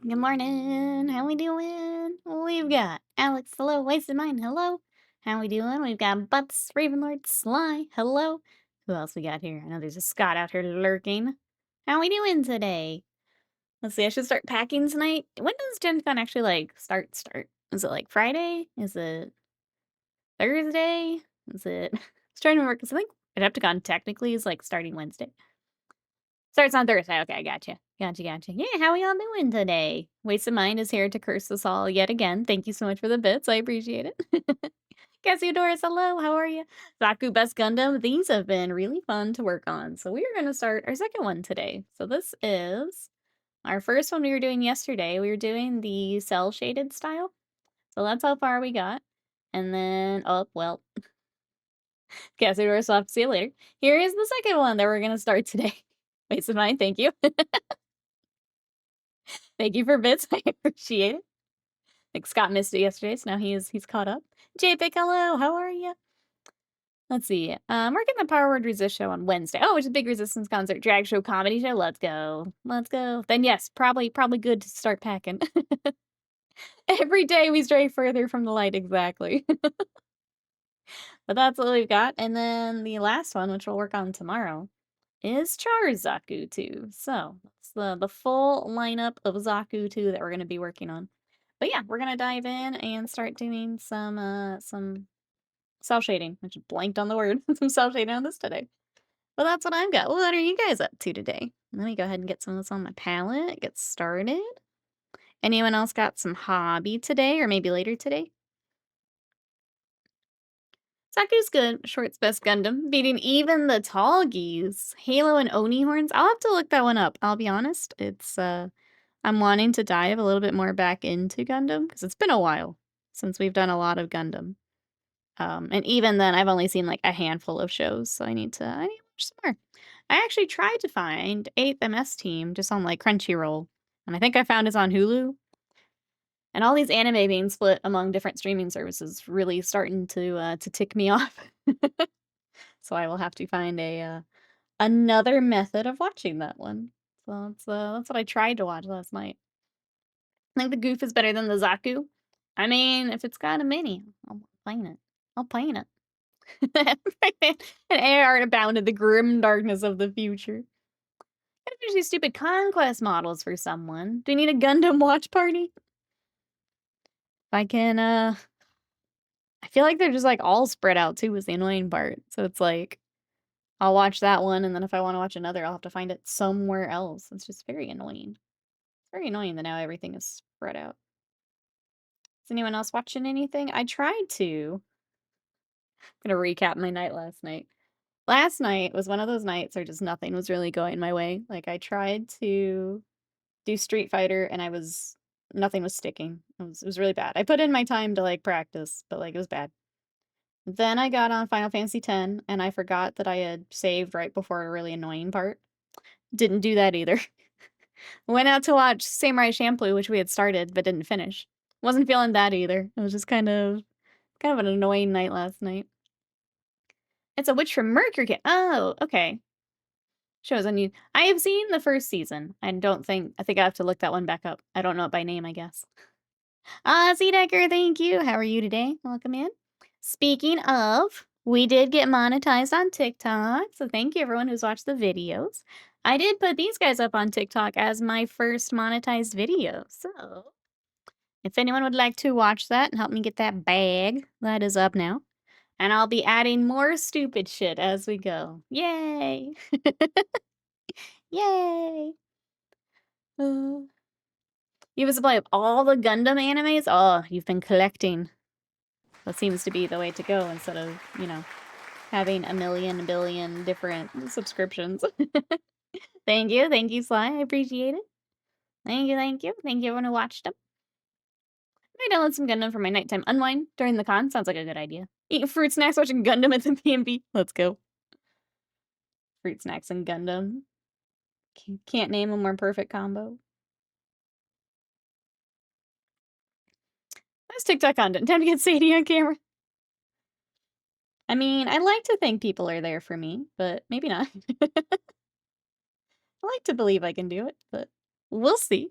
Good morning. How we doing? We've got Alex, hello. Wasted Mind, hello. How we doing? We've got Butts, Ravenlord, Sly, hello. Who else we got here? I know there's a Scott out here lurking. How we doing today? Let's see, I should start packing tonight. When does Gen Con actually, start? Is it, Friday? Is it Thursday? Is it... I was trying to remember, because I think Adepticon technically is, starting Wednesday. Starts on Thursday. Okay, I gotcha. Gotcha. Yeah, how we all doing today? Wasted Mind is here to curse us all yet again. Thank you so much for the bits. I appreciate it. Cassiodorus, hello. How are you? Zaku Best Gundam. These have been really fun to work on. So we are going to start our second one today. So this is our first one we were doing yesterday. We were doing the cell shaded style. So that's how far we got. And then, oh, well, Cassiodorus, I'll have to see you later. Here is the second one that we're going to start today. Wasted Mind, thank you. Thank you for bits. I appreciate it. Like Scott missed it yesterday, so now he's caught up. JPic, hello. How are you? Let's see. We're getting the Power Word Resist show on Wednesday. Oh, it's a big Resistance concert, drag show, comedy show. Let's go. Let's go. Then yes, probably good to start packing. Every day we stray further from the light, exactly. But that's what we've got. And then the last one, which we'll work on tomorrow, is Zaku II. So that's the full lineup of Zaku II that we're going to be working on. But yeah, we're gonna dive in and start doing some cell shading. I just blanked on the word. Some cell shading on this today. Well, that's what I've got. What are you guys up to today? Let me go ahead and get some of this on my palette. Get started. Anyone else got some hobby today, or maybe later today? Saku's good. Short's best Gundam, beating even the tall geese. Halo and Oni horns. I'll have to look that one up. I'll be honest. It's I'm wanting to dive a little bit more back into Gundam because it's been a while since we've done a lot of Gundam. And even then, I've only seen like a handful of shows, so I need to watch some more. I actually tried to find 8th MS Team just on like Crunchyroll, and I think I found it on Hulu. And all these anime being split among different streaming services really starting to tick me off. So I will have to find a another method of watching that one. So that's what I tried to watch last night. I think the Goof is better than the Zaku. I mean, if it's got a mini, I'm playing it. I'll play it. An AR abounded the grim darkness of the future. Gotta finish these stupid conquest models for someone. Do we need a Gundam watch party? If I can, I feel like they're just like all spread out too, is the annoying part. So it's like, I'll watch that one, and then if I want to watch another, I'll have to find it somewhere else. It's just very annoying. It's very annoying that now everything is spread out. Is anyone else watching anything? I tried to. I'm gonna recap my night last night. Last night was one of those nights where just nothing was really going my way. Like, I tried to do Street Fighter, and nothing was sticking. It was really bad. I put in my time to, like, practice, but, like, it was bad. Then I got on Final Fantasy X, and I forgot that I had saved right before a really annoying part. Didn't do that either. Went out to watch Samurai Champloo, which we had started but didn't finish. Wasn't feeling that either. It was just kind of an annoying night last night. It's a Witch from Mercury. Oh, okay. Shows on you. I have seen the first season. I think I have to look that one back up. I don't know it by name, I guess. Decker, thank you. How are you today? Welcome in. Speaking of, we did get monetized on TikTok, so thank you everyone who's watched the videos. I did put these guys up on TikTok as my first monetized video, so if anyone would like to watch that and help me get that bag, that is up now. And I'll be adding more stupid shit as we go. Yay! Yay! You have a supply of all the Gundam animes? Oh, you've been collecting. That seems to be the way to go instead of, having a million, billion different subscriptions. Thank you, Sly. I appreciate it. Thank you. Thank you everyone who watched them. I download some Gundam for my nighttime unwind during the con. Sounds like a good idea. Eating fruit snacks, watching Gundam at the B&B. Let's go. Fruit snacks and Gundam. Can't name a more perfect combo. That's TikTok content. Time to get Sadie on camera. I mean, I like to think people are there for me, but maybe not. I like to believe I can do it, but we'll see.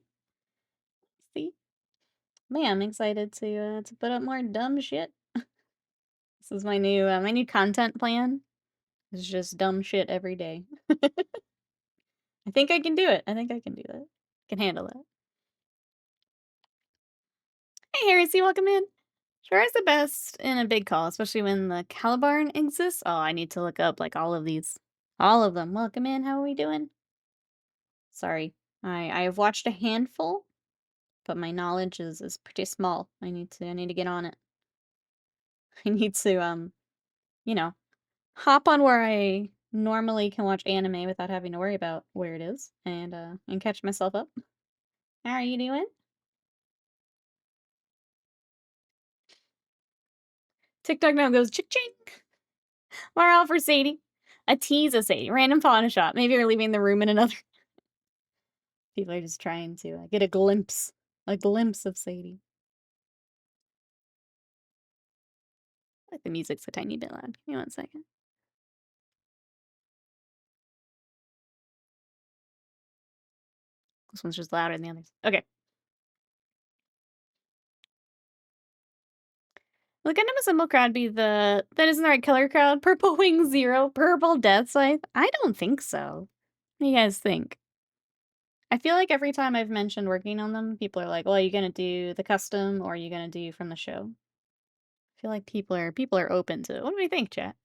Man, I'm excited to put up more dumb shit. This is my new content plan. It's just dumb shit every day. I think I can do it. I think I can do that. Can handle that. Hey, Heresy, welcome in. Sure is the best in a big call, especially when the Calibarn exists. Oh, I need to look up, like, all of these. All of them. Welcome in. How are we doing? Sorry. I have watched a handful, but my knowledge is pretty small. I need to get on it. I need to, you know, hop on where I normally can watch anime without having to worry about where it is and catch myself up. How are you doing? TikTok now goes chick-ching. Morale for Sadie. A tease of Sadie. Random fauna shot. Maybe you're leaving the room in another. People are just trying to get a glimpse of Sadie. Like the music's a tiny bit loud. Give me 1 second. This one's just louder than the others. Okay. Will the Gundam Assemble crowd be that isn't the right color crowd? Purple Wing Zero, Purple Death Scythe? I don't think so. What do you guys think? I feel like every time I've mentioned working on them, people are like, well, are you gonna do the custom or are you gonna do from the show? I feel like people are open to it. What do we think, chat?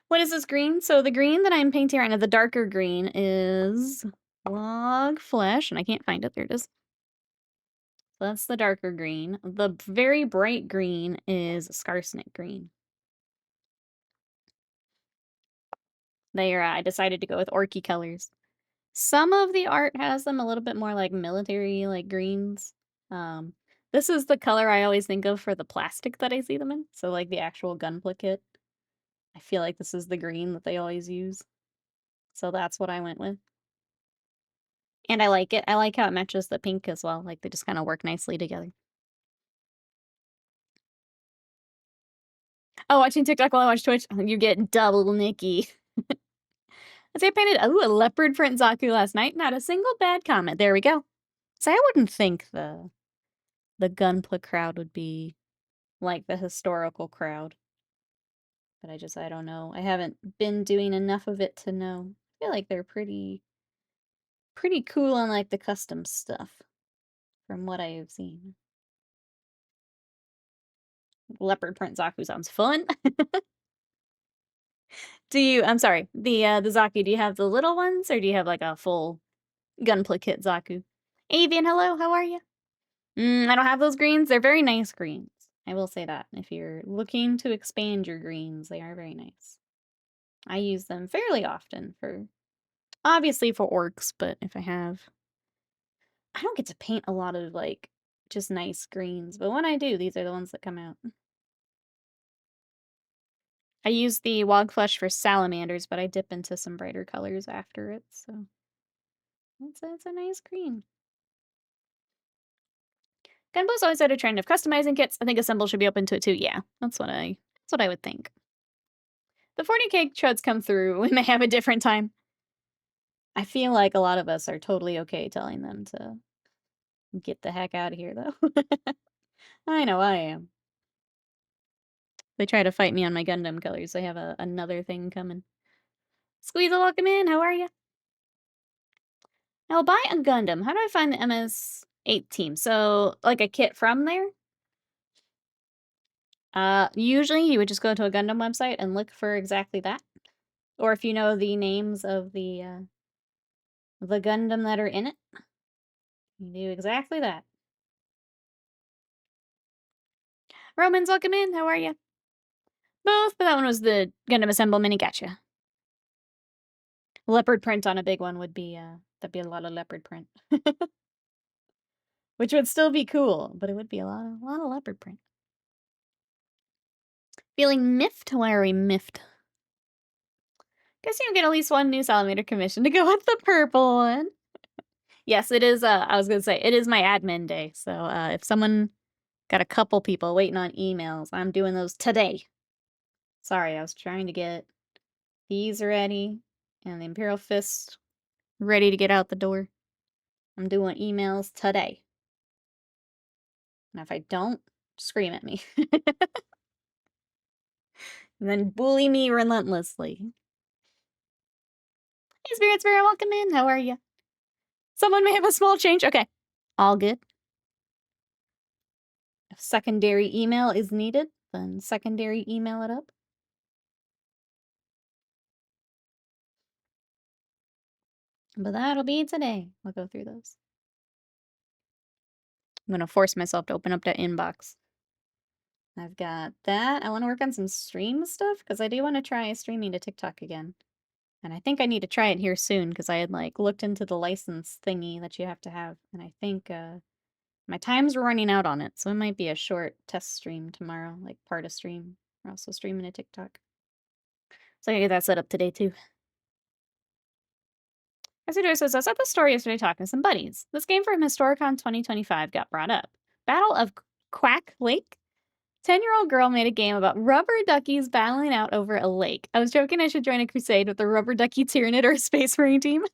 What is this green? So the green that I'm painting right now, the darker green, is Log Flesh, and I can't find it. There it is. So that's the darker green. The very bright green is Scarsnick green. There, I decided to go with Orky colors. Some of the art has them a little bit more like military, like greens. This is the color I always think of for the plastic that I see them in. So like the actual Gunpla kit. I feel like this is the green that they always use. So that's what I went with. And I like it. I like how it matches the pink as well. Like they just kind of work nicely together. Oh, watching TikTok while I watch Twitch. You get double Nikki. I say I painted a leopard print Zaku last night. Not a single bad comment. There we go. So I wouldn't think the Gunpla crowd would be like the historical crowd. But I don't know. I haven't been doing enough of it to know. I feel like they're pretty cool on like the custom stuff from what I have seen. Leopard print Zaku sounds fun. I'm sorry, the Zaku, do you have the little ones or do you have like a full Gunpla kit Zaku? Avian, hello, how are you? I don't have those greens. They're very nice greens. I will say that. If you're looking to expand your greens, they are very nice. I use them fairly often obviously for orcs, but if I don't get to paint a lot of, like, just nice greens, but when I do, these are the ones that come out. I use the Wog Flesh for salamanders, but I dip into some brighter colors after it, so it's a nice green. Gunpow's always had a trend of customizing kits. I think Assemble should be open to it too. Yeah, that's what I would think. The 40K chuds come through when they have a different time. I feel like a lot of us are totally okay telling them to get the heck out of here, though. I know I am. They try to fight me on my Gundam colors. I have another thing coming. Squeeze a welcome in. How are you? I'll buy a Gundam. How do I find the MS-8 team? So, like a kit from there? Usually you would just go to a Gundam website and look for exactly that. Or if you know the names of the Gundam that are in it, you do exactly that. Romans, welcome in. How are you? Both, but that one was the Gundam Assemble mini. Gotcha. Leopard print on a big one would be, that'd be a lot of leopard print. Which would still be cool, but it would be a lot of leopard print. Feeling miffed? Why are we miffed? Guess you get at least one new salamander commission to go with the purple one. Yes, it is, I was gonna say, it is my admin day, so, if someone got a couple people waiting on emails, I'm doing those today. Sorry, I was trying to get these ready and the Imperial Fist ready to get out the door. I'm doing emails today. And if I don't, scream at me. And then bully me relentlessly. Hey, Spirits, very welcome in. How are you? Someone may have a small change. Okay. All good. If secondary email is needed, then secondary email it up. But that'll be today. We'll go through those. I'm going to force myself to open up that inbox. I've got that. I want to work on some stream stuff because I do want to try streaming to TikTok again. And I think I need to try it here soon because I had like looked into the license thingy that you have to have. And I think my times are running out on it. So it might be a short test stream tomorrow, like part of stream. We're also streaming a TikTok. So I gotta get that set up today too. Isidore says, I was at the store yesterday talking to some buddies. This game from Historicon 2025 got brought up. Battle of Quack Lake? 10-year-old girl made a game about rubber duckies battling out over a lake. I was joking I should join a crusade with the rubber ducky Tyranid or a space marine team.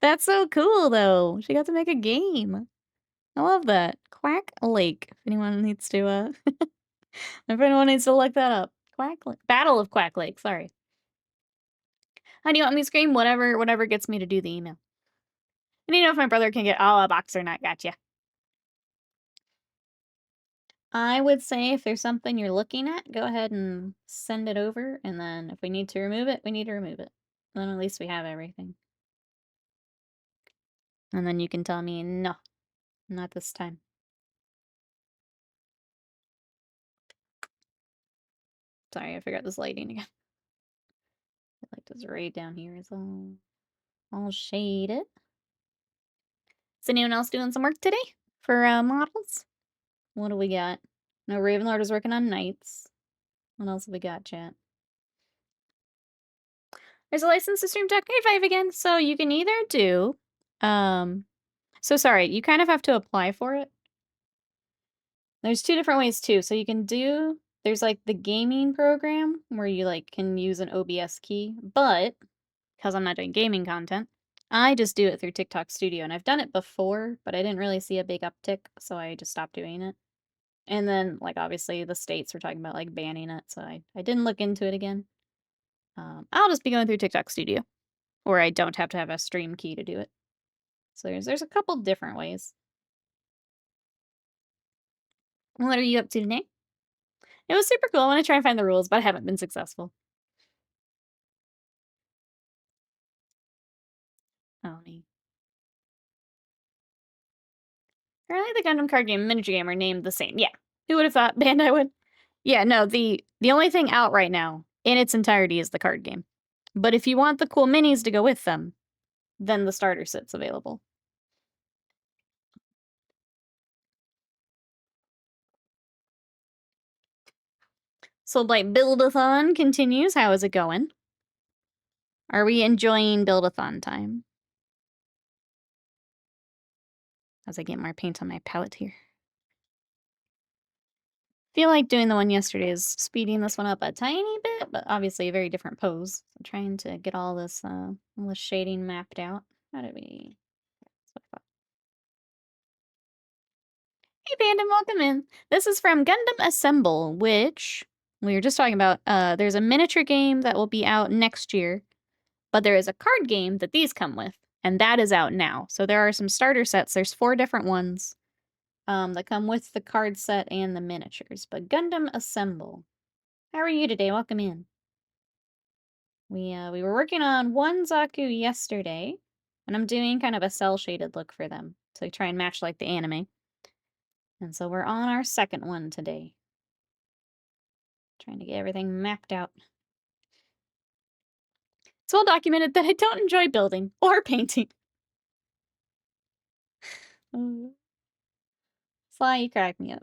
That's so cool, though. She got to make a game. I love that. Quack Lake. If anyone needs to, if anyone needs to look that up. Quack Lake. Battle of Quack Lake. Sorry. How do you want me to scream? Whatever gets me to do the email. I need to know if my brother can get a box or not. Gotcha. I would say if there's something you're looking at, go ahead and send it over. And then if we need to remove it, we need to remove it. Then at least we have everything. And then you can tell me, no, not this time. Sorry, I forgot this lighting again. I like this right down here is all shaded. Is anyone else doing some work today for models? What do we got? No, Ravenlord is working on knights. What else have we got, chat? There's a license to stream Tech 5 again, so you can either do, so sorry, you kind of have to apply for it. There's two different ways too. So you can do, there's like the gaming program where you like can use an OBS key, but because I'm not doing gaming content, I just do it through TikTok Studio. And I've done it before, but I didn't really see a big uptick, so I just stopped doing it. And then, like, obviously the states were talking about like banning it, so I didn't look into it again. I'll just be going through TikTok Studio, or I don't have to have a stream key to do it. So there's a couple different ways. What are you up to today? It was super cool. I want to try and find the rules, but I haven't been successful. Oh, neat. Apparently the Gundam card game and miniature game are named the same. Yeah. Who would have thought Bandai would? Yeah, no, the only thing out right now in its entirety is the card game. But if you want the cool minis to go with them, then the starter set's available. Soul Blight Build-a-thon continues. How is it going? Are we enjoying Build-a-thon time? As I get more paint on my palette here. Feel like doing the one yesterday is speeding this one up a tiny bit, but obviously a very different pose. I'm trying to get all this shading mapped out. How did we... Hey, Bandom, welcome in. This is from Gundam Assemble, which we were just talking about. There's a miniature game that will be out next year, but there is a card game that these come with, and that is out now. So there are some starter sets. There's 4 different ones that come with the card set and the miniatures. But Gundam Assemble. How are you today? Welcome in. We were working on one Zaku yesterday, and I'm doing kind of a cel-shaded look for them to try and match like the anime. And so we're on our second one today. Trying to get everything mapped out. It's well documented that I don't enjoy building or painting. Sly, you crack me up.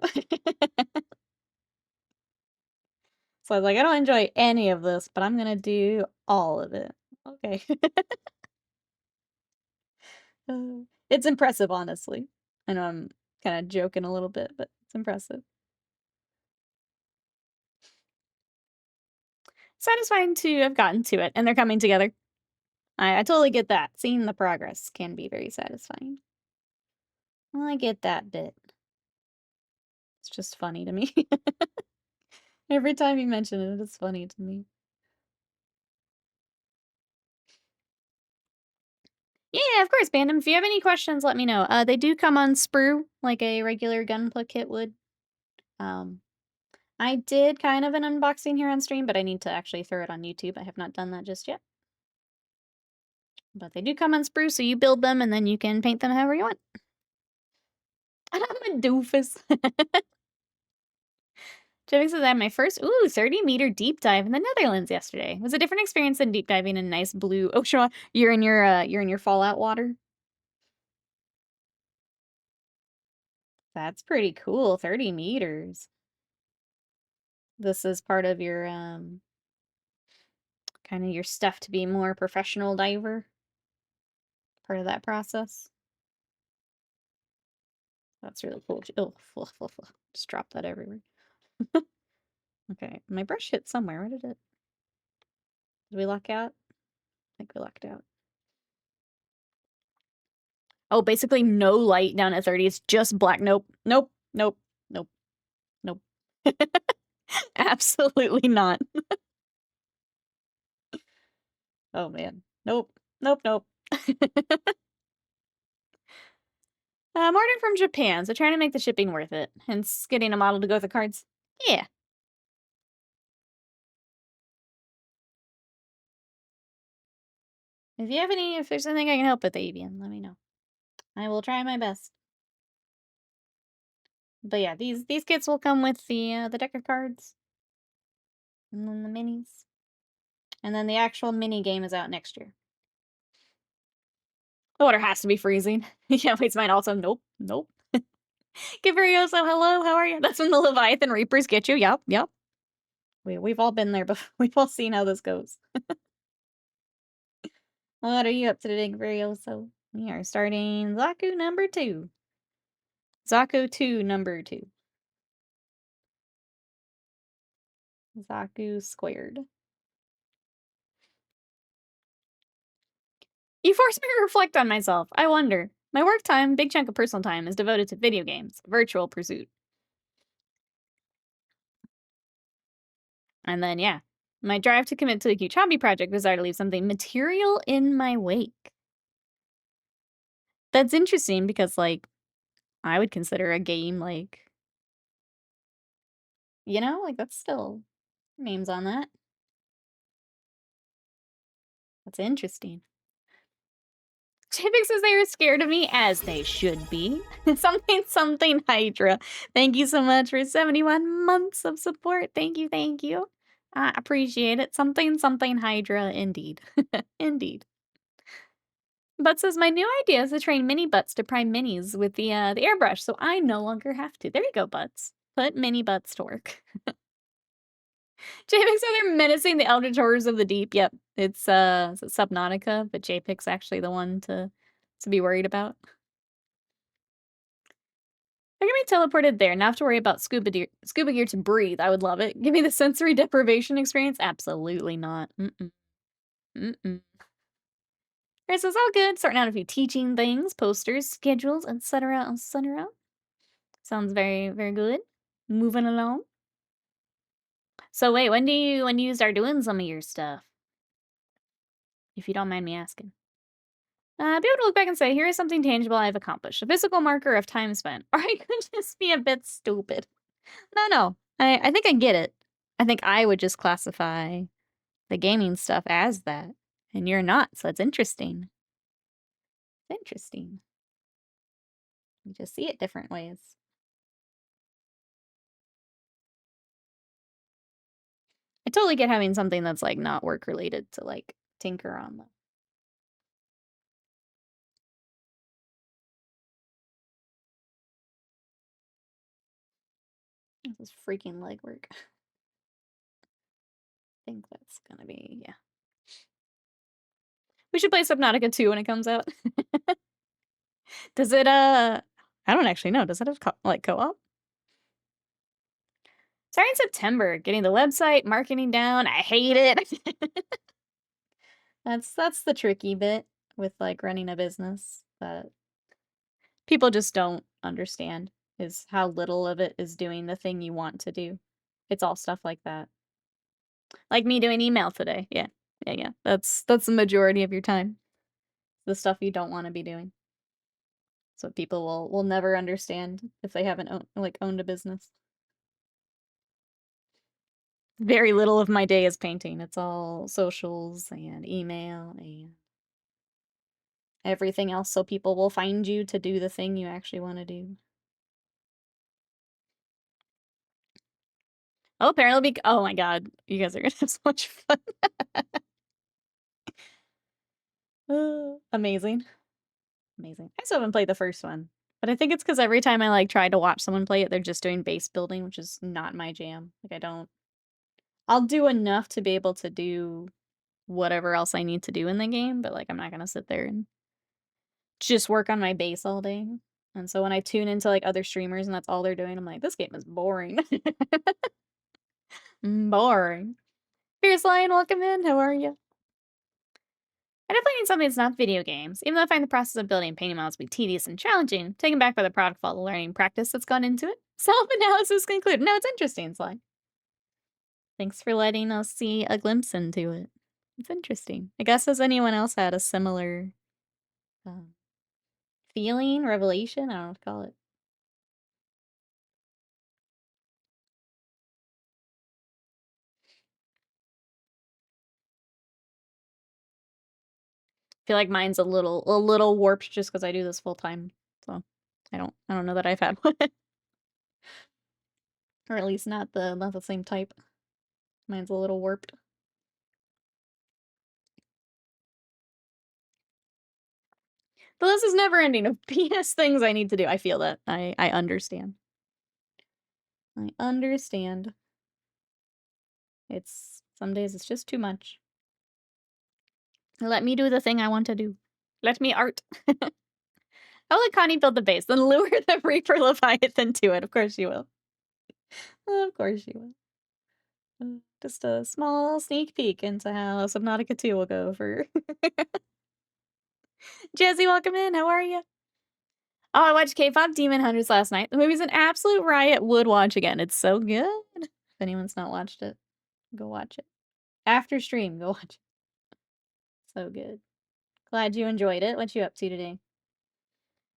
So I was like, I don't enjoy any of this, but I'm gonna do all of it. Okay. It's impressive, honestly. I know I'm kind of joking a little bit, but it's impressive. Satisfying to have gotten to it, and they're coming together. I totally get that. Seeing the progress can be very satisfying. Well, I get that bit. It's just funny to me. Every time you mention it, it's funny to me. Yeah, of course, Bandom. If you have any questions, let me know. They do come on sprue, like a regular Gunpla kit would. I did kind of an unboxing here on stream, but I need to actually throw it on YouTube. I have not done that just yet. But they do come on sprue, so you build them, and then you can paint them however you want. I'm a doofus. Jevix says I had my first 30-meter deep dive in the Netherlands yesterday. It was a different experience than deep diving in nice blue ocean water. You're in your Fallout water. That's pretty cool. 30 meters. This is part of your kind of your stuff to be more professional diver. Part of that process. That's really cool. Oh, just drop that everywhere. Okay, my brush hit somewhere. Where did it? Did we lock out? I think we locked out. Oh, basically no light down at 30. It's just black. Nope. Nope. Nope. Nope. Nope. Absolutely not. Oh man. Nope. Nope. Nope. I'm ordering from Japan, so trying to make the shipping worth it. Hence getting a model to go with the cards. Yeah. If there's anything I can help with, Avian, let me know. I will try my best. But yeah, these kits will come with the deck of cards. And then the minis. And then the actual mini game is out next year. The water has to be freezing. Yeah, waste mine also. Nope. Nope. Giverioso, hello, how are you? That's when the Leviathan Reapers get you. Yep, yep. We've all been there before. We've all seen how this goes. What are you up to today, Giverioso? We are starting Zaku number 2. Zaku II number 2. Zaku squared. You forced me to reflect on myself. I wonder. My work time, big chunk of personal time, is devoted to video games, virtual pursuit. And then, yeah, my drive to commit to the huge hobby project desire to leave something material in my wake. That's interesting because, like, I would consider a game, like, you know, like, that's still names on that. That's interesting. Chapik says they were scared of me, as they should be. something Hydra. Thank you so much for 71 months of support. Thank you, thank you. I appreciate it. Something Hydra, indeed. Indeed. Butt says, my new idea is to train mini butts to prime minis with the airbrush, so I no longer have to. There you go, Butts. Put mini butts to work. JPEG said they're menacing the Eldritch Horrors of the Deep. Yep, it's Subnautica, but JPEG's actually the one to be worried about. I can be teleported there. Now have to worry about scuba gear to breathe. I would love it. Give me the sensory deprivation experience. Absolutely not. Chris says, all good. Sorting out a few teaching things, posters, schedules, etc., etc. Sounds very, very good. Moving along. So wait, when do you start doing some of your stuff? If you don't mind me asking. Be able to look back and say, here is something tangible I've accomplished. A physical marker of time spent. Or I could just be a bit stupid. No. I think I get it. I think I would just classify the gaming stuff as that. And you're not, so it's interesting. It's interesting. You just see it different ways. I totally get having something that's, like, not work-related to, like, tinker on them. This is freaking legwork. I think that's gonna be, yeah. We should play Subnautica 2 when it comes out. Does it, I don't actually know. Does it have co-op? Starting September, getting the website, marketing down. I hate it. That's the tricky bit with, like, running a business that people just don't understand. is how little of it is doing the thing you want to do. It's all stuff like that. Like me doing email today. Yeah. Yeah. That's the majority of your time. The stuff you don't want to be doing. So people will never understand if they haven't owned a business. Very little of my day is painting. It's all socials and email and everything else, so people will find you to do the thing you actually want to do. Oh, apparently oh my god, you guys are gonna have so much fun. Amazing. Amazing. I still haven't played the first one, but I think it's because every time I try to watch someone play it, they're just doing base building, which is not my jam. I'll do enough to be able to do whatever else I need to do in the game, but I'm not gonna sit there and just work on my base all day. And so when I tune into other streamers and that's all they're doing, I'm like, this game is boring. Boring. Fierce Lion, welcome in. How are you? I definitely need something that's not video games. Even though I find the process of building and painting models to be tedious and challenging, taken back by the product of all the learning and practice that's gone into it. Self-analysis concluded. No, it's interesting, Sly. Thanks for letting us see a glimpse into it. It's interesting. I guess has anyone else had a similar feeling, revelation? I don't know what to call it. I feel like mine's a little warped just because I do this full time. So I don't know that I've had one. Or at least not the same type. Mine's a little warped. The list is never ending of PS things I need to do. I feel that. I understand. I understand. Some days it's just too much. Let me do the thing I want to do. Let me art. I'll let Connie build the base, then lure the Reaper Leviathan to it. Of course she will. Of course she will. Just a small sneak peek into how Subnautica 2 will go for... Jesse, welcome in. How are you? Oh, I watched K-pop Demon Hunters last night. The movie's an absolute riot. Would watch again. It's so good. If anyone's not watched it, go watch it. After stream, go watch it. So good. Glad you enjoyed it. What you up to today?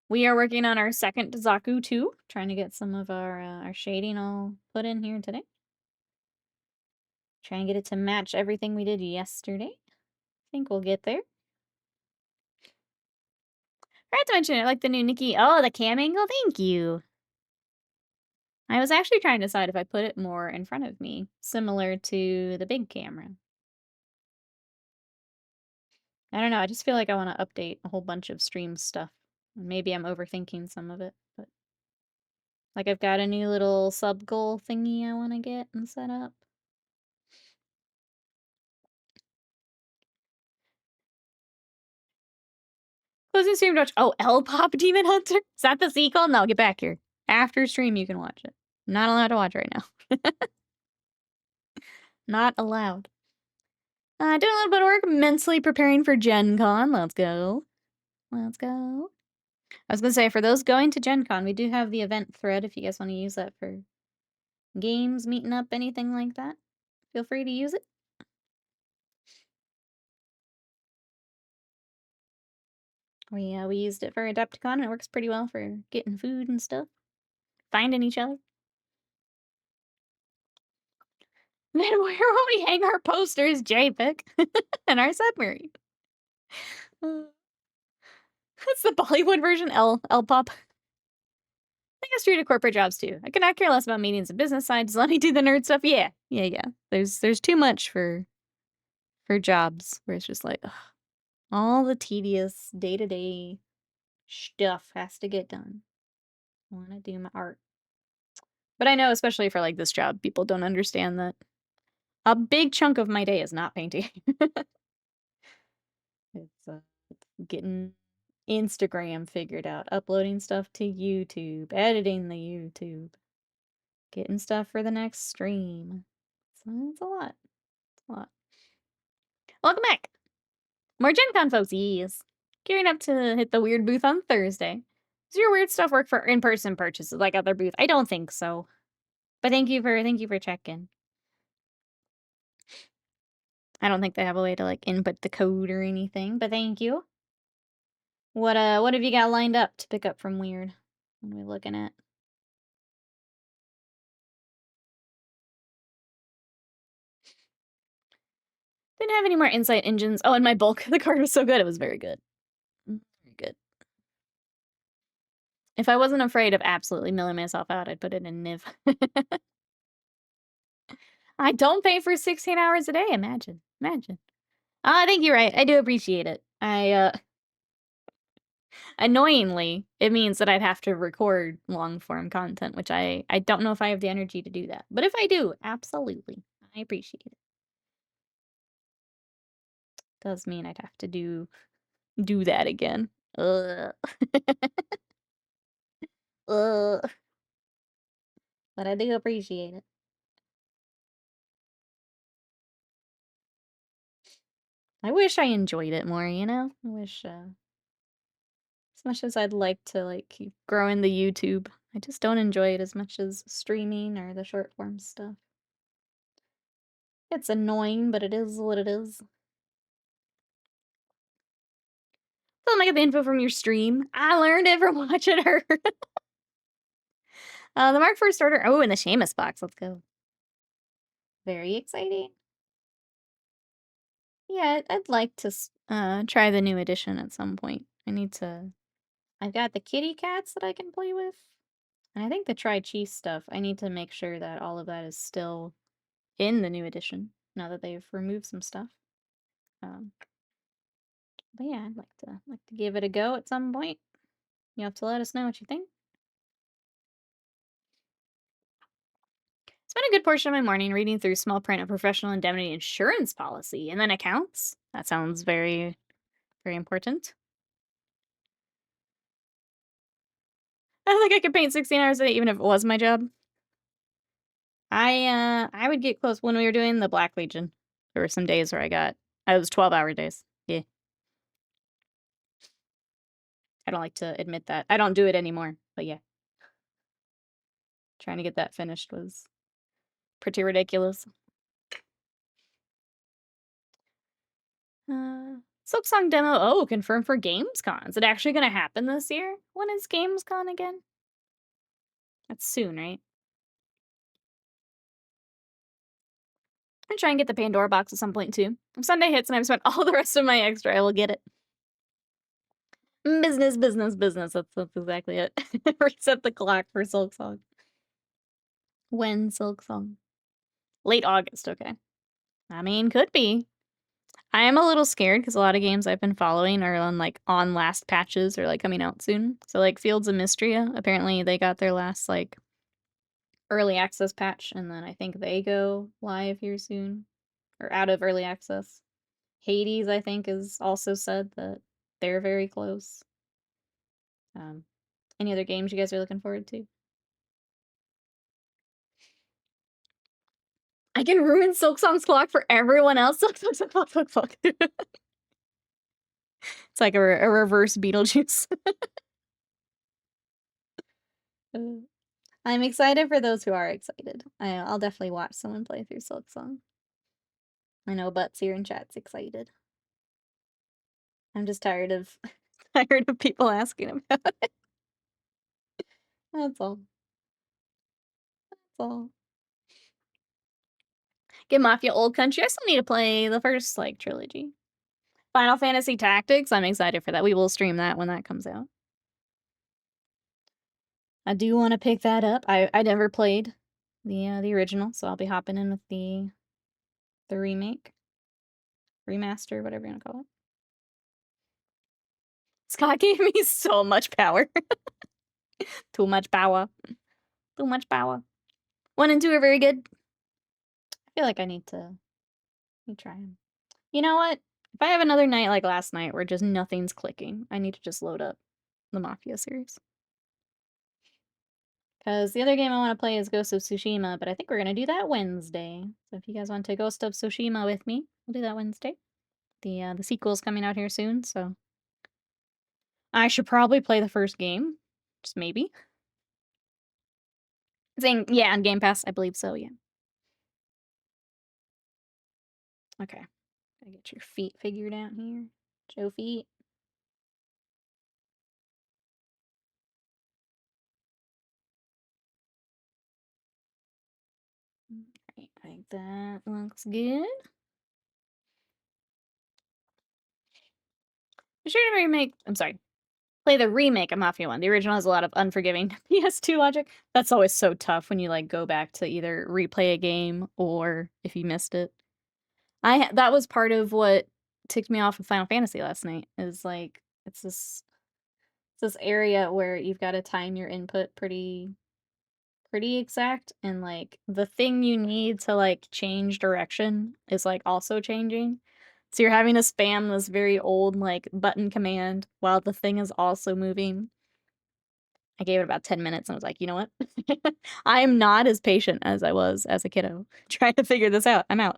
We are working on our second Zaku II. Trying to get some of our shading all put in here today. Try and get it to match everything we did yesterday. I think we'll get there. Forgot to mention it, like the new Nikki. Oh, the cam angle. Thank you. I was actually trying to decide if I put it more in front of me, similar to the big camera. I don't know. I just feel like I want to update a whole bunch of stream stuff. Maybe I'm overthinking some of it, but I've got a new little sub goal thingy I want to get and set up. Closing stream to watch. Oh, L-Pop Demon Hunter? Is that the sequel? No, get back here. After stream, you can watch it. I'm not allowed to watch right now. Not allowed. Doing a little bit of work, mentally preparing for Gen Con. Let's go. Let's go. I was going to say, for those going to Gen Con, we do have the event thread if you guys want to use that for games, meeting up, anything like that. Feel free to use it. We used it for Adepticon, and it works pretty well for getting food and stuff. Finding each other. Then where will we hang our posters, JPEG? And our submarine. That's the Bollywood version, L-Pop. I think I street of corporate jobs too. I could not care less about meetings and business side. Just let me do the nerd stuff. Yeah. There's too much for jobs where it's just ugh, all the tedious day-to-day stuff has to get done. I want to do my art. But I know, especially for this job, people don't understand that a big chunk of my day is not painting. It's getting Instagram figured out, uploading stuff to YouTube, editing the YouTube, getting stuff for the next stream. So it's a lot. It's a lot. Welcome back. More Gen Con folks, yes. Gearing up to hit the weird booth on Thursday. Does your weird stuff work for in-person purchases, like at their booth? I don't think so. But thank you for checking. I don't think they have a way to, like, input the code or anything, but thank you. What have you got lined up to pick up from Weird? What are we looking at? Didn't have any more insight engines. Oh, and my bulk, the card was so good. It was very good. Very good. If I wasn't afraid of absolutely milling myself out, I'd put it in Niv. I don't pay for 16 hours a day. Imagine. I think you're right. I do appreciate it. Annoyingly, it means that I'd have to record long-form content, which I don't know if I have the energy to do that. But if I do, absolutely. I appreciate it. Does mean I'd have to do that again. Ugh. Ugh. But I do appreciate it. I wish I enjoyed it more, you know? I wish, as much as I'd like to, like, keep growing the YouTube, I just don't enjoy it as much as streaming or the short form stuff. It's annoying, but it is what it is. So I get the info from your stream. I learned it from watching her. The Mark First Order. Oh, and the Seamus box. Let's go. Very exciting. Yeah, I'd like to try the new edition at some point. I've got the kitty cats that I can play with. And I think the Tri-Cheese stuff, I need to make sure that all of that is still in the new edition, now that they've removed some stuff. But yeah, I'd like to give it a go at some point. You have to let us know what you think. Spent a good portion of my morning reading through small print of professional indemnity insurance policy and then accounts. That sounds very, very important. I don't think I could paint 16 hours a day even if it was my job. I would get close when we were doing the Black Legion. There were some days where I was 12-hour days. Yeah. I don't like to admit that. I don't do it anymore, but yeah. Trying to get that finished was pretty ridiculous. Silksong demo. Oh, confirmed for Gamescom. Is it actually going to happen this year? When is Gamescom again? That's soon, right? I'm trying to get the Pandora box at some point too. If Sunday hits and I've spent all the rest of my extra, I will get it. Business. That's exactly it. Reset the clock for Silksong. When Silksong? Late August, okay. I mean, could be. I am a little scared because a lot of games I've been following are on last patches or like coming out soon. So like Fields of Mystria, apparently they got their last like early access patch, and then I think they go live here soon or out of early access. Hades, I think, is also said that they're very close. Any other games you guys are looking forward to? I can ruin Silksong's clock for everyone else. Silk. It's like a reverse Beetlejuice. I'm excited for those who are excited. I'll definitely watch someone play through Silksong. I know Butts here in chat's excited. I'm just tired of people asking about it. That's all. Get Mafia Old Country. I still need to play the first trilogy. Final Fantasy Tactics. I'm excited for that. We will stream that when that comes out. I do want to pick that up. I never played the original, so I'll be hopping in with the remake, remaster, whatever you want to call it. Scott gave me so much power. Too much power. 1 and 2 are very good. I feel like I need to try them. You know what? If I have another night like last night where just nothing's clicking, I need to just load up the Mafia series. Because the other game I want to play is Ghost of Tsushima, but I think we're going to do that Wednesday. So if you guys want to Ghost of Tsushima with me, we'll do that Wednesday. The sequel's coming out here soon, so I should probably play the first game Just maybe. Saying, yeah, on Game Pass, I believe so, yeah. Okay. Gotta get your feet figured out here. Joe feet. Right, I think that looks good. Be sure to remake. I'm sorry. Play the remake of Mafia 1. The original has a lot of unforgiving PS2 logic. That's always so tough when you like go back to either replay a game or if you missed it. That was part of what ticked me off of Final Fantasy last night. Is like it's this area where you've got to time your input pretty exact, and like the thing you need to like change direction is like also changing. So you're having to spam this very old like button command while the thing is also moving. I gave it about 10 minutes and I was like, you know what? I am not as patient as I was as a kiddo trying to figure this out. I'm out.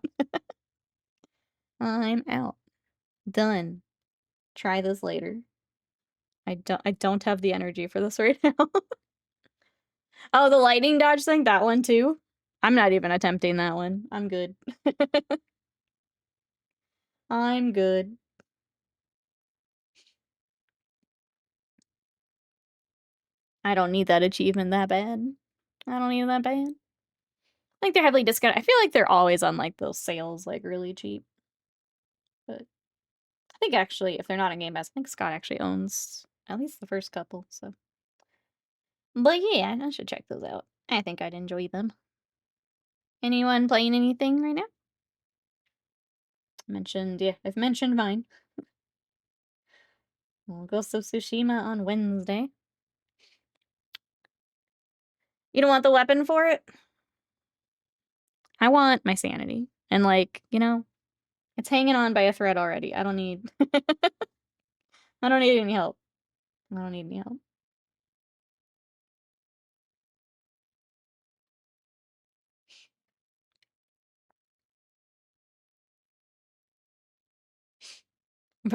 I'm out. Done. Try this later. I don't have the energy for this right now. Oh, the lightning dodge thing, that one too. I'm not even attempting that one. I'm good. I'm good. I don't need that achievement that bad. I don't need it that bad. I think they're heavily discounted. I feel like they're always on like those sales, like really cheap. But I think actually, if they're not in Game Pass, I think Scott actually owns at least the first couple. So, but yeah, I should check those out. I think I'd enjoy them. Anyone playing anything right now? I've mentioned mine. We'll Ghost of Tsushima on Wednesday. You don't want the weapon for it? I want my sanity. And like, you know, it's hanging on by a thread already. I don't need I don't need any help. I don't need any help.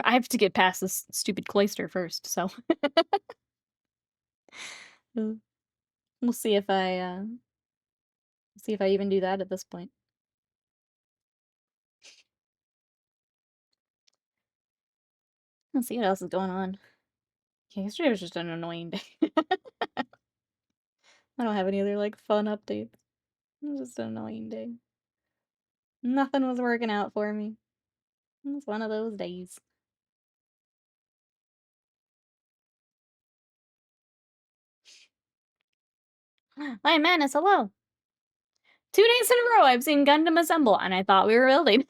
I have to get past this stupid cloister first, so we'll see if I even do that at this point. Let's see what else is going on. Yeah, yesterday was just an annoying day. I don't have any other like fun updates. It was just an annoying day. Nothing was working out for me. It was one of those days. Hi, Manus, hello. 2 days in a row I've seen Gundam Assemble, and I thought we were building.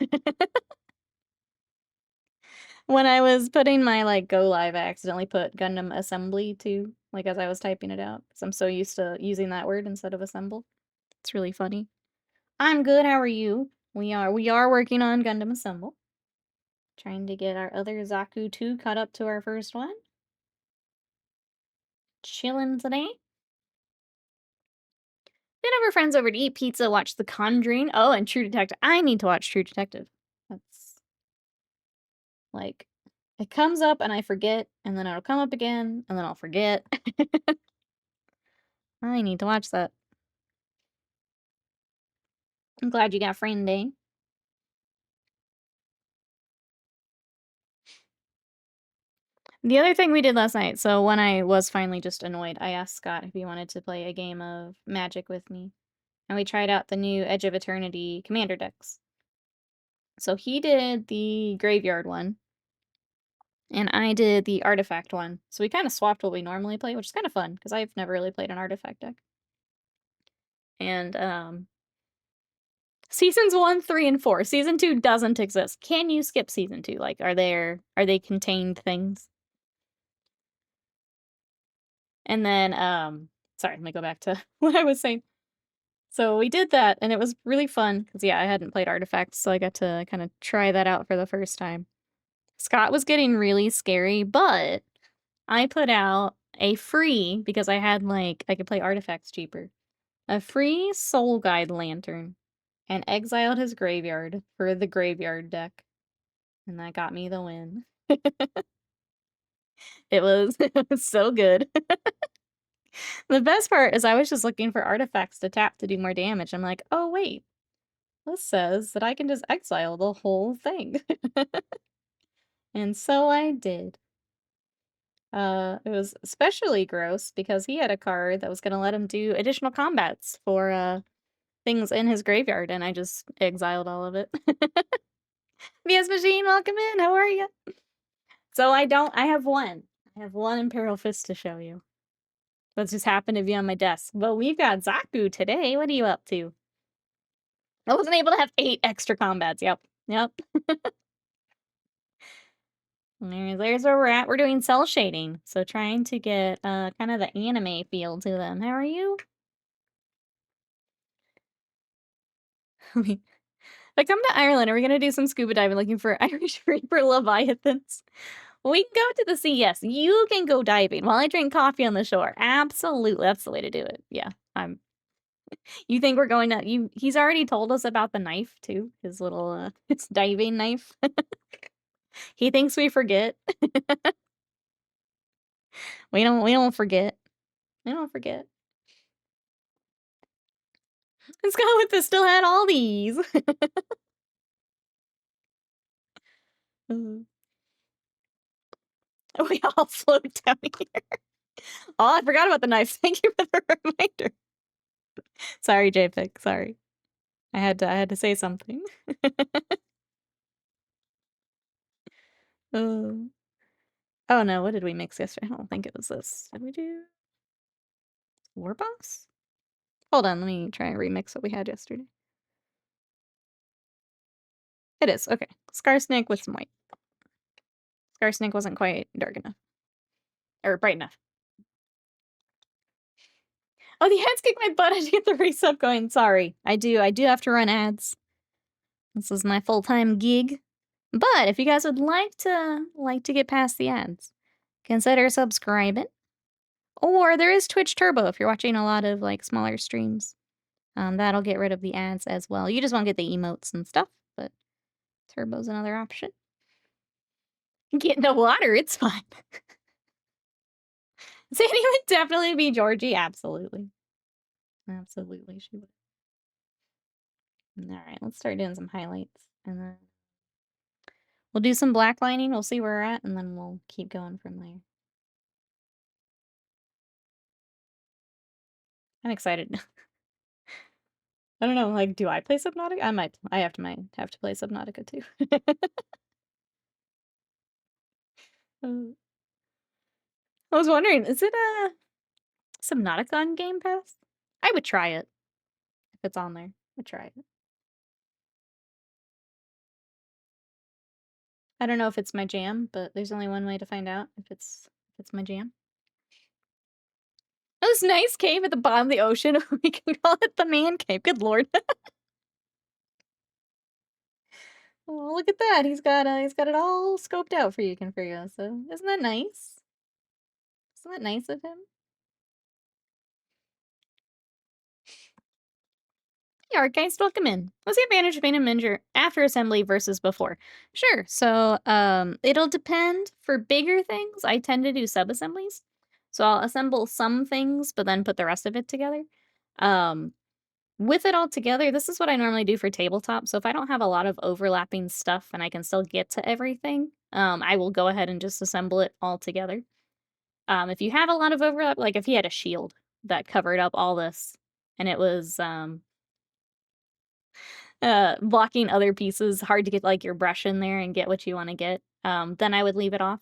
When I was putting my, like, go live, I accidentally put Gundam Assembly too, like, as I was typing it out, because I'm so used to using that word instead of assemble. It's really funny. I'm good, how are you? We are working on Gundam Assemble. Trying to get our other Zaku II caught up to our first one. Chilling today. Then have our friends over to eat pizza, watch The Conjuring. Oh, and True Detective. I need to watch True Detective. That's, like, it comes up and I forget, and then it'll come up again, and then I'll forget. I need to watch that. I'm glad you got friend day. The other thing we did last night, so when I was finally just annoyed, I asked Scott if he wanted to play a game of Magic with me. And we tried out the new Edge of Eternity commander decks. So he did the graveyard one, and I did the artifact one. So we kind of swapped what we normally play, which is kind of fun, because I've never really played an artifact deck. And, Seasons 1, 3, and 4. Season 2 doesn't exist. Can you skip Season 2? Like, are they contained things? And then, sorry, let me go back to what I was saying. So we did that, and it was really fun, because, yeah, I hadn't played Artifacts, so I got to kind of try that out for the first time. Scott was getting really scary, but I put out a free, because I had, like, I could play Artifacts cheaper, a free Soul Guide Lantern, and exiled his graveyard for the graveyard deck. And that got me the win. It was, it was so good. The best part is I was just looking for artifacts to tap to do more damage. I'm like, oh wait, this says that I can just exile the whole thing. And so I did. It was especially gross because he had a card that was gonna let him do additional combats for things in his graveyard, and I just exiled all of it. VS Machine, welcome in. How are you? So I have one. I have one Imperial Fist to show you. That just happened to be on my desk. But we've got Zaku today. What are you up to? I wasn't able to have 8 extra combats. Yep. There's where we're at. We're doing cell shading. So trying to get kind of the anime feel to them. How are you? If I come to Ireland, are we going to do some scuba diving looking for Irish Reaper Leviathans? We can go to the sea, yes. You can go diving while I drink coffee on the shore. Absolutely. That's the way to do it. Yeah. You think we're going to he's already told us about the knife too. His little his diving knife. He thinks we forget. We don't forget. We don't forget. Let's go with the still had all these. We all float down here. Oh, I forgot about the knife. Thank you for the reminder. Sorry, JPEG. Sorry. I had to say something. Oh no, what did we mix yesterday? I don't think it was this. Did we do War Boss? Hold on, let me try and remix what we had yesterday. It is, okay. Scarsnake with some white. Scarsnake wasn't quite dark enough. Or bright enough. Oh, the ads kicked my butt. I had to get the resub going. Sorry. I do have to run ads. This is my full-time gig. But if you guys would like to get past the ads, consider subscribing. Or there is Twitch Turbo if you're watching a lot of like smaller streams. That'll get rid of the ads as well. You just won't get the emotes and stuff, but Turbo's another option. Get in the water, it's fine. Sandy would definitely be Georgie. Absolutely. Absolutely, she would. Alright, let's start doing some highlights. And then we'll do some black lining. We'll see where we're at, and then we'll keep going from there. I'm excited. I don't know, like, do I play Subnautica? I have to play Subnautica too. I was wondering, is it a Subnautica on Game Pass? I would try it. If it's on there, I would try it. I don't know if it's my jam, but there's only one way to find out if it's my jam. Oh, this nice cave at the bottom of the ocean. We can call it the man cave. Good lord. Oh, look at that. He's got it all scoped out for you, Configure. So isn't that nice? Isn't that nice of him? Hey, Artgeist, welcome in. What's the advantage of being a manager after assembly versus before? Sure. So it'll depend. For bigger things, I tend to do sub-assemblies. So I'll assemble some things, but then put the rest of it together. With it all together, this is what I normally do for tabletop. So if I don't have a lot of overlapping stuff and I can still get to everything, I will go ahead and just assemble it all together. If you have a lot of overlap, like if he had a shield that covered up all this and it was blocking other pieces, hard to get like your brush in there and get what you want to get, then I would leave it off.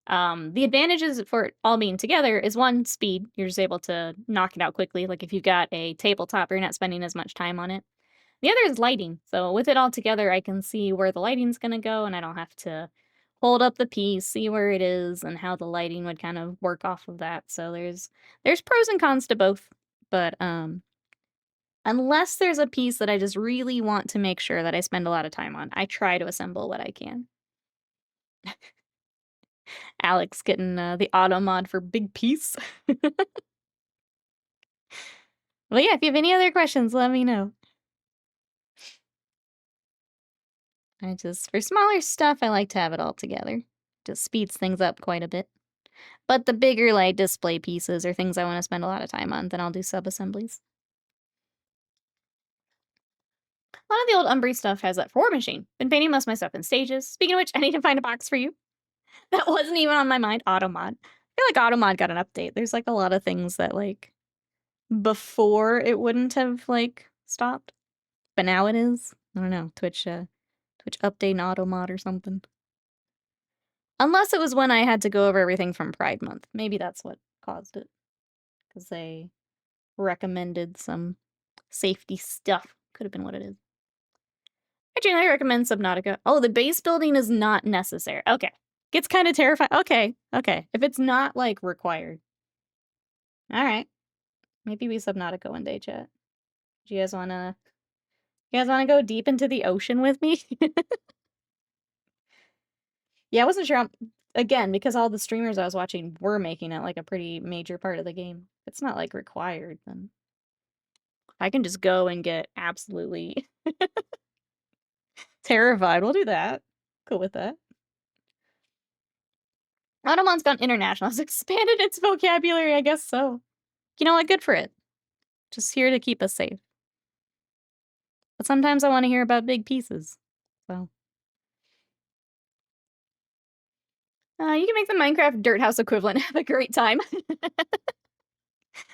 The advantages for it all being together is one, speed. You're just able to knock it out quickly. Like if you've got a tabletop, you're not spending as much time on it. The other is lighting. So with it all together, I can see where the lighting's going to go and I don't have to hold up the piece, see where it is and how the lighting would kind of work off of that. So there's pros and cons to both. But unless there's a piece that I just really want to make sure that I spend a lot of time on, I try to assemble what I can. Alex getting the auto mod for big piece. Well, yeah, if you have any other questions, let me know. For smaller stuff, I like to have it all together. Just speeds things up quite a bit. But the bigger, like, display pieces or things I want to spend a lot of time on, then I'll do sub-assemblies. A lot of the old Umbri stuff has that forward machine. Been painting most of my stuff in stages. Speaking of which, I need to find a box for you. That wasn't even on my mind. Automod. I feel like Automod got an update. There's, like, a lot of things that, like, before it wouldn't have, like, stopped. But now it is. I don't know. Twitch update and Automod or something. Unless it was when I had to go over everything from Pride Month. Maybe that's what caused it. Because they recommended some safety stuff. Could have been what it is. Actually, I recommend Subnautica. Oh, the base building is not necessary. Okay. Gets kind of terrifying. Okay. If it's not, like, required. Alright. Maybe we Subnautica one day, chat. Do you guys wanna go deep into the ocean with me? Yeah, I wasn't sure again, because all the streamers I was watching were making it, like, a pretty major part of the game. If it's not, like, required, then I can just go and get absolutely terrified. We'll do that. Cool with that. Automon's gone international. It's expanded its vocabulary, I guess so. You know what? Good for it. Just here to keep us safe. But sometimes I want to hear about big pieces. So. You can make the Minecraft Dirt House equivalent. Have a great time.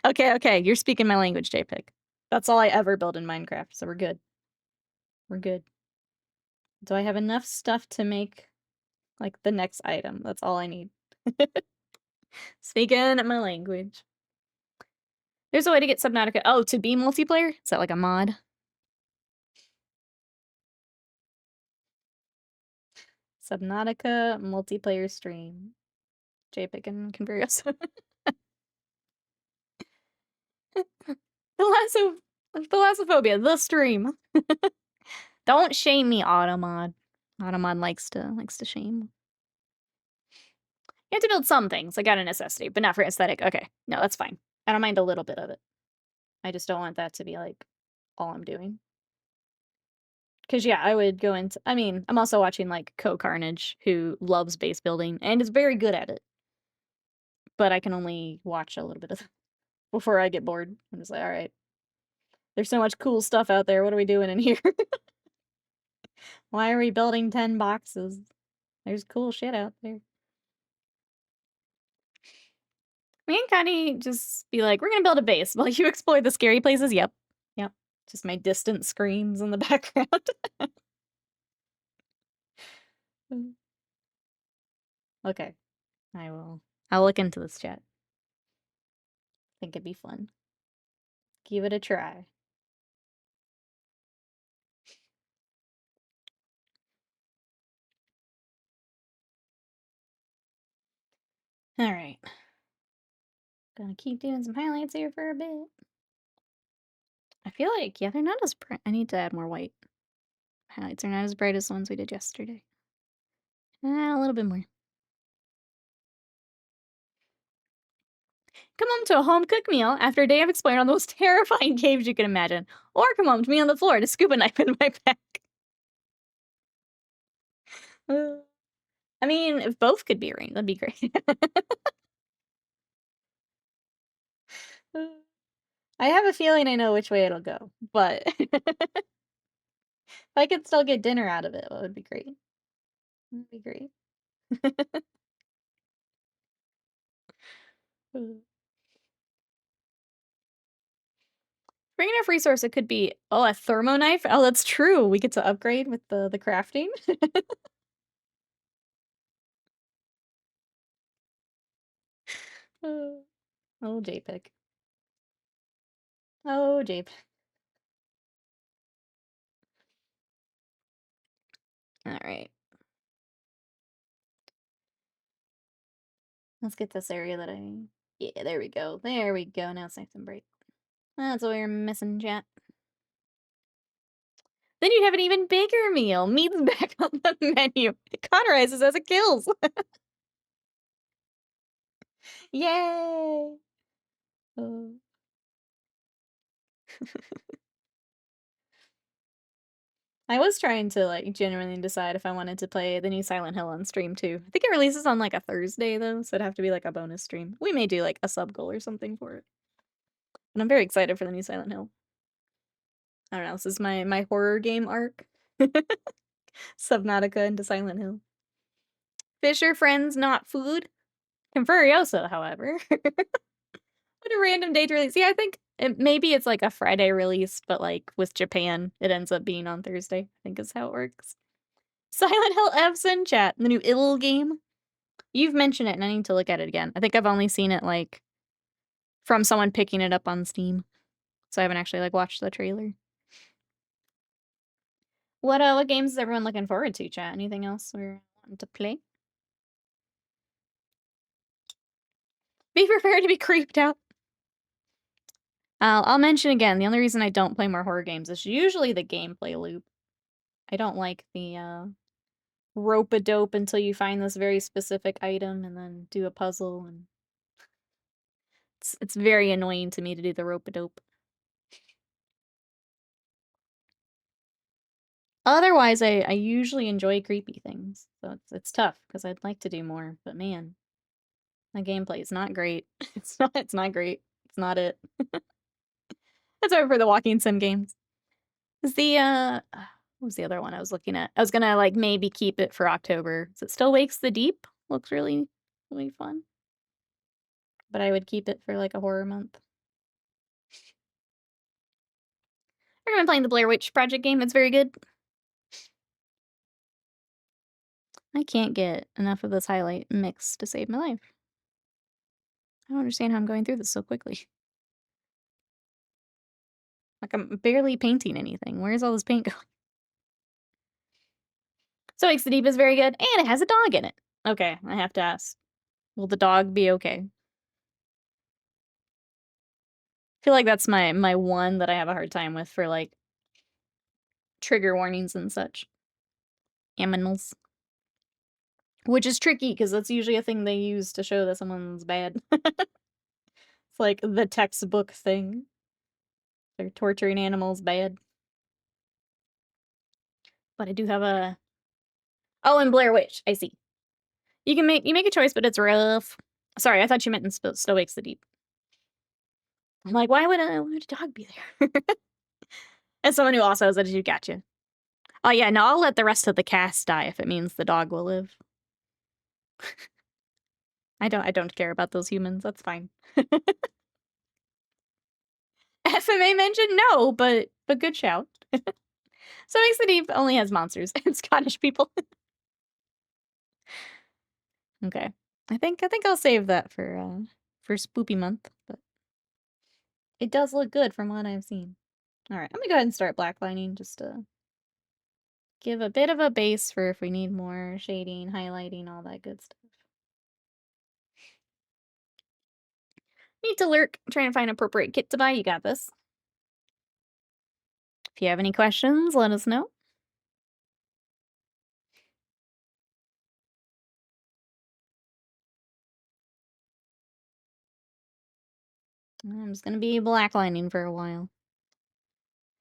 Okay. You're speaking my language, JPEG. That's all I ever build in Minecraft, so we're good. We're good. Do I have enough stuff to make, like, the next item? That's all I need. Speaking my language. There's a way to get Subnautica. Oh, to be multiplayer? Is that like a mod? Subnautica multiplayer stream. JPEG and Converios. Thalassophobia, the stream. Don't shame me, Automod. Automod likes to shame. You have to build some things, like out of necessity, but not for aesthetic. Okay, no, that's fine. I don't mind a little bit of it. I just don't want that to be, like, all I'm doing. Because, yeah, I would go into... I mean, I'm also watching, like, Co-Carnage, who loves base building, and is very good at it. But I can only watch a little bit of it before I get bored. I'm just like, alright. There's so much cool stuff out there. What are we doing in here? Why are we building 10 boxes? There's cool shit out there. Me and Connie just be like, we're gonna build a base while you explore the scary places. Yep. Just my distant screams in the background. Okay. I'll look into this, chat. Think it'd be fun. Give it a try. Alright. Gonna keep doing some highlights here for a bit. I feel like, yeah, they're not as bright. I need to add more white. Highlights are not as bright as the ones we did yesterday. A little bit more. Come home to a home-cooked meal after a day of exploring all the most terrifying caves you can imagine. Or come home to me on the floor to scuba knife in my back. I mean, if both could be arranged, that'd be great. I have a feeling I know which way it'll go, but if I could still get dinner out of it, that would be great. That would be great. Bring enough resource, it could be, a thermo knife? Oh, that's true. We get to upgrade with the crafting. Oh, JPEG. Oh, JPEG. Alright. Let's get this area that yeah, there we go. There we go. Now it's nice and bright. That's what we're missing, chat. Then you'd have an even bigger meal. Meat's back on the menu. It cauterizes as it kills. Yay! Oh. I was trying to, like, genuinely decide if I wanted to play the new Silent Hill on stream, too. I think it releases on, like, a Thursday, though, so it'd have to be, like, a bonus stream. We may do, like, a sub-goal or something for it. And I'm very excited for the new Silent Hill. I don't know, this is my horror game arc. Subnautica into Silent Hill. Fisher friends, not food. Conferioso, however. What a random date release. Yeah, I think maybe it's like a Friday release, but like with Japan, it ends up being on Thursday, I think is how it works. Silent Hill F's in chat, the new ill game. You've mentioned it and I need to look at it again. I think I've only seen it like from someone picking it up on Steam. So I haven't actually like watched the trailer. What games is everyone looking forward to, chat? Anything else we're wanting to play? Be prepared to be creeped out. I'll mention again, the only reason I don't play more horror games is usually the gameplay loop. I don't like the rope-a-dope until you find this very specific item and then do a puzzle, and it's very annoying to me to do the rope-a-dope. Otherwise, I usually enjoy creepy things, so it's tough because I'd like to do more, but man, my gameplay is not great. It's not great. It's not it. That's over for the walking sim games. Is the what was the other one I was looking at? I was gonna like maybe keep it for October. Is it Still Wakes the Deep? Looks really fun. But I would keep it for like a horror month. I recommend playing the Blair Witch Project game. It's very good. I can't get enough of this highlight mix to save my life. I don't understand how I'm going through this so quickly. Like, I'm barely painting anything. Where's all this paint going? So Wakes the Deep is very good, and it has a dog in it. Okay, I have to ask. Will the dog be okay? I feel like that's my one that I have a hard time with for, like, trigger warnings and such. Aminals. Which is tricky, because that's usually a thing they use to show that someone's bad. It's like the textbook thing. They're torturing animals bad. But I do have a... Oh, and Blair Witch. I see. You make a choice, but it's rough. Sorry, I thought you meant in Still Wakes the Deep. I'm like, why would a dog be there? As someone who also has attitude, gotcha. Oh yeah, no, I'll let the rest of the cast die if it means the dog will live. I don't care about those humans. That's fine. FMA mention? No, but good shout. So Makes the Deep only has monsters and Scottish people. Okay. I think I'll save that for spoopy month, but it does look good from what I've seen. Alright, I'm gonna go ahead and start blacklining just to give a bit of a base for if we need more shading, highlighting, all that good stuff. Need to lurk, trying to find appropriate kit to buy. You got this. If you have any questions, let us know. I'm just gonna be blacklining for a while.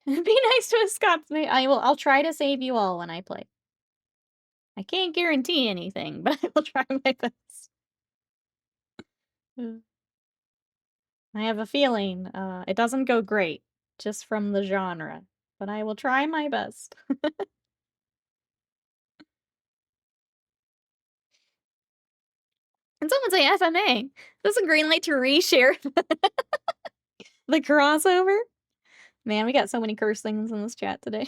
Be nice to a Scotsmate. I'll try to save you all when I play. I can't guarantee anything, but I will try my best. I have a feeling it doesn't go great, just from the genre, but I will try my best. And someone say FMA. This is a green light to reshare the crossover. Man, we got so many curse things in this chat today.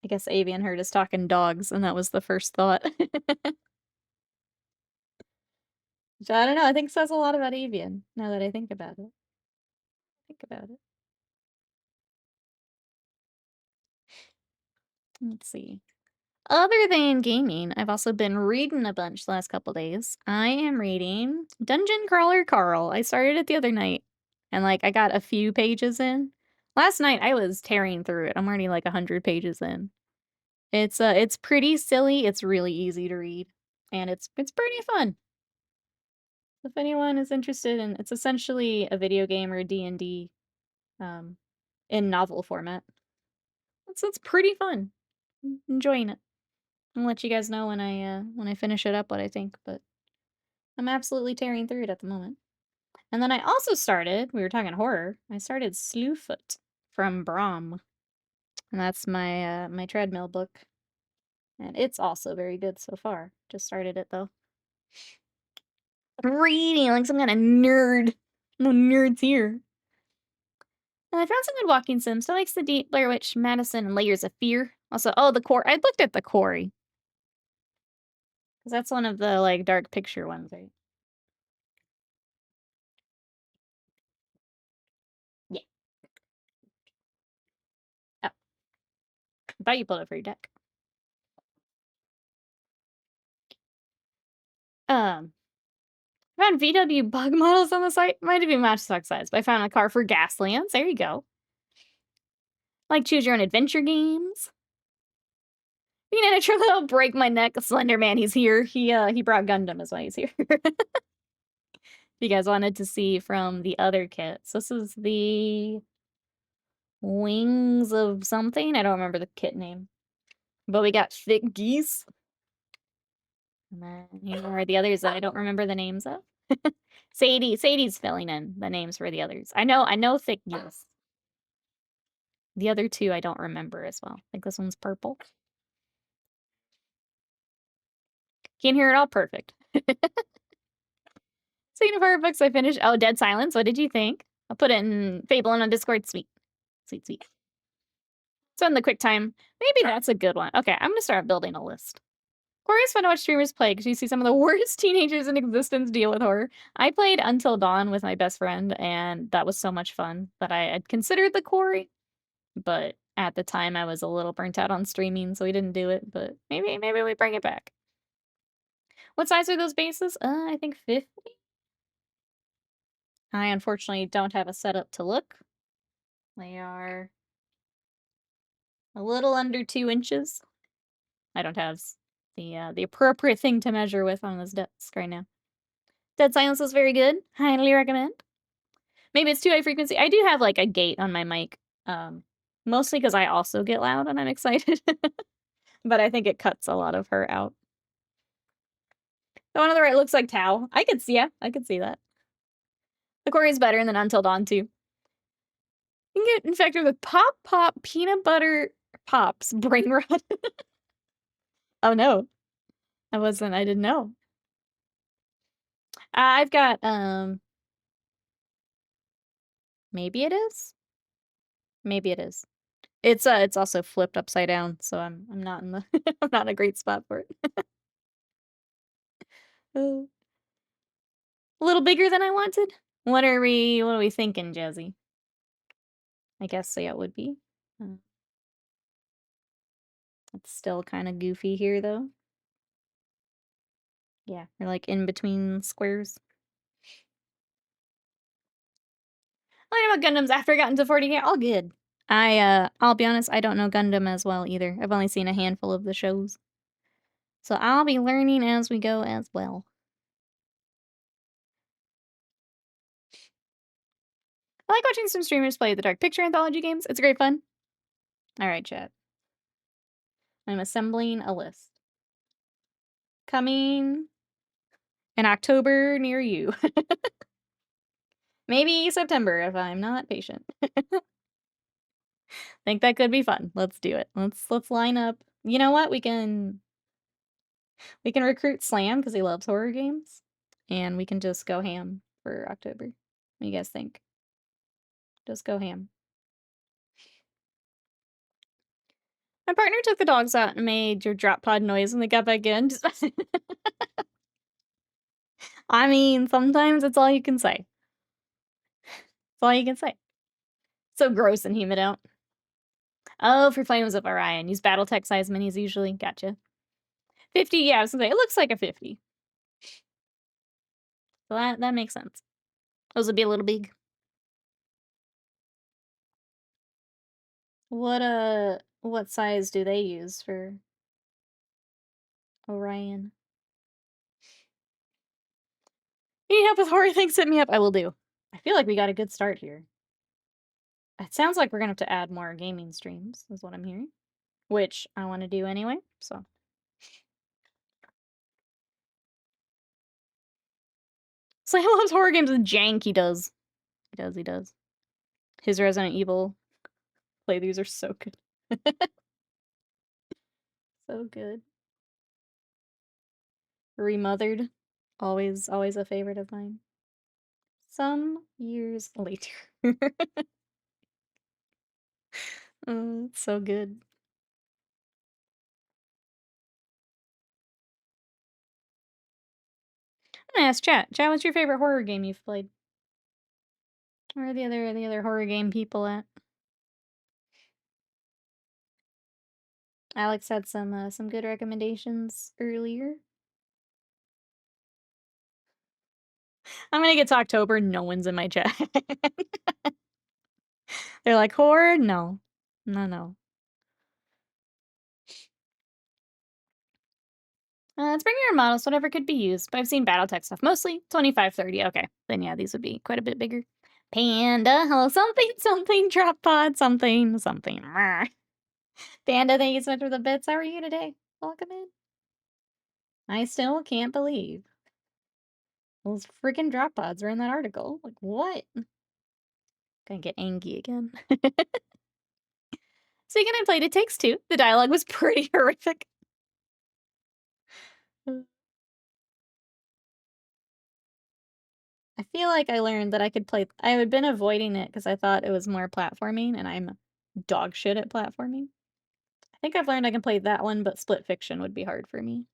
I guess Avian heard us talking dogs, and that was the first thought. Which I don't know, I think says a lot about Avian, now that I think about it. Let's see. Other than gaming, I've also been reading a bunch the last couple days. I am reading Dungeon Crawler Carl. I started it the other night, and, like, I got a few pages in. Last night, I was tearing through it. I'm already, like, 100 pages in. It's pretty silly, it's really easy to read, and it's pretty fun. If anyone is interested in it's essentially a video game or D&D in novel format. It's pretty fun. I'm enjoying it. I'll let you guys know when I finish it up what I think, but I'm absolutely tearing through it at the moment. And then I also started, we were talking horror, I started Slewfoot from Brahm. And that's my my treadmill book. And it's also very good so far. Just started it though. Reading like some kind of nerd. No nerds here. And I found some good walking sims. Still likes the Deep, Blair Witch, Madison, and Layers of Fear. Also, oh, the Quarry. I looked at the Quarry. Because that's one of the, like, dark picture ones, right? Yeah. Oh. I thought you pulled it for your deck. I found VW bug models on the site. Might have been matchstock size, but I found a car for Gaslands. There you go. Like choose your own adventure games. Being in a trip that'll break my neck. Slender Man, he's here. He brought Gundam is why he's here. If you guys wanted to see from the other kits. This is the Wings of something. I don't remember the kit name. But we got Thick Geese. And then here are the others that I don't remember the names of. Sadie's filling in the names for the others. I know Thick Geese. The other two I don't remember as well. I think this one's purple. Can't hear it all perfect. Speaking of horror books, I finished Dead Silence. What did you think? I'll put it in Fable and on Discord. Sweet. Sweet. So in the quick time, maybe that's a good one. Okay, I'm gonna start building a list. Horror is fun to watch streamers play because you see some of the worst teenagers in existence deal with horror. I played Until Dawn with my best friend, and that was so much fun that I had considered the Quarry, but at the time I was a little burnt out on streaming, so we didn't do it, but maybe we bring it back. What size are those bases? I think 50? I unfortunately don't have a setup to look. They are a little under 2 inches. I don't have the appropriate thing to measure with on this desk right now. Dead Silence is very good. Highly recommend. Maybe it's too high frequency. I do have like a gate on my mic, mostly because I also get loud and I'm excited. But I think it cuts a lot of her out. The one on the right looks like Tao. I could see that. The Quarry is better than Until Dawn too. You can get infected with Pop peanut butter pops brain rot. Oh no. I didn't know. I've got, maybe it is? Maybe it is. It's also flipped upside down, so I'm not in the I'm not in a great spot for it. A little bigger than I wanted? What are we thinking, Jazzy? I guess yeah, it would be. It's still kind of goofy here, though. Yeah, we're like in between squares. I know about Gundams after I got into 40K. All good. I'll be honest, I don't know Gundam as well either. I've only seen a handful of the shows. So I'll be learning as we go as well. I like watching some streamers play the Dark Picture Anthology games. It's great fun. Alright, chat. I'm assembling a list. Coming in October near you. Maybe September if I'm not patient. Think that could be fun. Let's do it. Let's line up. You know what? We can recruit Slam because he loves horror games. And we can just go ham for October. What do you guys think? Just go ham. My partner took the dogs out and made your drop pod noise when they got back in. I mean, sometimes it's all you can say. It's all you can say. So gross and humid out. Oh, for Flames of Orion. Use Battletech size minis usually. Gotcha. 50, yeah, I was gonna say, it looks like a 50. So that makes sense. Those would be a little big. What size do they use for Orion? You need help with horror things, hit me up. I will do. I feel like we got a good start here. It sounds like we're gonna have to add more gaming streams, is what I'm hearing. Which I want to do anyway, so. Slam loves horror games and jank, he does. He does. His Resident Evil playthroughs are so good. So good. Remothered. Always a favorite of mine. Some years later. It's so good. I'm gonna ask chat. Chat, what's your favorite horror game you've played? Where are the other horror game people at? Alex had some good recommendations earlier. I'm gonna get to October, no one's in my chat. They're like, horror? No. No. Let's bring your models, whatever could be used. But I've seen Battletech stuff, mostly 25, 30. Okay, then yeah, these would be quite a bit bigger. Panda, hello, something, drop pod, something. Panda, thank you so much for the bits. How are you today? Welcome in. I still can't believe those freaking drop pods are in that article. Like, what? Gonna get angry again. So again, I played It Takes Two. The dialogue was pretty horrific. I feel like I learned that I could play. I had been avoiding it because I thought it was more platforming, and I'm dog shit at platforming. I think I've learned I can play that one, but Split Fiction would be hard for me.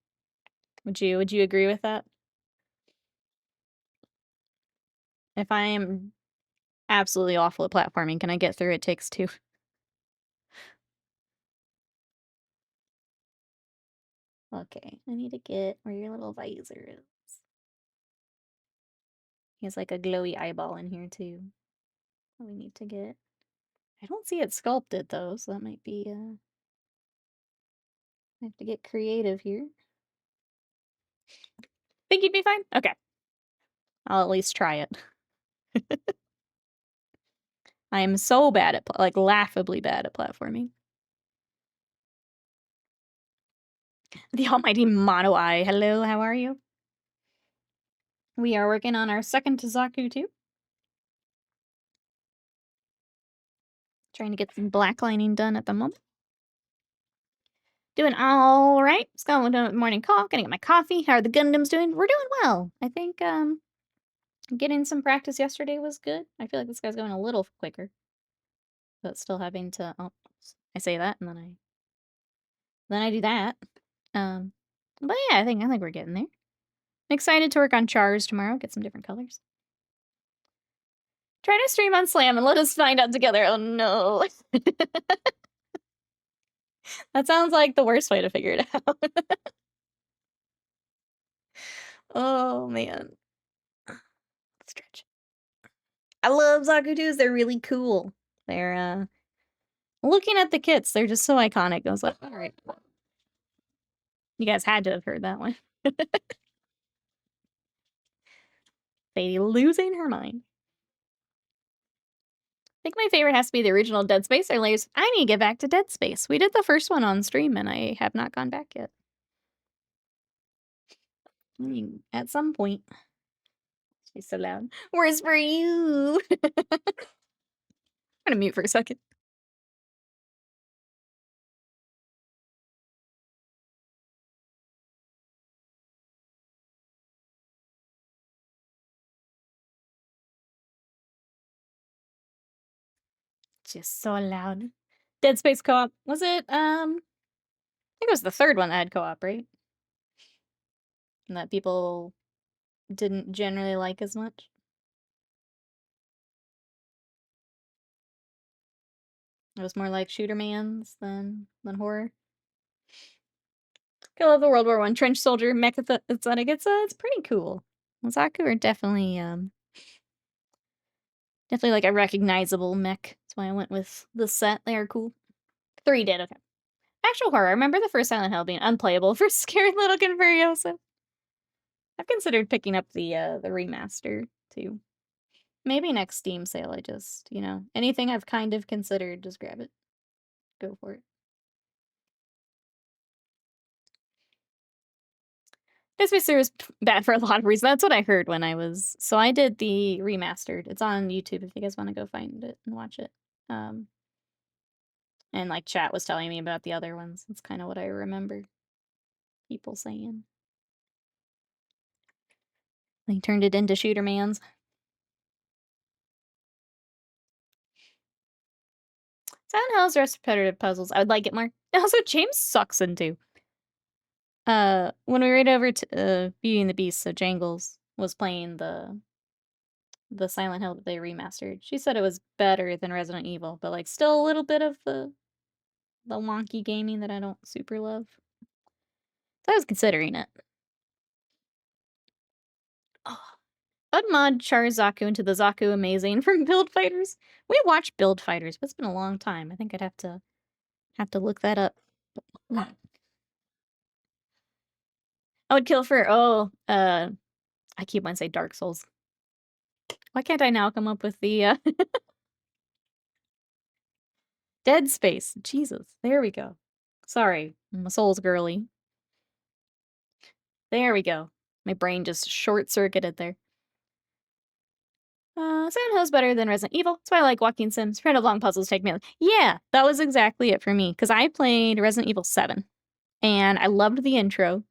Would you agree with that? If I am absolutely awful at platforming, can I get through It Takes Two? Okay, I need to get where your little visor is. He has like a glowy eyeball in here too. We need to get. I don't see it sculpted though, so that might be I have to get creative here. Think you'd be fine? Okay. I'll at least try it. I am so bad at, like, laughably bad at platforming. The almighty Mono Eye. Hello, how are you? We are working on our second Zaku II. Trying to get some black lining done at the moment. Doing all right. Just going to morning call. Gonna get my coffee. How are the Gundams doing? We're doing well. I think getting some practice yesterday was good. I feel like this guy's going a little quicker, but still having to. Oh, I say that and then I do that. But yeah, I think we're getting there. I'm excited to work on chars tomorrow. Get some different colors. Try to stream on Slam and let us find out together. Oh no. That sounds like the worst way to figure it out. Oh man. Stretch. I love Zaku 2s. They're really cool. They're looking at the kits, they're just so iconic. I was like, all right. You guys had to have heard that one. Sadie losing her mind. I think my favorite has to be the original Dead Space. I need to get back to Dead Space. We did the first one on stream and I have not gone back yet. At some point. She's so loud. Where's for you? I'm gonna mute for a second. Just so loud. Dead Space co-op. Was it, I think it was the third one that had co-op, right? And that people didn't generally like as much. It was more like shooter mans than horror. I love the World War I trench soldier mechathonic. It's pretty cool. Zaku are definitely like a recognizable mech. That's why I went with the set. They are cool. 3 did, okay. Actual horror. I remember the first Silent Hill being unplayable for scared little Confuriosa. I've considered picking up the remaster too. Maybe next Steam sale, I just, you know, anything I've kind of considered, just grab it. Go for it. This Mystery was bad for a lot of reasons. That's what I heard when I was... So I did the remastered. It's on YouTube if you guys want to go find it and watch it. And, like, chat was telling me about the other ones. That's kind of what I remember people saying. They turned it into Shooter Mans. Silent Hill's rest repetitive puzzles. I would like it more. Also, James sucks into. When we read over to Beauty and the Beast, so Jangles was playing the Silent Hill that they remastered. She said it was better than Resident Evil, but, like, still a little bit of the wonky gaming that I don't super love. So I was considering it. Oh. I'd mod Char Zaku into the Zaku Amazing from Build Fighters. We watched Build Fighters, but it's been a long time. I think I'd have to look that up. I would kill for I keep on saying Dark Souls. Why can't I now come up with the Dead Space? Jesus, there we go. Sorry, I'm a Souls girly. There we go. My brain just short-circuited there. Silent Hill's better than Resident Evil. That's why I like Walking Sims. Random long puzzles take me... Yeah, that was exactly it for me. Because I played Resident Evil 7. And I loved the intro.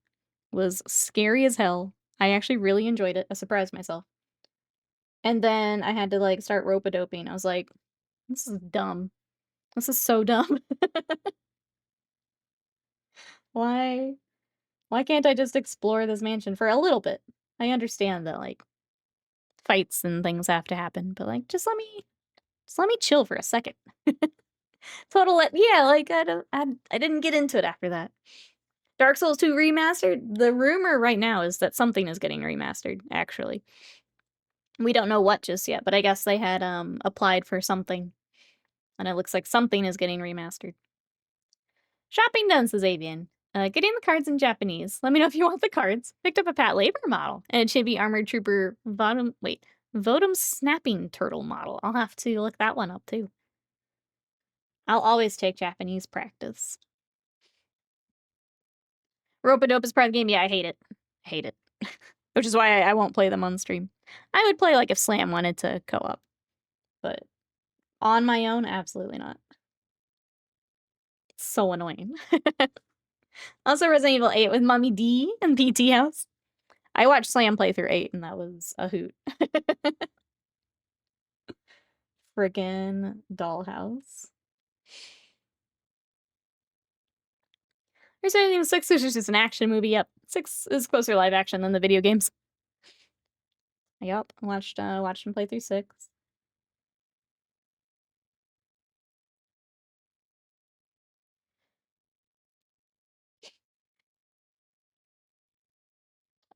It was scary as hell. I actually really enjoyed it. I surprised myself. And then I had to, like, start rope-a-doping. I was like, this is dumb. This is so dumb. Why can't I just explore this mansion for a little bit? I understand that, like, fights and things have to happen, but, like, just let me chill for a second. Yeah, like, I didn't get into it after that. Dark Souls 2 Remastered, the rumor right now is that something is getting remastered, actually. We don't know what just yet, but I guess they had applied for something. And it looks like something is getting remastered. Shopping done, says Avian. Getting the cards in Japanese. Let me know if you want the cards. Picked up a Pat Labor model. And a Chibi Armored Trooper Vodum Snapping Turtle model. I'll have to look that one up, too. I'll always take Japanese practice. Rope-a-dope is part of the game. Yeah, I hate it. I hate it. Which is why I won't play them on stream. I would play, like, if Slam wanted to co-op. But on my own, absolutely not. It's so annoying. Also, Resident Evil 8 with Mommy D and PT House. I watched Slam play through 8, and that was a hoot. Friggin' Dollhouse. Resident Evil 6 is just an action movie. Yep, 6 is closer live action than the video games. Yep, watched him play through 6.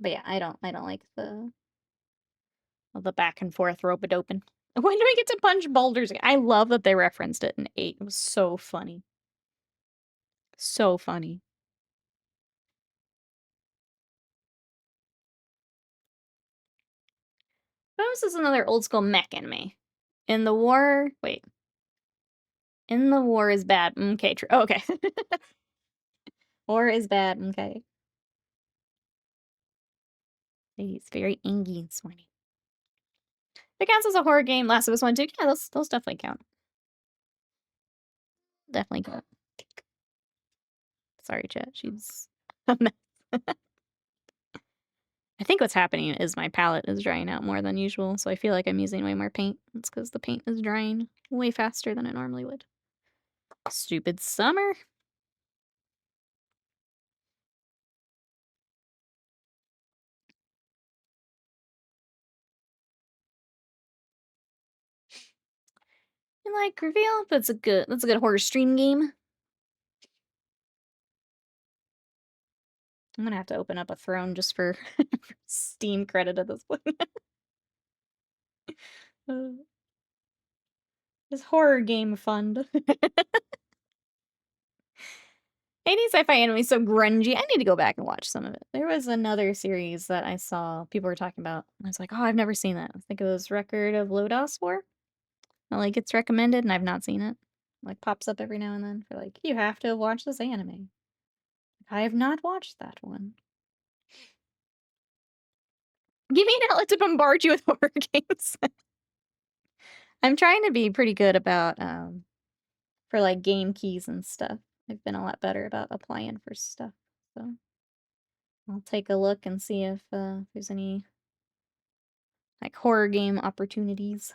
But yeah, I don't like the back and forth rope-a-doping. When do we get to punch boulders? I love that they referenced it in 8. It was so funny. So funny. This is another old school mech anime. In the war is bad. Okay, true. Oh, okay. War is bad. Okay. He's very angry and smarmy. If it counts as a horror game, Last of Us 1, 2, yeah, those definitely count. Definitely count. Sorry, chat. She's a mess. I think what's happening is my palette is drying out more than usual, so I feel like I'm using way more paint. It's because the paint is drying way faster than it normally would. Stupid summer. And like reveal, that's a good horror stream game. I'm gonna have to open up a throne just for Steam credit at this point. This horror game fund. 80s sci-fi anime is so grungy. I need to go back and watch some of it. There was another series that I saw people were talking about. And I was like, oh, I've never seen that. I think it was Record of Lodoss War. Like, it's recommended, and I've not seen it. Like, pops up every now and then for like, you have to watch this anime. I have not watched that one. Give me an outlet to bombard you with horror games. I'm trying to be pretty good about, for like game keys and stuff. I've been a lot better about applying for stuff, so I'll take a look and see if there's any like horror game opportunities.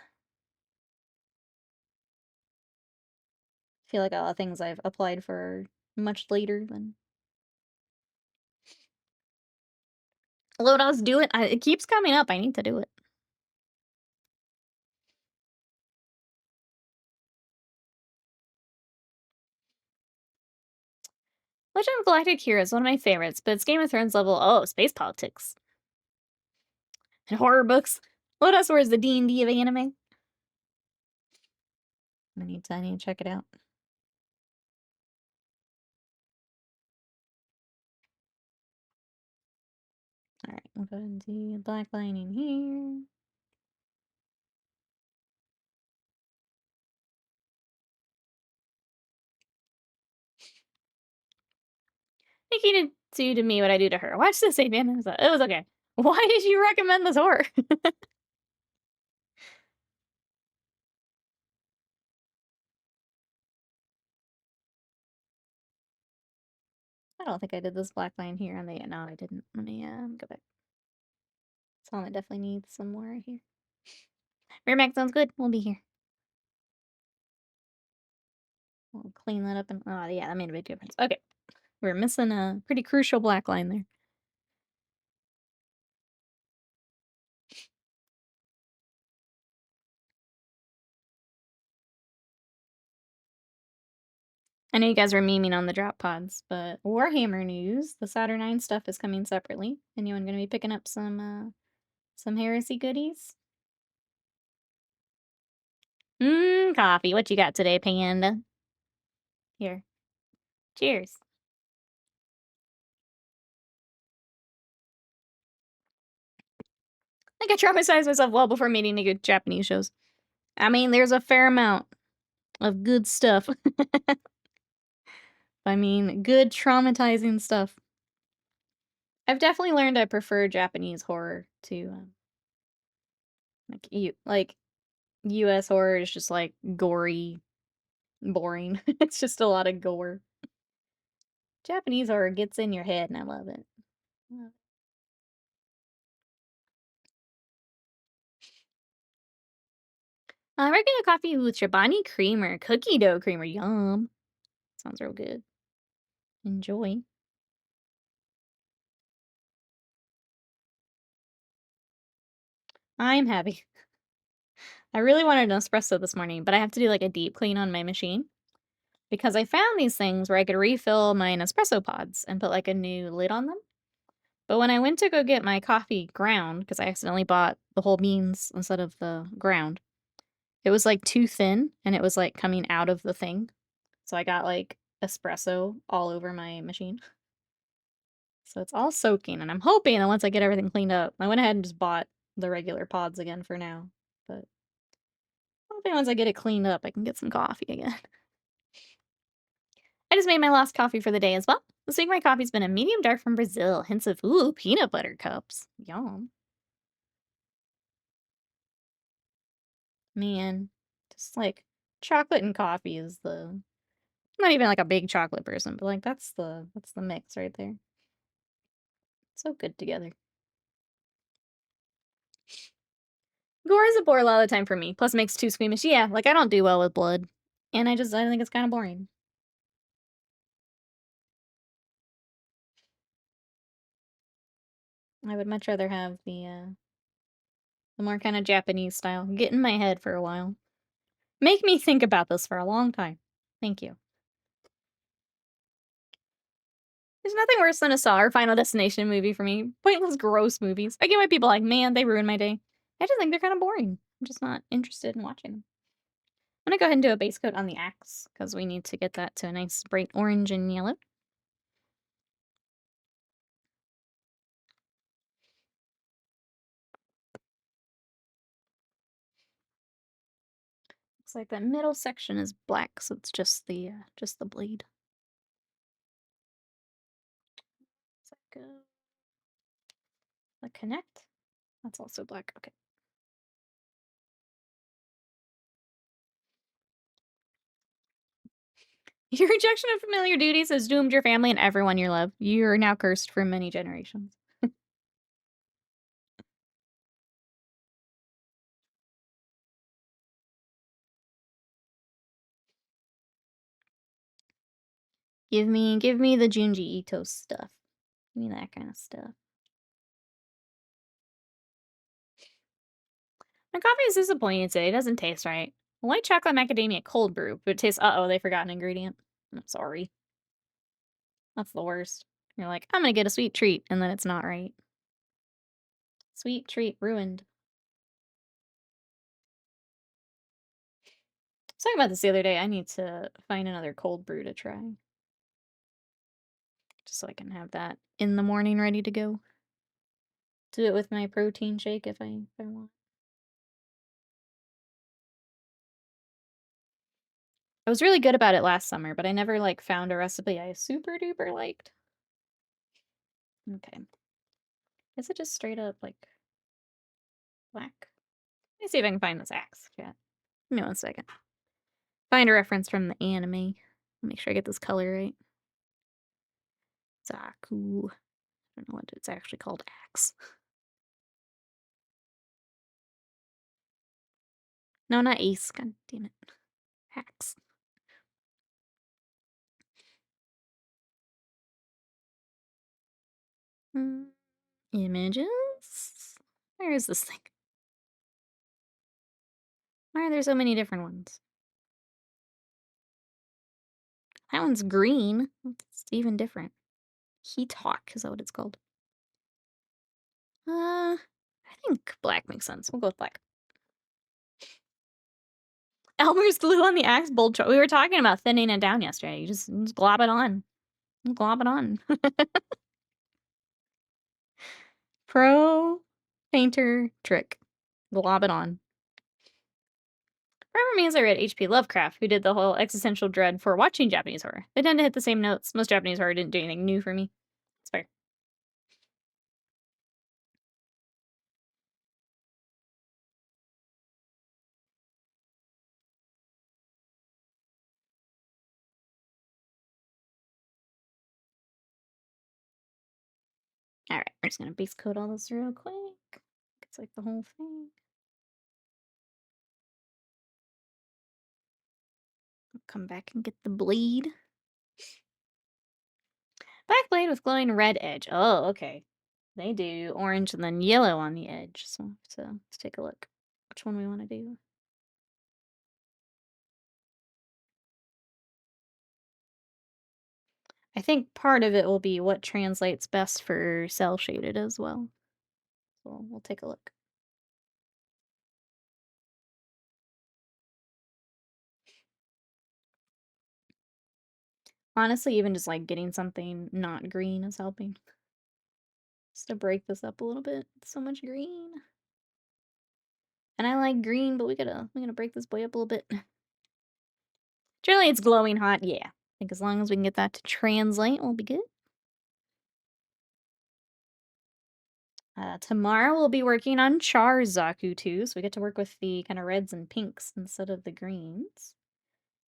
I feel like a lot of things I've applied for are much later than Lodos. Do it. It keeps coming up. I need to do it. Legend of Galactic Hero is one of my favorites, but it's Game of Thrones level. Oh, space politics and horror books. Lodos War is the D&D of anime. I need to check it out. All right, we'll go ahead and do black lining here. Nikki did do to me what I do to her. Watch this, Adrian. It was okay. Why did you recommend this horror? I don't think I did this black line here on the. No, I didn't. Let me go back. Solomon definitely needs some more right here. Rear Mac sounds good. We'll be here. We'll clean that up and oh yeah, that made a big difference. Okay. We're missing a pretty crucial black line there. I know you guys were memeing on the drop pods, but Warhammer news, the Saturn 9 stuff is coming separately. Anyone gonna be picking up some heresy goodies? Coffee. What you got today, Panda? Here. Cheers. I think I traumatized myself well before meeting any good Japanese shows. I mean, there's a fair amount of good stuff. I mean, good traumatizing stuff. I've definitely learned I prefer Japanese horror to like US horror is just like gory, boring. It's just a lot of gore. Japanese horror gets in your head and I love it. Regular coffee with Chobani creamer, cookie dough creamer. Yum. Sounds real good. Enjoy. I'm happy. I really wanted an espresso this morning, but I have to do like a deep clean on my machine because I found these things where I could refill my Nespresso pods and put like a new lid on them. But when I went to go get my coffee ground, because I accidentally bought the whole beans instead of the ground, it was like too thin and it was like coming out of the thing. So I got like espresso all over my machine. So it's all soaking and I'm hoping that once I get everything cleaned up, I went ahead and just bought the regular pods again for now. But hoping once I get it cleaned up, I can get some coffee again. I just made my last coffee for the day as well. This week my coffee's been a medium dark from Brazil. Hints of, ooh, peanut butter cups. Yum. Man, just like chocolate and coffee is the... I'm not even like a big chocolate person, but like that's the mix right there. So good together. Gore is a bore a lot of the time for me. Plus it makes too squeamish. Yeah, like I don't do well with blood. And I think it's kind of boring. I would much rather have the more kind of Japanese style. Get in my head for a while. Make me think about this for a long time. Thank you. There's nothing worse than a Saw or Final Destination movie for me. Pointless, gross movies. I get why people are like, man, they ruin my day. I just think they're kind of boring. I'm just not interested in watching them. I'm gonna go ahead and do a base coat on the axe, because we need to get that to a nice bright orange and yellow. Looks like that middle section is black, so it's just the blade. Does that go? The connect? That's also black. Okay. Your rejection of familiar duties has doomed your family and everyone you love. You are now cursed for many generations. Give me the Junji Ito stuff. Give me that kind of stuff. My coffee is disappointing today. It doesn't taste right. White chocolate macadamia cold brew, but it tastes, uh-oh, they forgot an ingredient. I'm sorry. That's the worst. You're like, I'm gonna get a sweet treat, and then it's not right. Sweet treat ruined. I was talking about this the other day. I need to find another cold brew to try. Just so I can have that in the morning ready to go. Do it with my protein shake if I want. I was really good about it last summer, but I never, like, found a recipe I super duper liked. Okay. Is it just straight up, like, black? Let me see if I can find this axe, chat. Give me 1 second. Find a reference from the anime. Make sure I get this color right. Zaku. I don't know what it's actually called. Axe. No, not ace. God damn it. Axe. Images? Where is this thing? Why are there so many different ones? That one's green. It's even different. Heat Hawk, is that what it's called? I think black makes sense. We'll go with black. Elmer's glue on the axe bolt. We were talking about thinning it down yesterday. You just glob it on. Glob it on. Pro painter trick. Glob it on. Forever means I read H.P. Lovecraft, who did the whole existential dread for watching Japanese horror. They tend to hit the same notes. Most Japanese horror didn't do anything new for me. It's fair. Alright, we're just gonna base coat all this real quick. It's like the whole thing. Come back and get the blade. Black blade with glowing red edge. Oh, okay. They do orange and then yellow on the edge. So let's take a look. Which one we want to do? I think part of it will be what translates best for cell shaded as well. So we'll take a look. Honestly, even just like getting something not green is helping. Just to break this up a little bit. So much green. And I like green, but we gotta break this boy up a little bit. Generally it's glowing hot, yeah. I think as long as we can get that to translate, we'll be good. Tomorrow we'll be working on Char's Zaku II, so we get to work with the kind of reds and pinks instead of the greens.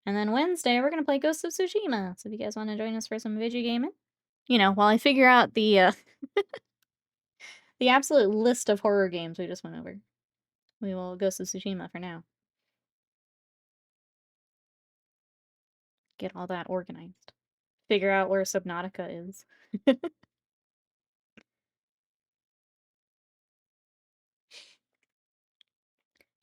And then Wednesday we're gonna play Ghost of Tsushima. So if you guys want to join us for some video gaming, you know, while I figure out the the absolute list of horror games we just went over, we will Ghost of Tsushima for now. Get all that organized. Figure out where Subnautica is.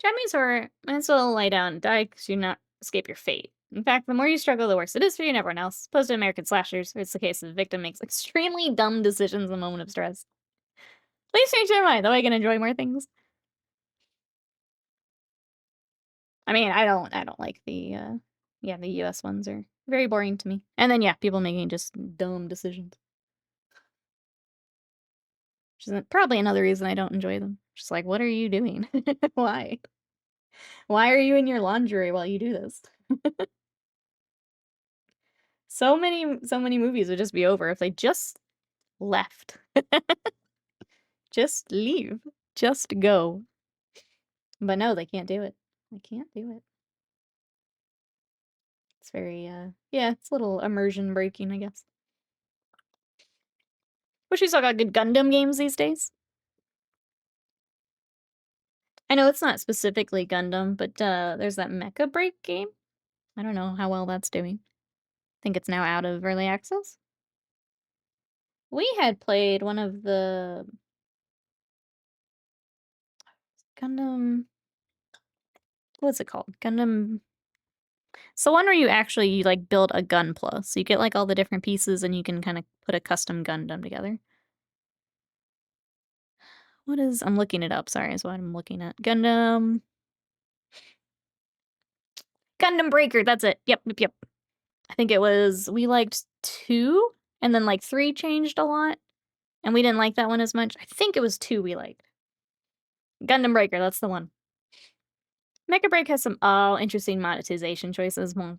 Japanese horror might as well lie down and die because you not escape your fate. In fact, the more you struggle, the worse it is for you and everyone else. Opposed to American slashers, where it's the case that the victim makes extremely dumb decisions in a moment of stress. Please change their mind, that way I can enjoy more things. I mean, I don't like the the US ones are very boring to me. And then yeah, people making just dumb decisions. Which is probably another reason I don't enjoy them. Just like, what are you doing? Why? Why are you in your lingerie while you do this? So many movies would just be over if they just left. Just leave. Just go. But no, they can't do it. They can't do it. It's very, yeah, it's a little immersion breaking, I guess. Wish we still got good Gundam games these days. I know it's not specifically Gundam, but there's that Mecha Break game. I don't know how well that's doing. I think it's now out of early access. We had played one of the Gundam. What's it called? Gundam. It's the one where you actually like build a Gunpla. So you get like all the different pieces and you can kind of put a custom Gundam together. What is? I'm looking it up. Sorry, is what I'm looking at. Gundam Breaker. That's it. Yep. I think it was. We liked 2, and then like 3 changed a lot, and we didn't like that one as much. I think it was 2 we liked. Gundam Breaker. That's the one. Mecha Break has some interesting monetization choices. Well,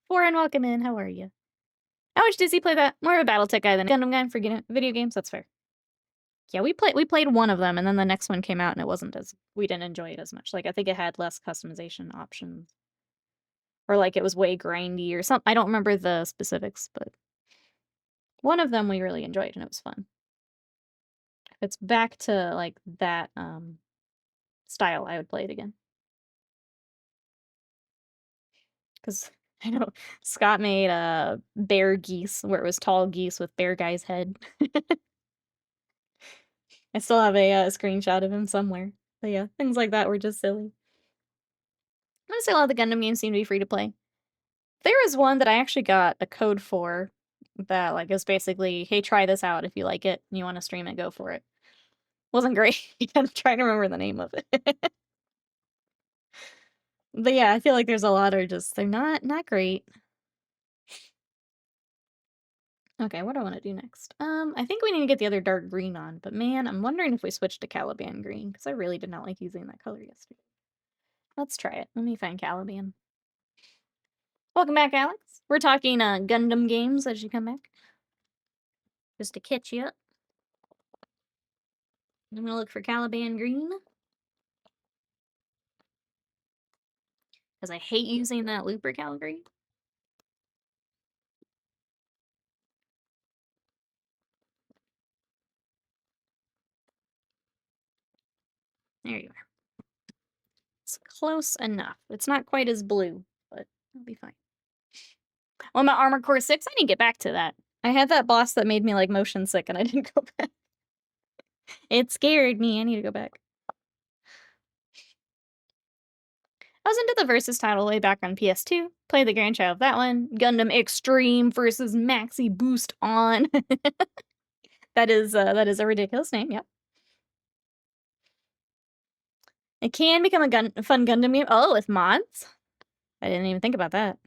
Foreign, welcome in. How are you? How much does he play that? More of a BattleTech guy than a Gundam guy for video games. That's fair. Yeah, we played one of them, and then the next one came out, and it wasn't as we didn't enjoy it as much. Like I think it had less customization options, or like it was way grindy or something. I don't remember the specifics, but one of them we really enjoyed, and it was fun. If it's back to like that style, I would play it again. Because I know Scott made bear geese where it was tall geese with bear guy's head. I still have a screenshot of him somewhere. But yeah, things like that were just silly. I'm gonna say a lot of the Gundam games seem to be free to play. There is one that I actually got a code for that like is basically, hey, try this out if you like it and you want to stream it, go for it. Wasn't great. I'm trying to remember the name of it. But yeah, I feel like there's a lot are just they're not great. Okay, what do I want to do next? I think we need to get the other dark green on, but man, I'm wondering if we switch to Caliban green, because I really did not like using that color yesterday. Let's try it. Let me find Caliban. Welcome back, Alex. We're talking Gundam games as you come back. Just to catch you up. I'm gonna look for Caliban green. Because I hate using that looper cal green. There you are. It's close enough. It's not quite as blue, but it'll be fine. Well, my Armored Core 6, I need to get back to that. I had that boss that made me like motion sick and I didn't go back. It scared me. I need to go back. I was into the Versus title way back on PS2. Played the grandchild of that one. Gundam Extreme versus Maxi Boost on. That is a ridiculous name, yep. It can become a fun Gundam game. Oh, with mods? I didn't even think about that.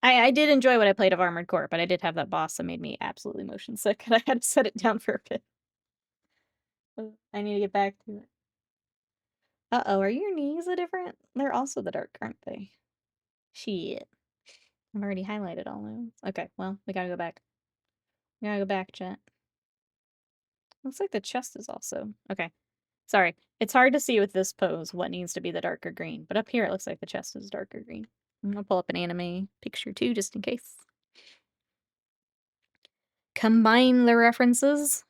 I did enjoy what I played of Armored Core, but I did have that boss that made me absolutely motion sick, and I had to set it down for a bit. I need to get back to it. Uh-oh, are your knees different? They're also the dark, aren't they? Shit. I've already highlighted all those. Okay, well, we gotta go back. We gotta go back, chat. Looks like the chest is also... Okay. Sorry. It's hard to see with this pose what needs to be the darker green, but up here it looks like the chest is darker green. I'm gonna pull up an anime picture too, just in case. Combine the references.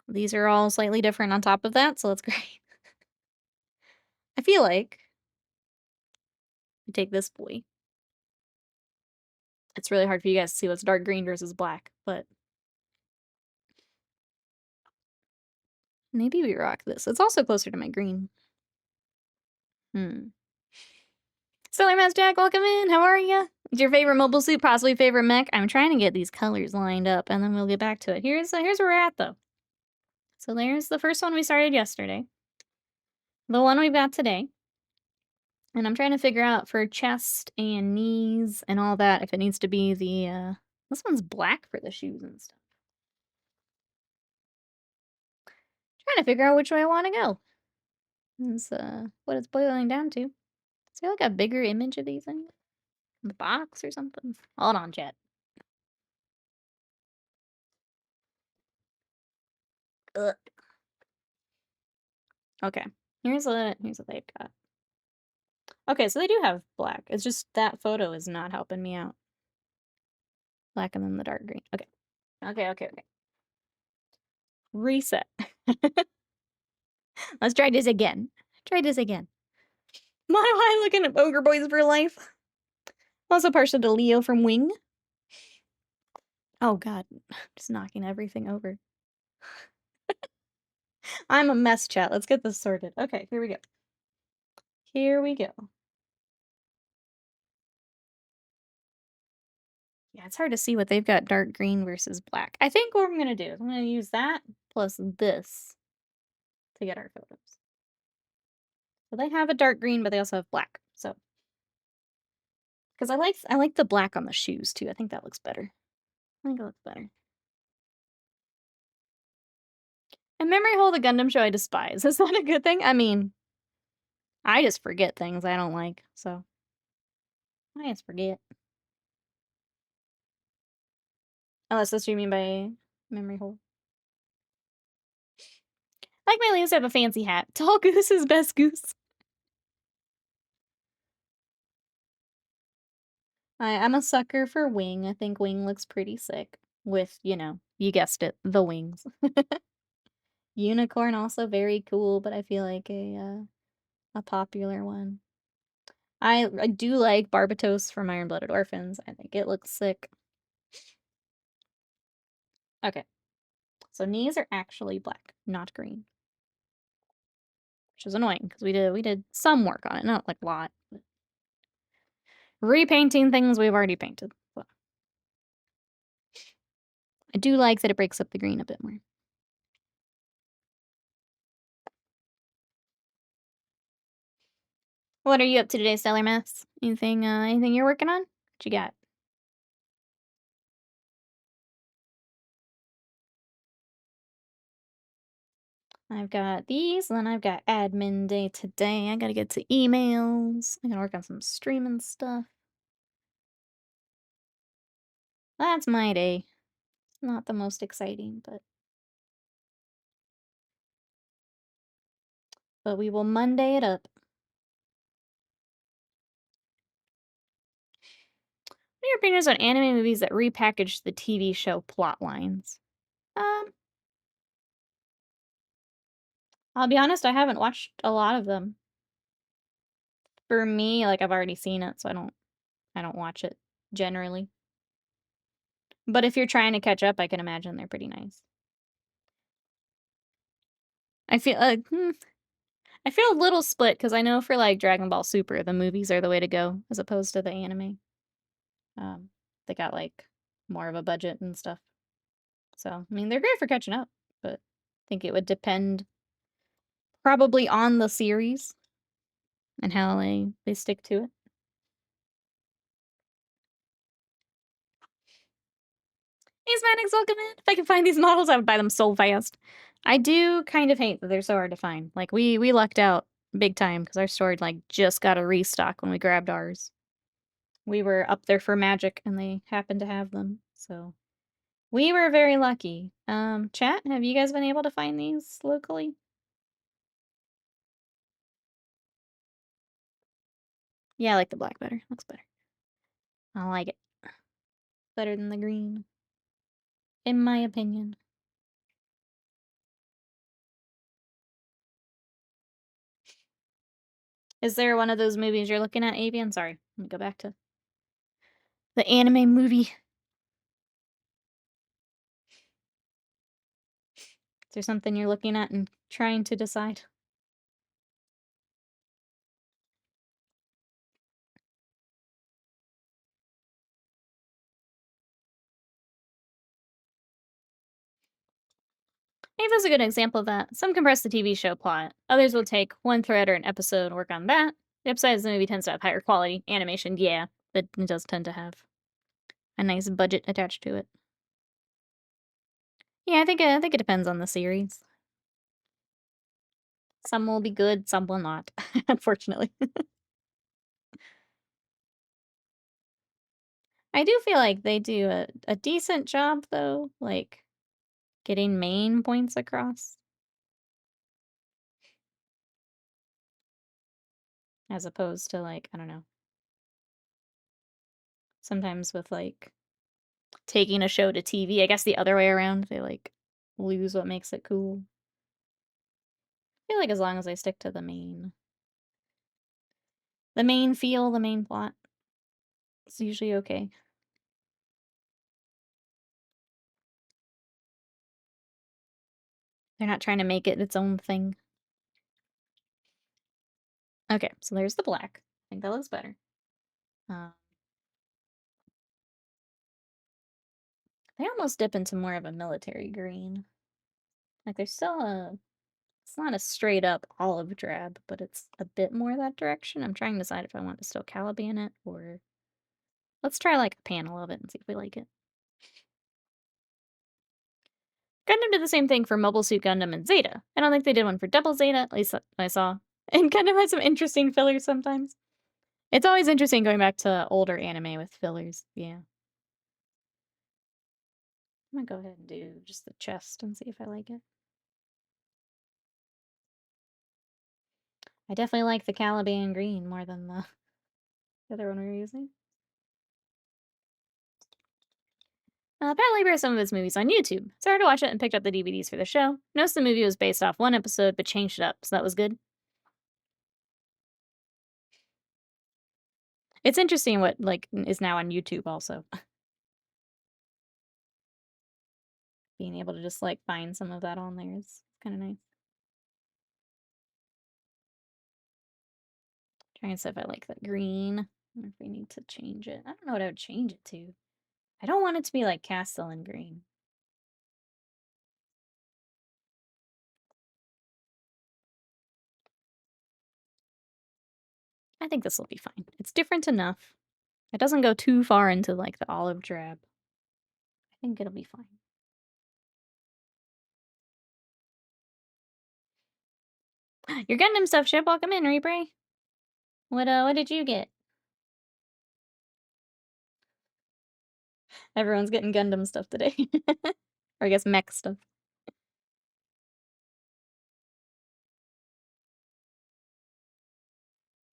These are all slightly different on top of that, so that's great. I feel like we take this boy. It's really hard for you guys to see what's dark green versus black, but maybe we rock this. It's also closer to my green. Stellar Mass Jack, welcome in. How are you? Is your favorite mobile suit, possibly favorite mech? I'm trying to get these colors lined up, and then we'll get back to it. Here's where we're at, though. So there's the first one we started yesterday. The one we've got today. And I'm trying to figure out for chest and knees and all that if it needs to be the, this one's black for the shoes and stuff. trying to figure out which way I want to go. That's what it's boiling down to. Is there like a bigger image of these things? In the box or something? Hold on, chat. Ugh. Okay. Here's what they've got. Okay, so they do have black. It's just that photo is not helping me out. Black and then the dark green. Okay. Okay. Reset. Let's try this again. Why do I looking at Ogre Boys for life? Also partial to Leo from Wing. Oh god. Just knocking everything over. I'm a mess, chat. Let's get this sorted. Okay, here we go. Yeah, it's hard to see what they've got dark green versus black. I think what I'm gonna do is I'm gonna use that plus this to get our photos. So they have a dark green, but they also have black. So because I like the black on the shoes too. I think that looks better. And memory hole the Gundam show I despise. Is that a good thing? I mean, I just forget things I don't like, so I just forget. Unless that's what you mean by memory hole. Like my leaves have a fancy hat. Tall goose is best goose. I'm a sucker for Wing. I think Wing looks pretty sick. With, you guessed it, the wings. Unicorn also very cool, but I feel like a popular one. I do like Barbatos from Iron Blooded Orphans. I think it looks sick. Okay. So knees are actually black, not green. Which is annoying because we did some work on it, not like a lot. But repainting things we've already painted. So. I do like that it breaks up the green a bit more. What are you up to today, Stellar Maths? Anything you're working on? What you got? I've got these, and then I've got admin day today. I gotta get to emails. I gotta work on some streaming stuff. That's my day. Not the most exciting, but we will Monday it up. What are your opinions on anime movies that repackage the TV show plot lines? I'll be honest, I haven't watched a lot of them. For me, like I've already seen it, so I don't watch it generally. But if you're trying to catch up, I can imagine they're pretty nice. I feel I feel a little split because I know for like Dragon Ball Super, the movies are the way to go as opposed to the anime. They got like more of a budget and stuff. So, I mean, they're great for catching up, but I think it would depend probably on the series and how they stick to it. Asmatics, welcome in. If I could find these models, I would buy them so fast. I do kind of hate that they're so hard to find. Like, we lucked out big time because our store, like, just got a restock when we grabbed ours. We were up there for magic, and they happened to have them, so we were very lucky. Chat, have you guys been able to find these locally? Yeah, I like the black better. Looks better. I like it. Better than the green. In my opinion. Is there one of those movies you're looking at, Avian? Sorry, let me go back to the anime movie. Is there something you're looking at and trying to decide? Ava's a good example of that. Some compress the TV show plot. Others will take one thread or an episode and work on that. The upside is the movie tends to have higher quality animation, yeah, but it does tend to have a nice budget attached to it. Yeah, I think it depends on the series. Some will be good, some will not, unfortunately. I do feel like they do a decent job, though, like, getting main points across. As opposed to, like, I don't know. Sometimes with, like, taking a show to TV, I guess the other way around, they, like, lose what makes it cool. I feel like as long as they stick to the main feel, the main plot, it's usually okay. They're not trying to make it its own thing. Okay, so there's the black. I think that looks better. They almost dip into more of a military green. Like, there's still it's not a straight up olive drab, but it's a bit more that direction. I'm trying to decide if I want to still Caliban it, or let's try, like, a panel of it and see if we like it. Gundam did the same thing for Mobile Suit Gundam and Zeta. I don't think they did one for Double Zeta, at least I saw. And Gundam has some interesting fillers sometimes. It's always interesting going back to older anime with fillers, yeah. I'm gonna go ahead and do just the chest and see if I like it. I definitely like the Caliban green more than the other one we were using. Apparently based some of his movies on YouTube. Started to watch it and picked up the DVDs for the show. Noticed the movie was based off one episode, but changed it up, so that was good. It's interesting what, like, is now on YouTube also. Being able to just, like, find some of that on there is kind of nice. Trying to see if I like that green. I wonder if we need to change it. I don't know what I would change it to. I don't want it to be like Castellan green. I think this will be fine. It's different enough. It doesn't go too far into, like, the olive drab. I think it'll be fine. Your Gundam stuff ship. Welcome in, Reapray. What did you get? Everyone's getting Gundam stuff today. Or I guess mech stuff.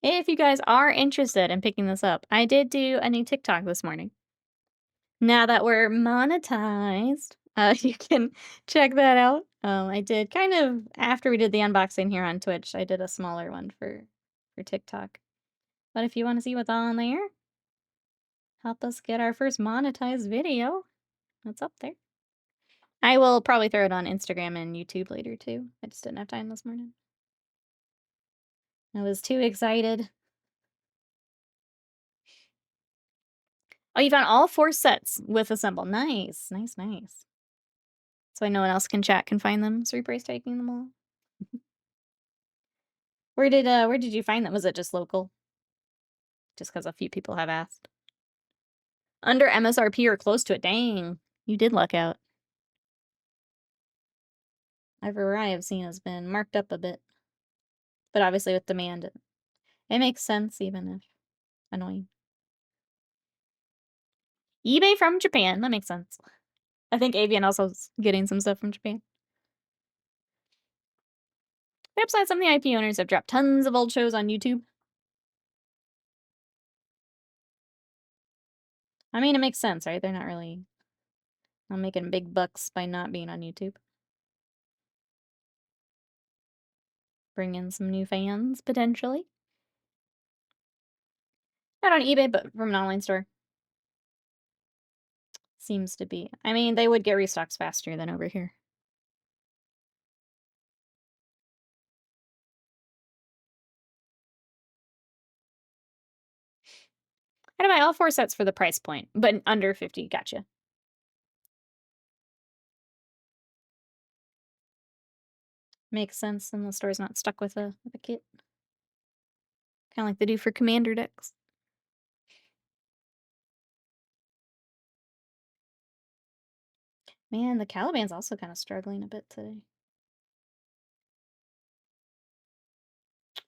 If you guys are interested in picking this up, I did do a new TikTok this morning. Now that we're monetized, you can check that out. I did kind of after we did the unboxing here on Twitch, I did a smaller one for TikTok. But if you want to see what's on there, help us get our first monetized video. It's up there. I will probably throw it on Instagram and YouTube later too. I just didn't have time this morning. I was too excited. Oh, you found all 4 sets with Assemble. Nice, nice, nice. So no one else can chat can find them. So Reaper's taking them all. Where did you find them? Was it just local? Just because a few people have asked. Under MSRP or close to it. Dang, you did luck out. Everywhere I have seen has been marked up a bit. But obviously with demand, it makes sense even if annoying. eBay from Japan. That makes sense. I think Avian also is getting some stuff from Japan. Website, some of the IP owners have dropped tons of old shows on YouTube. I mean, it makes sense, right? They're not making big bucks by not being on YouTube. Bring in some new fans, potentially. Not on eBay, but from an online store. Seems to be. I mean, they would get restocks faster than over here. I'd buy all 4 sets for the price point, but under 50. Gotcha. Makes sense, and the store's not stuck with a kit. Kind of like they do for Commander decks. Man, the Caliban's also kind of struggling a bit today.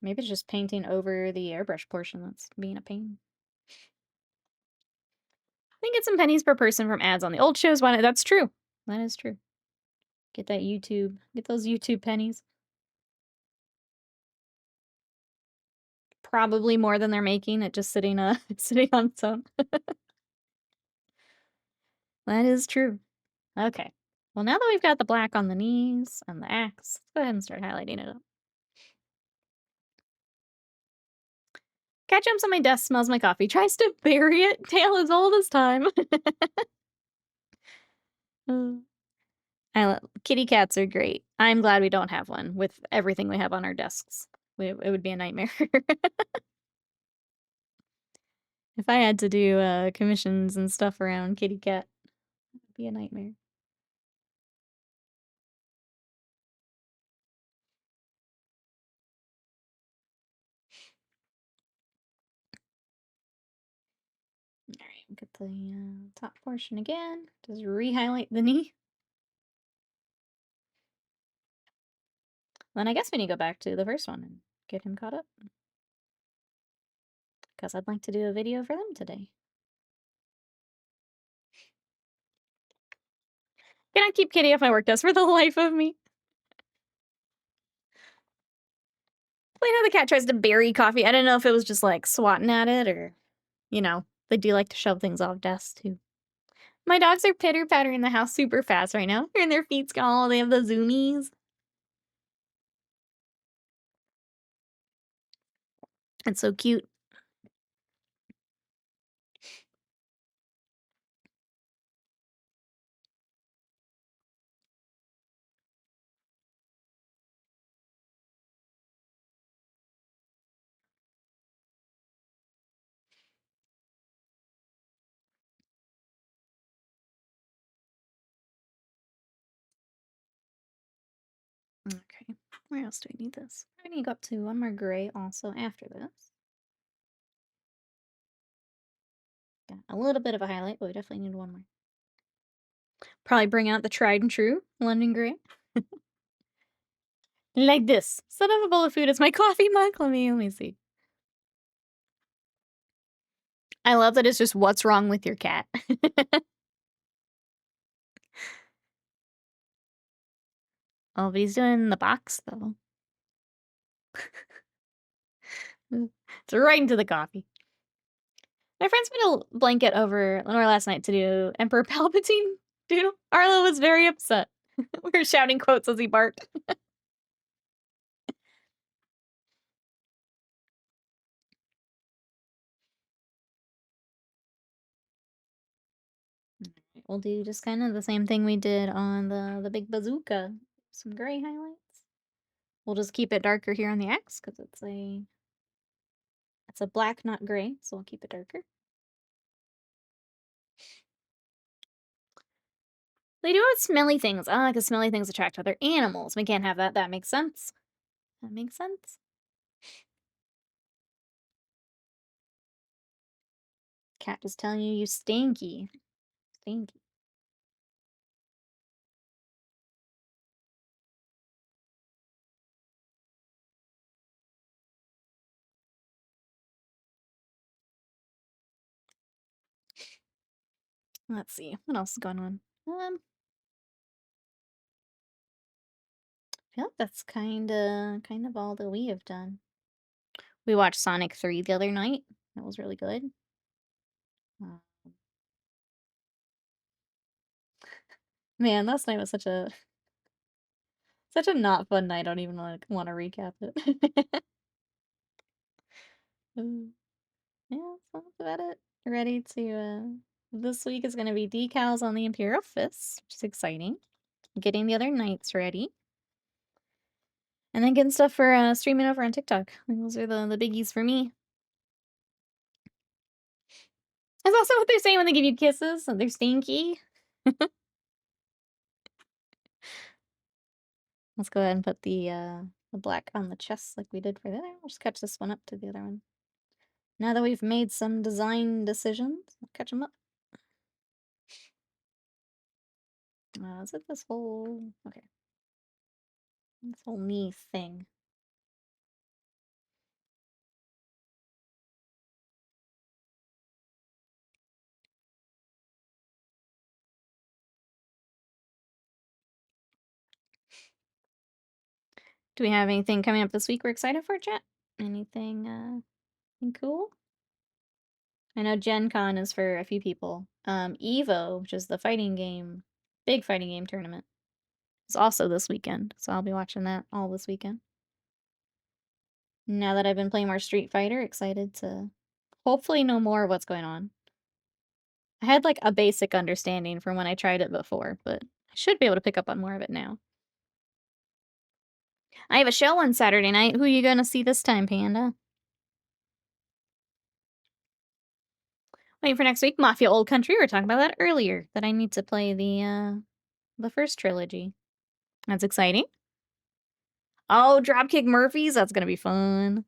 Maybe it's just painting over the airbrush portion that's being a pain. I think get some pennies per person from ads on the old shows. Why not? That's true. That is true. Get that YouTube. Get those YouTube pennies. Probably more than they're making it just sitting sitting on its own. That is true. Okay. Well, now that we've got the black on the knees and the axe, let's go ahead and start highlighting it up. Cat jumps on my desk, smells my coffee, tries to bury it, tail as old as time. Kitty cats are great. I'm glad we don't have one with everything we have on our desks. It would be a nightmare. If I had to do commissions and stuff around kitty cat, it would be a nightmare. Alright, get the top portion again. Just re-highlight the knee. Then I guess we need to go back to the first one and get him caught up. Because I'd like to do a video for them today. Can I keep Kitty off my work desk for the life of me? Later, the cat tries to bury coffee. I don't know if it was just like swatting at it or, you know, they do like to shove things off desks too. My dogs are pitter-pattering the house super fast right now. And their feet's all, they have the zoomies. It's so cute. Okay, where else do we need this? I need to go up to one more gray also after this. Got a little bit of a highlight, but we definitely need one more. Probably bring out the tried and true London gray. Like this. Instead of a bowl of food, it's my coffee mug. Let me see. I love that it's just what's wrong with your cat. Oh, but he's doing the box though. It's right into the coffee. My friends put a blanket over Lenore last night to do Emperor Palpatine doodle. Arlo was very upset. We were shouting quotes as he barked. We'll do just kind of the same thing we did on the big bazooka. Some gray highlights. We'll just keep it darker here on the X because it's a black, not gray, so we'll keep it darker. They do have smelly things. Ah, because smelly things attract other animals. We can't have that. That makes sense. That makes sense. Cat just telling you you stinky. Stinky. Let's see. What else is going on? I feel like that's kind of all that we have done. We watched Sonic 3 the other night. That was really good. Um, Man, last night was such a not fun night. I don't even want to recap it. Yeah, so that's about it. Ready to this week is gonna be decals on the Imperial Fists, which is exciting. Getting the other knights ready. And then getting stuff for streaming over on TikTok. Those are the biggies for me. That's also what they're saying when they give you kisses. They're stinky. Let's go ahead and put the black on the chest like we did for the other. I'll just catch this one up to the other one. Now that we've made some design decisions, I'll catch them up. Is it this whole... Okay. This whole knee thing. Do we have anything coming up this week we're excited for, chat? Anything cool? I know Gen Con is for a few people. Evo, which is the fighting game, big fighting game tournament, is also this weekend, so I'll be watching that all this weekend. Now that I've been playing more Street Fighter, excited to hopefully know more of what's going on. I had like a basic understanding from when I tried it before, but I should be able to pick up on more of it now. I have a show on Saturday night. Who are you gonna see this time, Panda? Wait for next week, Mafia Old Country. We were talking about that earlier, that I need to play the first trilogy. That's exciting. Oh, Dropkick Murphys, that's gonna be fun.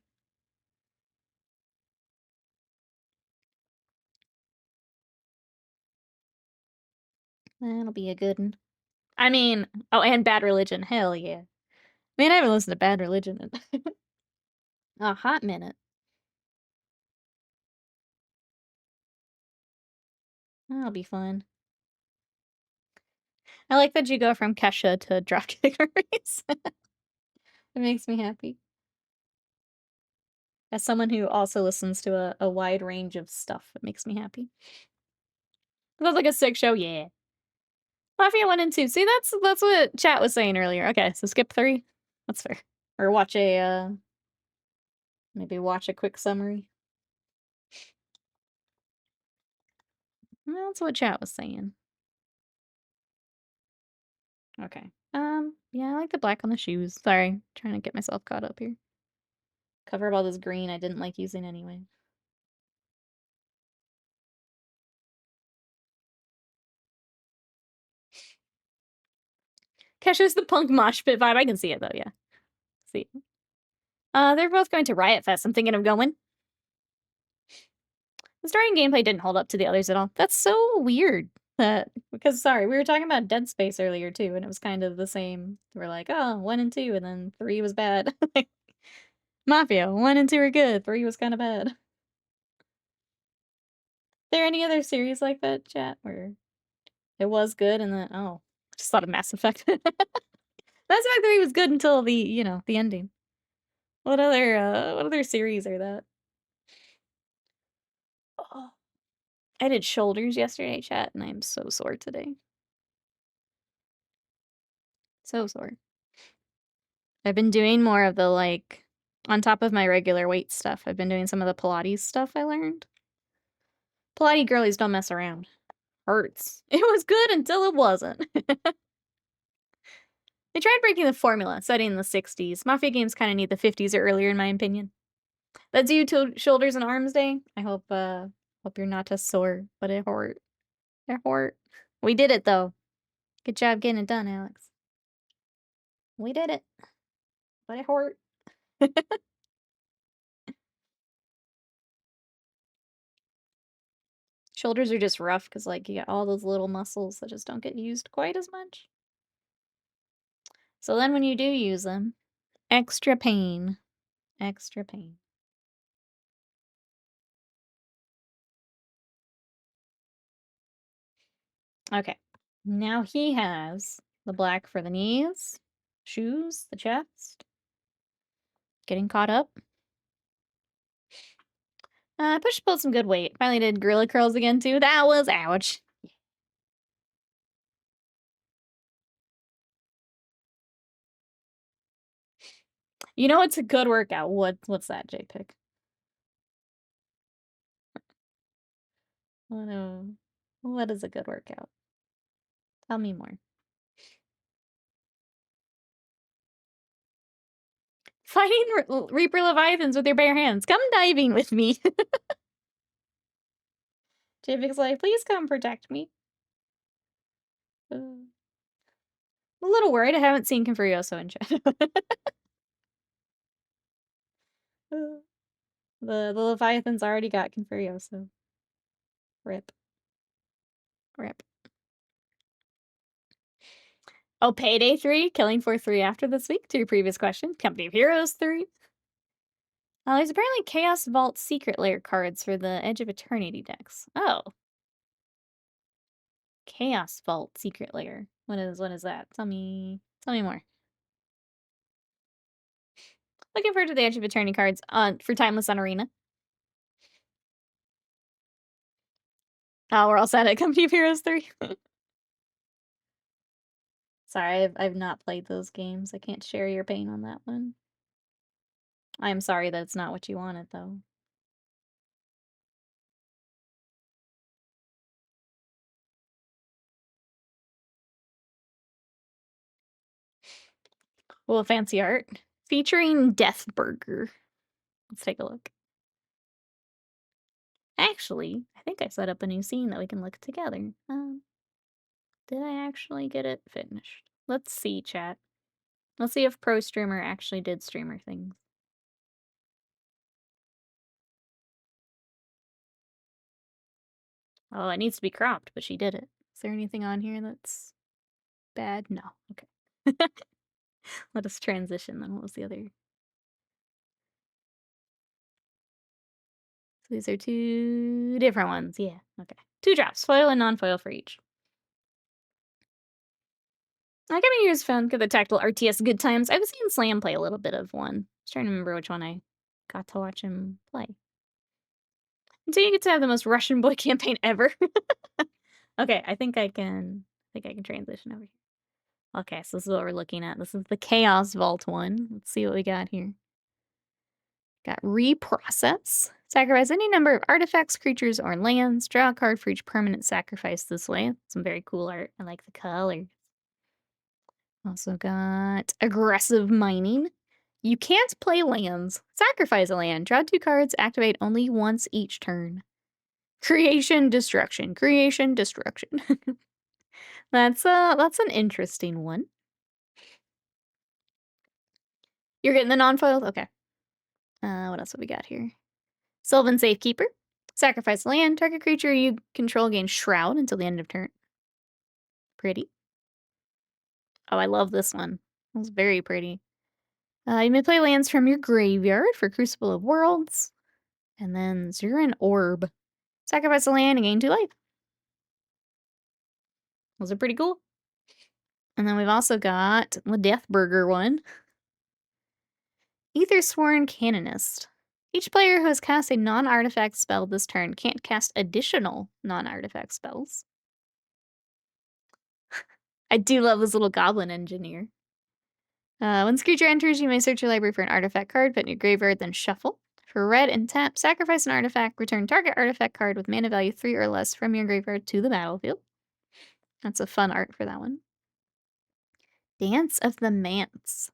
That'll be a good one. I mean, oh, and Bad Religion, hell yeah. Man, I haven't listened to Bad Religion in a hot minute. That'll be fun. I like that you go from Kesha to Dropkick Murphys. It makes me happy. As someone who also listens to a wide range of stuff, it makes me happy. Sounds like a sick show, yeah. Mafia 1 and 2. See, that's what chat was saying earlier. Okay, so skip 3. That's fair. Or watch maybe watch a quick summary. That's what chat was saying. Okay. Yeah, I like the black on the shoes. Sorry, trying to get myself caught up here. Cover of all this green I didn't like using anyway. Kesha's the punk mosh pit vibe. I can see it though, yeah. See. They're both going to Riot Fest. I'm thinking of going. The story and gameplay didn't hold up to the others at all. That's so weird. Because sorry, we were talking about Dead Space earlier too, and it was kind of the same. We're like, oh, 1 and 2, and then 3 was bad. Mafia, 1 and 2 are good, 3 was kind of bad. There any other series like that, chat, where it was good and then just thought of Mass Effect. Mass Effect 3 was good until the ending. What other series are that? Oh, I did shoulders yesterday, chat, and I am so sore today. So sore. I've been doing more of the on top of my regular weight stuff. I've been doing some of the Pilates stuff I learned. Pilates girlies don't mess around. Hurts. It was good until it wasn't. They tried breaking the formula, setting in the 60s. Mafia games kind of need the 50s or earlier, in my opinion. That's you to shoulders and arms day. I hope you're not as sore, but it hurt. It hurt. We did it though. Good job getting it done, Alex. We did it. But it hurt. Shoulders are just rough because you got all those little muscles that just don't get used quite as much. So then when you do use them, extra pain. Extra pain. Okay. Now he has the black for the knees, shoes, the chest. Getting caught up. Push pulled some good weight. Finally did gorilla curls again too. That was ouch. You know it's a good workout. What's that, JPick? What is a good workout? Tell me more. Fighting Reaper Leviathans with your bare hands. Come diving with me. JPick's like, please come protect me. I'm a little worried. I haven't seen Confurioso in chat. The Leviathans already got Confurioso. Rip. Rip. Oh, Payday 3, Killing Floor 3 after this week, to your previous question. Company of Heroes 3. There's apparently Chaos Vault Secret Lair cards for the Edge of Eternity decks. Oh. Chaos Vault Secret Lair. What is that? Tell me more. Looking forward to the Edge of Eternity cards for Timeless on Arena. Oh, we're all set at Company of Heroes 3. Sorry, I've not played those games. I can't share your pain on that one. I'm sorry that it's not what you wanted, though. Well, fancy art. Featuring Death Burger. Let's take a look. Actually, I think I set up a new scene that we can look together. Did I actually get it finished? Let's see, chat. Let's see if Pro Streamer actually did streamer things. Oh, it needs to be cropped, but she did it. Is there anything on here that's bad? No. Okay. Let us transition then. What was the other? So these are 2 different ones. Yeah. Okay. 2 drops, foil and non-foil for each. I got years fun. Got the tactile RTS good times. I was seeing Slam play a little bit of one. I was trying to remember which one I got to watch him play. And so you get to have the most Russian boy campaign ever. Okay, I think I can transition over here. Okay, so this is what we're looking at. This is the Chaos Vault one. Let's see what we got here. Got Reprocess. Sacrifice any number of artifacts, creatures, or lands. Draw a card for each permanent sacrifice this way. Some very cool art. I like the colors. Also got Aggressive Mining. You can't play lands. Sacrifice a land. Draw 2 cards. Activate only once each turn. Creation, Destruction. Creation, Destruction. That's an interesting one. You're getting the non-foiled? Okay. What else have we got here? Sylvan Safekeeper. Sacrifice land. Target creature you control gains Shroud until the end of turn. Pretty. Oh, I love this one. It was very pretty. You may play lands from your graveyard for Crucible of Worlds. And then Zurin Orb. Sacrifice a land and gain 2 life. Those are pretty cool. And then we've also got the Death Burger one. Aethersworn Canonist. Each player who has cast a non-artifact spell this turn can't cast additional non-artifact spells. I do love this little goblin engineer. Once a creature enters, you may search your library for an artifact card, put in your graveyard, then shuffle. For red and tap, sacrifice an artifact, return target artifact card with mana value 3 or less from your graveyard to the battlefield. That's a fun art for that one. Dance of the Manse.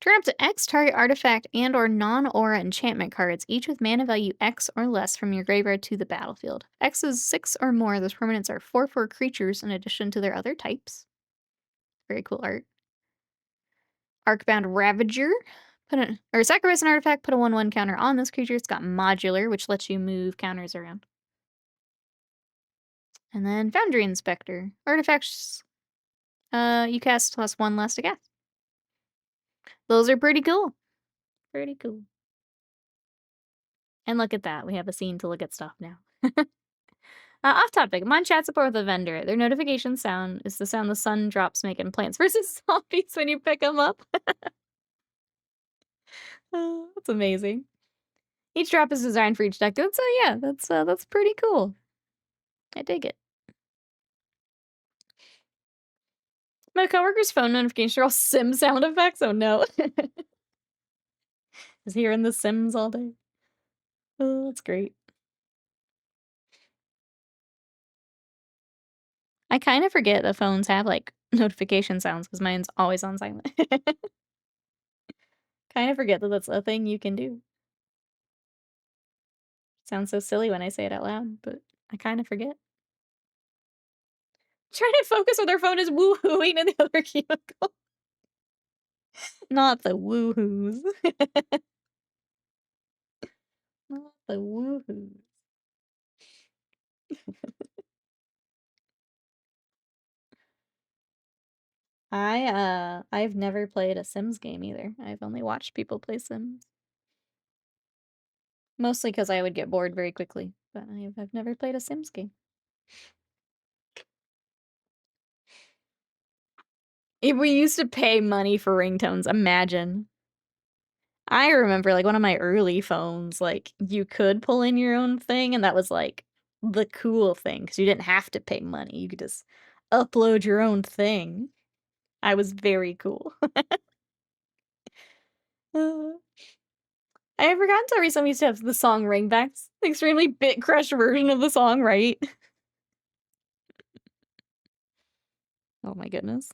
Turn up to X target artifact and or non-aura enchantment cards, each with mana value X or less from your graveyard to the battlefield. X is 6 or more. Those permanents are 4/4 creatures in addition to their other types. Very cool art. Arcbound Ravager. Sacrifice an artifact, put a 1/1 counter on this creature. It's got modular, which lets you move counters around. And then Foundry Inspector. Artifacts you cast +1 less to cast. Those are pretty cool. Pretty cool. And look at that. We have a scene to look at stuff now. Off topic. I'm on chat support with a vendor. Their notification sound is the sound the sun drops make in Plants vs. Zombies when you pick them up. That's amazing. Each drop is designed for each deck. So yeah, that's pretty cool. I dig it. My coworker's phone notifications are all sim sound effects. Oh no. Is hearing the Sims all day. Oh, that's great. I kind of forget that phones have like notification sounds because mine's always on silent. Kind of forget that that's a thing you can do. Sounds so silly when I say it out loud, but I kind of forget. Trying to focus when their phone is woohooing in the other cubicle. Not the woohoos. Not the woohoos. I've never played a Sims game either. I've only watched people play Sims. Mostly because I would get bored very quickly, but I've never played a Sims game. If we used to pay money for ringtones, imagine. I remember, like, one of my early phones, like, you could pull in your own thing, and that was, like, the cool thing because you didn't have to pay money, you could just upload your own thing. I was very cool. Uh, I forgot until recently we used to have the song Ringbacks, extremely bit crushed version of the song, right? Oh my goodness.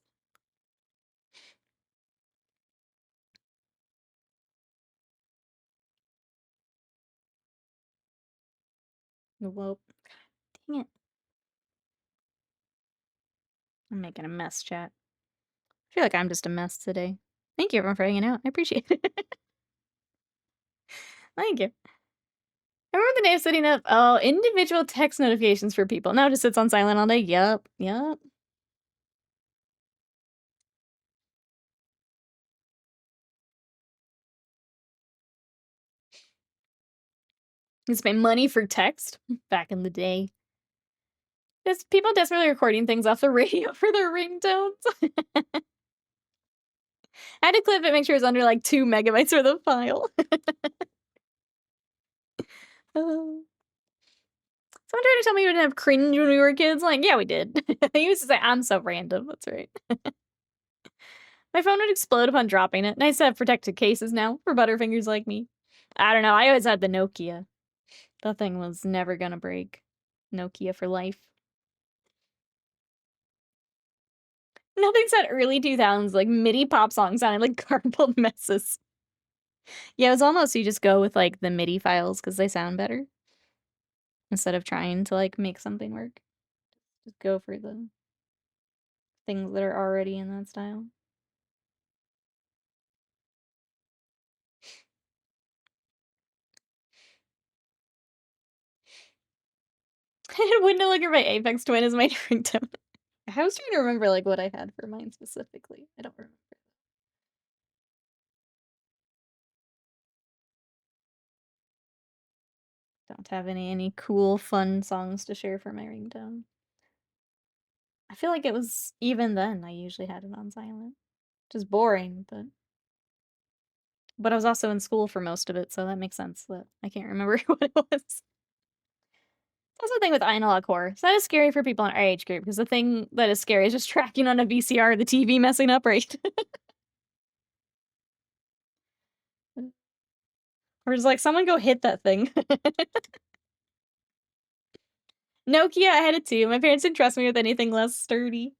Well, dang it. I'm making a mess, chat. I feel like I'm just a mess today. Thank you everyone for hanging out. I appreciate it. Thank you. I remember the day of setting up, oh, individual text notifications for people. Now it just sits on silent all day. Yup, yup. You spend money for text back in the day. Just people desperately recording things off the radio for their ringtones. I had to clip it, make sure it was under like 2 megabytes for the file. Oh. Someone tried to tell me we didn't have cringe when we were kids. Like, yeah, we did. He used to say, I'm so random. That's right. My phone would explode upon dropping it. Nice to have protected cases now for butterfingers like me. I don't know. I always had the Nokia. That thing was never gonna break. Nokia for life. Nothing said early 2000s, like MIDI pop songs sounded like garbled messes. Yeah, it was almost you just go with like the MIDI files because they sound better instead of trying to like make something work. Just go for the things that are already in that style. I had Window Looker by Apex Twin as my ringtone. I was trying to remember like what I had for mine specifically. I don't remember. Don't have any cool, fun songs to share for my ringtone. I feel like it was even then I usually had it on silent. Which is boring, but I was also in school for most of it, so that makes sense that I can't remember what it was. That's the thing with analog horror. It's not as scary for people in our age group, because the thing that is scary is just tracking on a VCR, the TV messing up, right? Or just like, someone go hit that thing. Nokia, I had it too. My parents didn't trust me with anything less sturdy.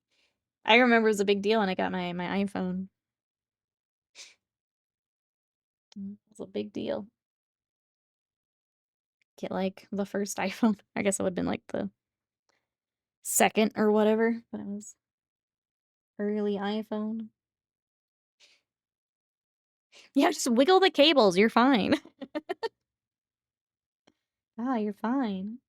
I remember it was a big deal when I got my iPhone. It was a big deal. Get like the first iPhone. I guess it would have been like the second or whatever, but it was early iPhone. Yeah, just wiggle the cables, you're fine. Ah, you're fine.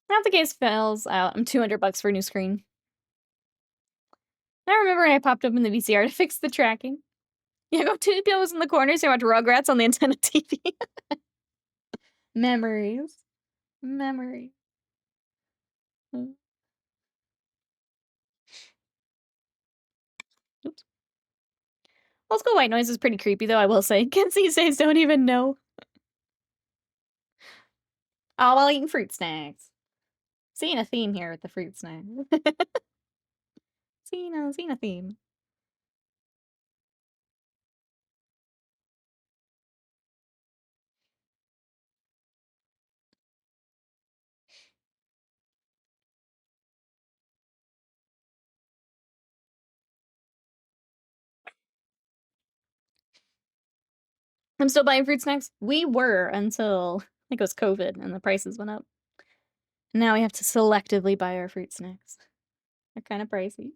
Now if the case fails out, I'm $200 for a new screen. I remember when I popped open the VCR to fix the tracking. Yeah, go 2 pillows in the corner so you watch Rugrats on the antenna TV. Memories. Memory. Oops. Old school white noise is pretty creepy, though, I will say. Kids these days don't even know. All while eating fruit snacks. Seeing a theme here with the fruit snacks. seeing a theme. I'm still buying fruit snacks. We were until I think it was COVID and the prices went up. Now we have to selectively buy our fruit snacks. They're kind of pricey.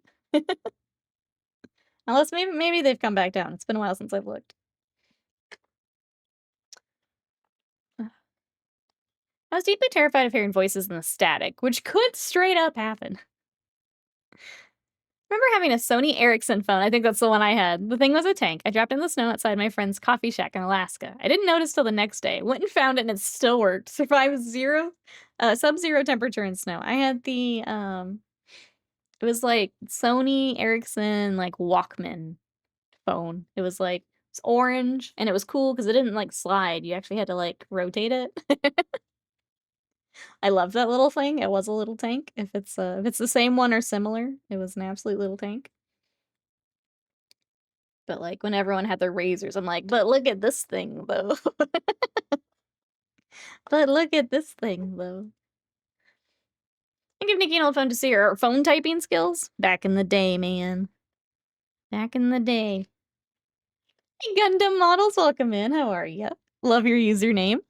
Unless maybe they've come back down. It's been a while since I've looked. I was deeply terrified of hearing voices in the static, which could straight up happen. Remember having a Sony Ericsson phone. I think that's the one I had. The thing was a tank. I dropped it in the snow outside my friend's coffee shack in Alaska. I didn't notice till the next day. Went and found it and it still worked. Survived 0 Sub-zero temperature and snow. I had the, it was like Sony Ericsson, like, Walkman phone. It was like, it's orange, and it was cool because it didn't, like, slide. You actually had to, like, rotate it. I love that little thing. It was a little tank. If it's the same one or similar, it was an absolute little tank. But, like, when everyone had their razors, I'm like, "But look at this thing, though." But look at this thing, though. I give Nikki an old phone to see her phone typing skills. Back in the day, man. Back in the day. Hey, Gundam models, welcome in. How are ya? Love your username.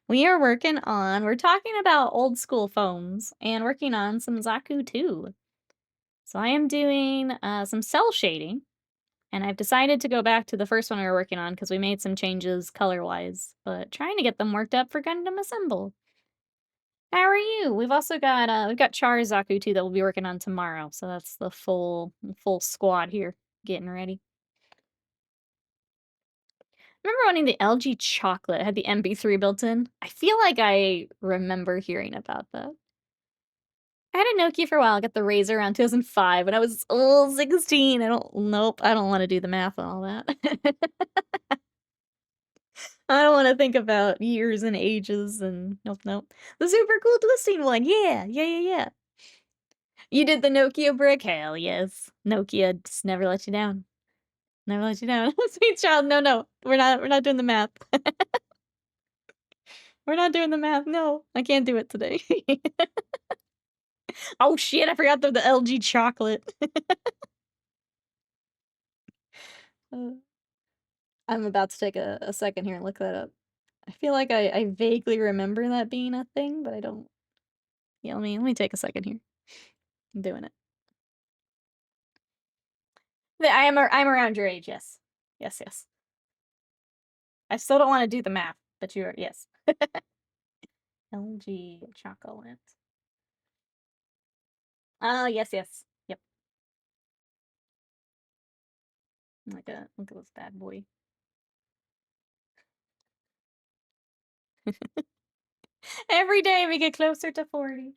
We're talking about old school phones and working on some Zaku II. So I am doing some cell shading, and I've decided to go back to the first one we were working on because we made some changes color-wise, but trying to get them worked up for Gundam Assemble. How are you? We've also got we've got Char Zaku II that we'll be working on tomorrow, so that's the full squad here getting ready. Remember wanting the LG chocolate, had the MP3 built in? I feel like I remember hearing about that. I had a Nokia for a while, I got the Razr around 2005 when I was 16. I don't wanna do the math on all that. I don't wanna think about years and ages and nope. The super cool twisting one, yeah. You did the Nokia brick? Hell yes. Nokia just never let you down. Never let you down. Sweet child, no. We're not doing the math. We're not doing the math, no. I can't do it today. Oh shit, I forgot the LG chocolate. Uh, I'm about to take a second here and look that up. I feel like I vaguely remember that being a thing, but I don't. Yeah, let me take a second here. I'm doing it. I'm around your age, yes. Yes. I still don't wanna do the math, but you are yes. LG chocolate. Oh, yes. Yep. Look at this bad boy. Every day we get closer to 40.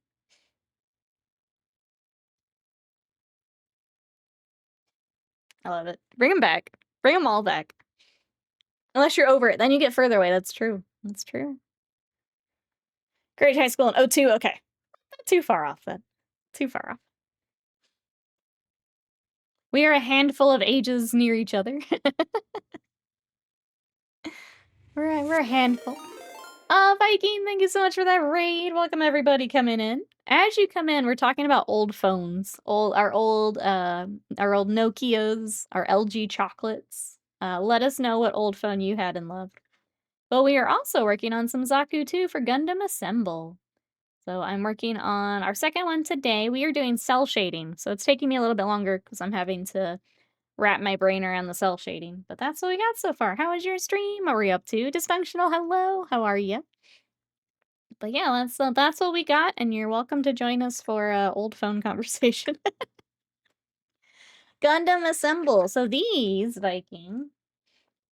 I love it. Bring them back. Bring them all back. Unless you're over it, then you get further away. That's true. That's true. Grade high school in '02. Okay. Not too far off then. Too far off. We are a handful of ages near each other. We're a handful. Viking, thank you so much for that raid. Welcome everybody coming in. As you come in, we're talking about old phones. Our old Nokias, our LG chocolates. Let us know what old phone you had and loved. But we are also working on some Zaku II for Gundam Assemble. So I'm working on our second one today. We are doing cell shading. So it's taking me a little bit longer because I'm having to wrap my brain around the cell shading. But that's what we got so far. How was your stream? What were you up to? Dysfunctional, hello. How are you? But yeah, that's what we got, and you're welcome to join us for old phone conversation. Gundam Assemble. So these, Viking,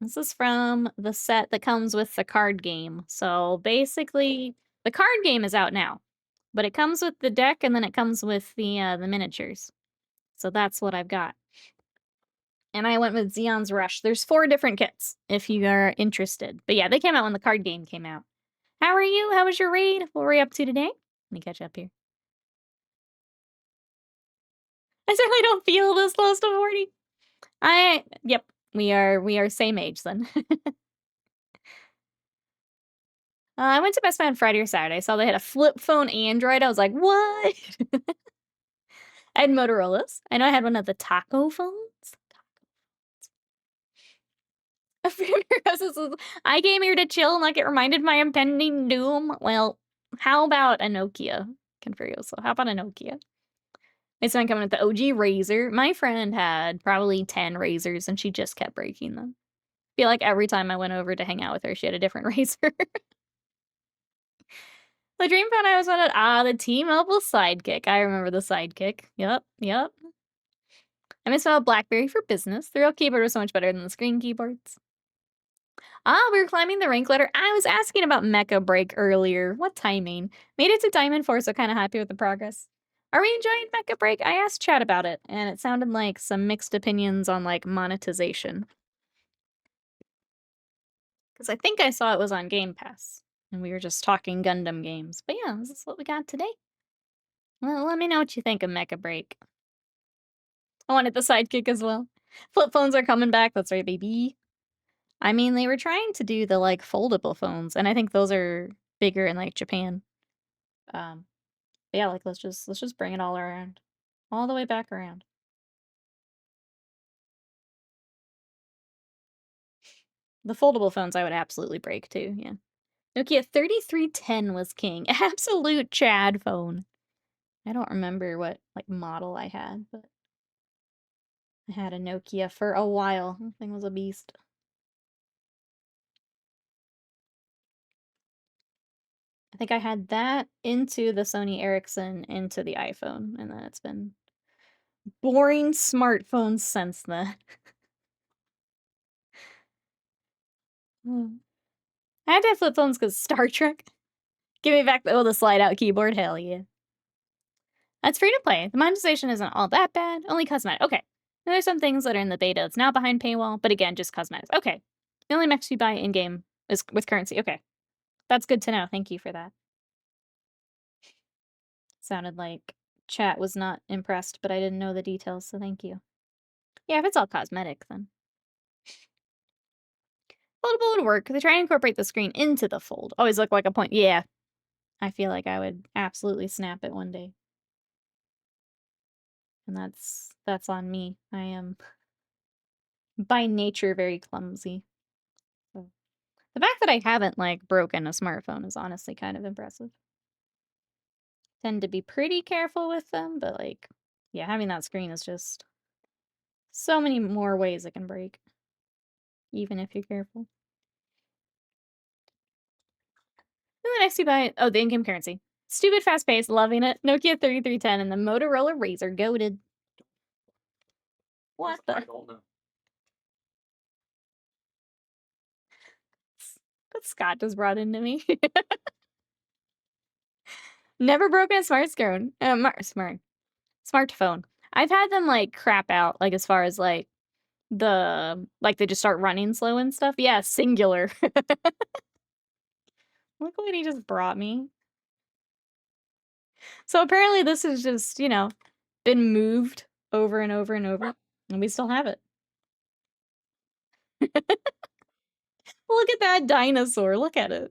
this is from the set that comes with the card game. So basically, the card game is out now, but it comes with the deck, and then it comes with the miniatures. So that's what I've got. And I went with Zeon's Rush. There's 4 different kits if you are interested. But yeah, they came out when the card game came out. How are you? How was your raid? What were you up to today? Let me catch up here. I certainly don't feel this close to 40. Yep, we are same age then. I went to Best Buy on Friday or Saturday. I saw they had a flip phone Android. I was like, what? I had Motorola's. I know I had one of the taco phones. I came here to chill, not get reminded my impending doom. Well, how about a Nokia? So how about a Nokia? My son coming with the OG Razr. My friend had probably 10 razors, and she just kept breaking them. I feel like every time I went over to hang out with her, she had a different razor. The dream phone I always wanted, the T-Mobile Sidekick. I remember the Sidekick. Yep. I miss my BlackBerry for business. The real keyboard was so much better than the screen keyboards. We were climbing the rank ladder. I was asking about Mecha Break earlier. What timing? Made it to Diamond 4, so kind of happy with the progress. Are we enjoying Mecha Break? I asked Chad about it, and it sounded like some mixed opinions on, like, monetization. Because I think I saw it was on Game Pass, and we were just talking Gundam games. But yeah, this is what we got today. Well, let me know what you think of Mecha Break. I wanted the sidekick as well. Flip phones are coming back. That's right, baby. I mean, they were trying to do the, like, foldable phones, and I think those are bigger in, like, Japan. But yeah, like, let's just bring it all around. All the way back around. The foldable phones I would absolutely break too, yeah. Nokia 3310 was king. Absolute Chad phone. I don't remember what, like, model I had, but I had a Nokia for a while. That thing was a beast. I think I had that into the Sony Ericsson into the iPhone, and then it's been boring smartphones since then. I had to have flip phones because Star Trek. Give me back the slide-out keyboard. Hell yeah. That's free to play. The monetization isn't all that bad. Only cosmetic. Okay. Now, there's some things that are in the beta. It's now behind paywall, but again, just cosmetics. Okay. The only mechs you buy in-game is with currency. Okay. That's good to know. Thank you for that. Sounded like chat was not impressed, but I didn't know the details, so thank you. Yeah, if it's all cosmetic, then. Foldable would work. They try to incorporate the screen into the fold. Always look like a point. Yeah. I feel like I would absolutely snap it one day. And that's on me. I am by nature very clumsy. So the fact that I haven't, like, broken a smartphone is honestly kind of impressive. Tend to be pretty careful with them, but, like, yeah, having that screen is just so many more ways it can break, even if you're careful. And the next you buy, oh, the in-game currency. Stupid fast pace, loving it. Nokia 3310 and the Motorola Razr goated. What the? What Scott just brought into me. Never broken a smartphone. Smartphone. I've had them, like, crap out, like, as far as, like, they just start running slow and stuff. Yeah, singular. Look what he just brought me. So apparently this has just, you know, been moved over and over and over, and we still have it. Look at that dinosaur. Look at it.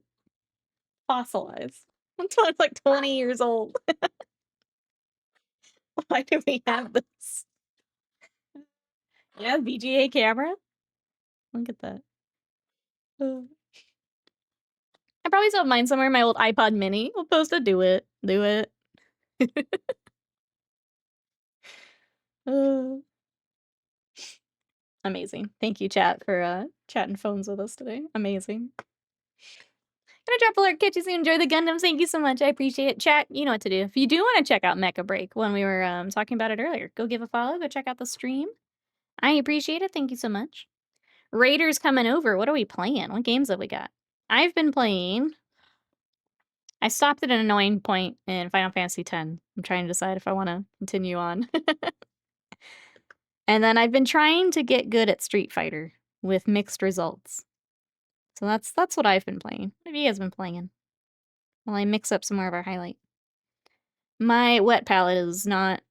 Fossilized. It's like 20 years old. Why do we have this? Yeah, VGA camera. Look at that. I probably still have mine somewhere. My old iPod Mini. We'll post it. Do it. Do it. Amazing. Thank you, chat, for chatting phones with us today. Amazing. Gonna drop a alert. Catch you soon. Enjoy the Gundams. Thank you so much. I appreciate it. Chat, you know what to do. If you do want to check out Mecha Break when we were talking about it earlier, go give a follow. Go check out the stream. I appreciate it. Thank you so much. Raiders coming over. What are we playing? What games have we got? I've been playing. I stopped at an annoying point in Final Fantasy X. I'm trying to decide if I want to continue on. And then I've been trying to get good at Street Fighter with mixed results. So that's what I've been playing. What have you guys been playing? While I mix up some more of our highlight. My wet palette is not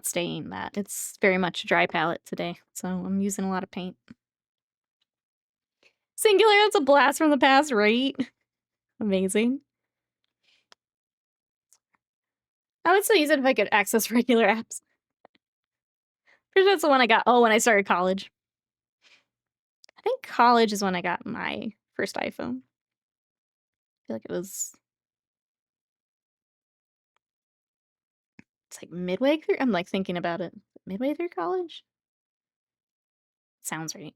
staying that. It's very much a dry palette today, so I'm using a lot of paint. Singular, that's a blast from the past, right? Amazing. I would still use it if I could access regular apps. Pretty sure that's the one I got, when I started college. I think college is when I got my first iPhone. I feel like it was... It's like midway through? I'm, like, thinking about it. Midway through college? Sounds right.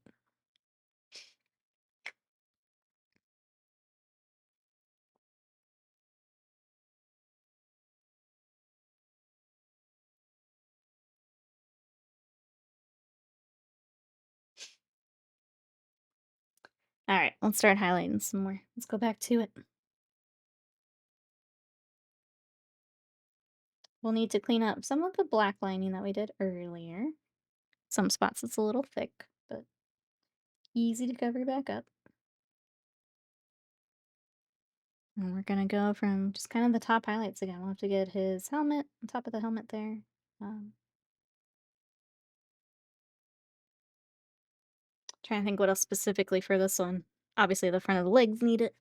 Alright, let's start highlighting some more. Let's go back to it. We'll need to clean up some of the black lining that we did earlier. Some spots it's a little thick, but easy to cover back up. And we're gonna go from just kind of the top highlights again. We'll have to get his helmet, on top of the helmet there. Trying to think what else specifically for this one. Obviously, the front of the legs need it.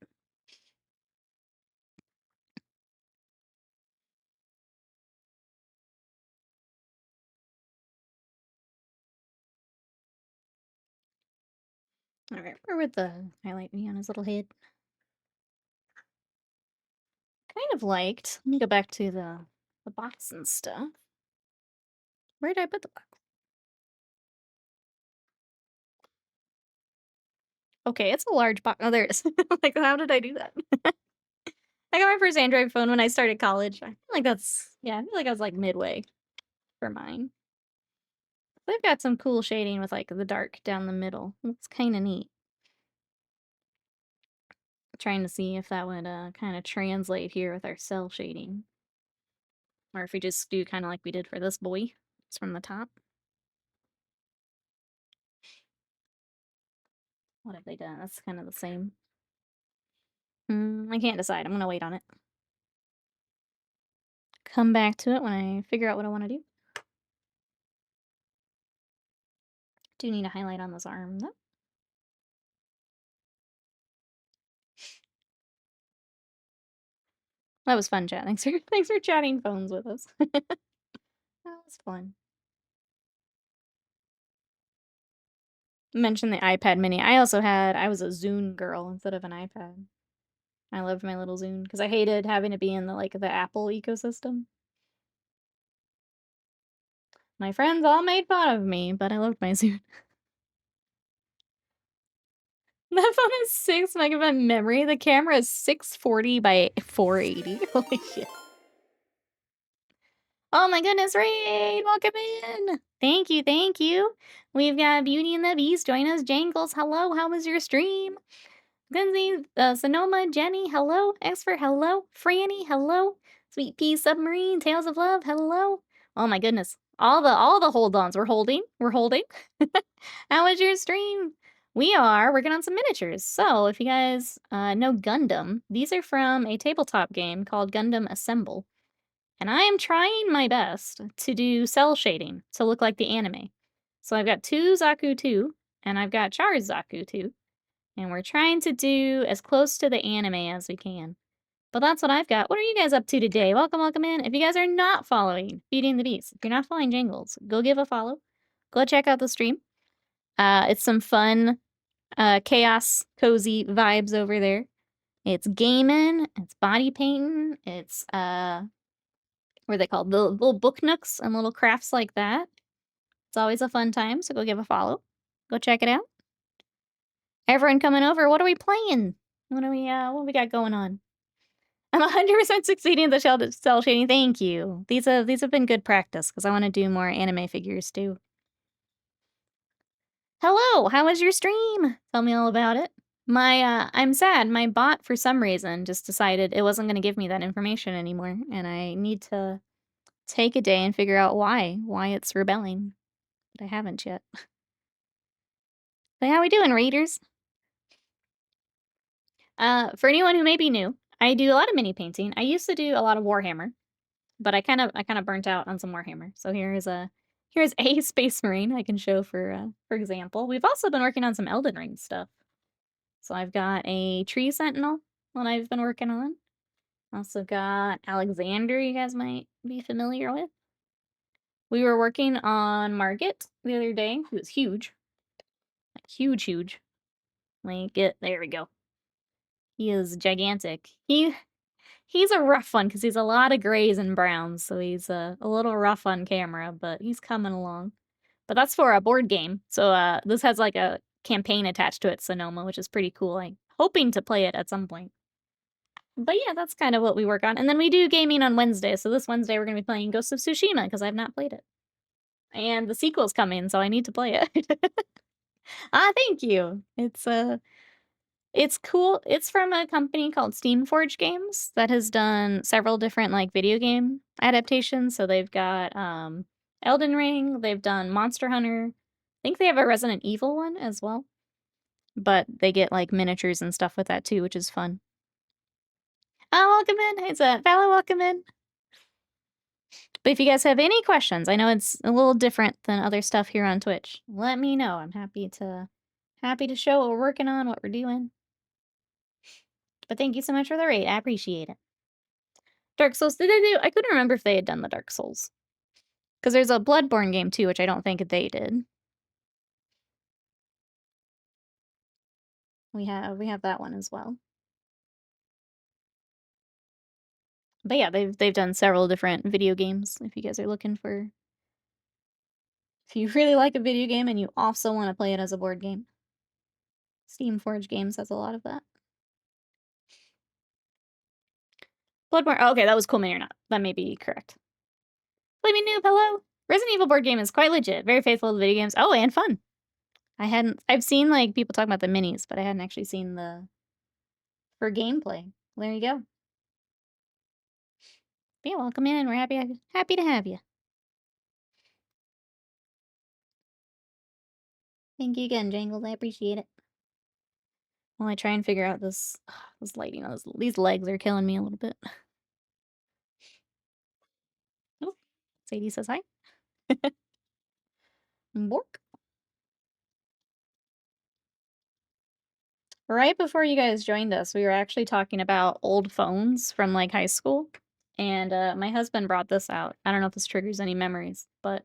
Alright, where would the highlight be on his little head? Kind of liked. Let me go back to the box and stuff. Where did I put the box? Okay, it's a large box. Oh, there it is. Like, how did I do that? I got my first Android phone when I started college. I feel like that's, yeah, I feel like I was like midway for mine. They've got some cool shading with like the dark down the middle. It's kind of neat. Trying to see if that would kind of translate here with our cell shading. Or if we just do kind of like we did for this boy. It's from the top. What have they done? That's kind of the same. I can't decide. I'm going to wait on it. Come back to it when I figure out what I want to do. Do need a highlight on this arm, though. That was fun, chat. Thanks for chatting phones with us. That was fun. Mention the iPad mini. I was a Zune girl instead of an iPad. I loved my little Zune because I hated having to be in the Apple ecosystem. My friends all made fun of me, but I loved my Zune. That phone has 6 megabyte memory. The camera is 640 by 480. Holy shit. Oh my goodness, Raid! Welcome in! Thank you, thank you. We've got Beauty and the Beast. Join us. Jangles, hello. How was your stream? Gunzi, Sonoma, Jenny, hello. Expert, hello. Franny, hello. Sweet Pea Submarine, Tales of Love, hello. Oh my goodness. All the hold-ons. We're holding. How was your stream? We are working on some miniatures. So if you guys know Gundam, these are from a tabletop game called Gundam Assemble. And I am trying my best to do cell shading to look like the anime. So I've got 2 Zaku II, and I've got Char's Zaku II. And we're trying to do as close to the anime as we can. But that's what I've got. What are you guys up to today? Welcome, welcome in. If you guys are not following Feeding the Beast, if you're not following Jangles, go give a follow. Go check out the stream. It's some fun, chaos, cozy vibes over there. It's gaming, it's body painting, it's what are they called? The little book nooks and little crafts like that. It's always a fun time, so go give a follow. Go check it out. Everyone coming over, what are we playing? What we got going on? I'm 100% succeeding in the cell shading. Thank you. These have been good practice because I want to do more anime figures too. Hello, how was your stream? Tell me all about it. I'm sad. My bot, for some reason, just decided it wasn't going to give me that information anymore, and I need to take a day and figure out why it's rebelling. But I haven't yet. But how we doing, readers? For anyone who may be new, I do a lot of mini painting. I used to do a lot of Warhammer, but I kind of burnt out on some Warhammer. So here's a Space Marine I can show for example. We've also been working on some Elden Ring stuff. So I've got a Tree Sentinel that I've been working on. Also got Alexander, you guys might be familiar with. We were working on Margit the other day, who was huge. Like, huge. There we go. He is gigantic. He's a rough one because he's a lot of grays and browns, so he's a little rough on camera, but he's coming along. But that's for a board game, so this has like a campaign attached to it, Sonoma, which is pretty cool. I'm hoping to play it at some point. But yeah, that's kind of what we work on. And then we do gaming on Wednesday, so this Wednesday we're going to be playing Ghost of Tsushima because I've not played it. And the sequel's coming, so I need to play it. Thank you. It's It's cool. It's from a company called Steamforge Games that has done several different like video game adaptations. So they've got Elden Ring, they've done Monster Hunter. I think they have a Resident Evil one as well. But they get like miniatures and stuff with that too, which is fun. Oh, welcome in. It's a Vala, welcome in. But if you guys have any questions, I know it's a little different than other stuff here on Twitch. Let me know. I'm happy to show what we're working on, what we're doing. But thank you so much for the raid. I appreciate it. Dark Souls, did they do? I couldn't remember if they had done the Dark Souls. Because there's a Bloodborne game too, which I don't think they did. We have that one as well. But yeah, they've done several different video games. If you guys are looking for, if you really like a video game and you also want to play it as a board game, Steamforge Games has a lot of that. Bloodborne. Oh, okay, that was Cool Mini or Not. That may be correct. Flaming Noob, hello. Resident Evil board game is quite legit. Very faithful to video games. Oh, and fun. I've seen like people talk about the minis, but I hadn't actually seen the for gameplay. There you go. But yeah, welcome in. We're happy to have you. Thank you again, Jangles. I appreciate it. While I try and figure out this lighting, these legs are killing me a little bit. Oh, Sadie says hi. Bork. Right before you guys joined us, we were actually talking about old phones from like high school. And my husband brought this out. I don't know if this triggers any memories, but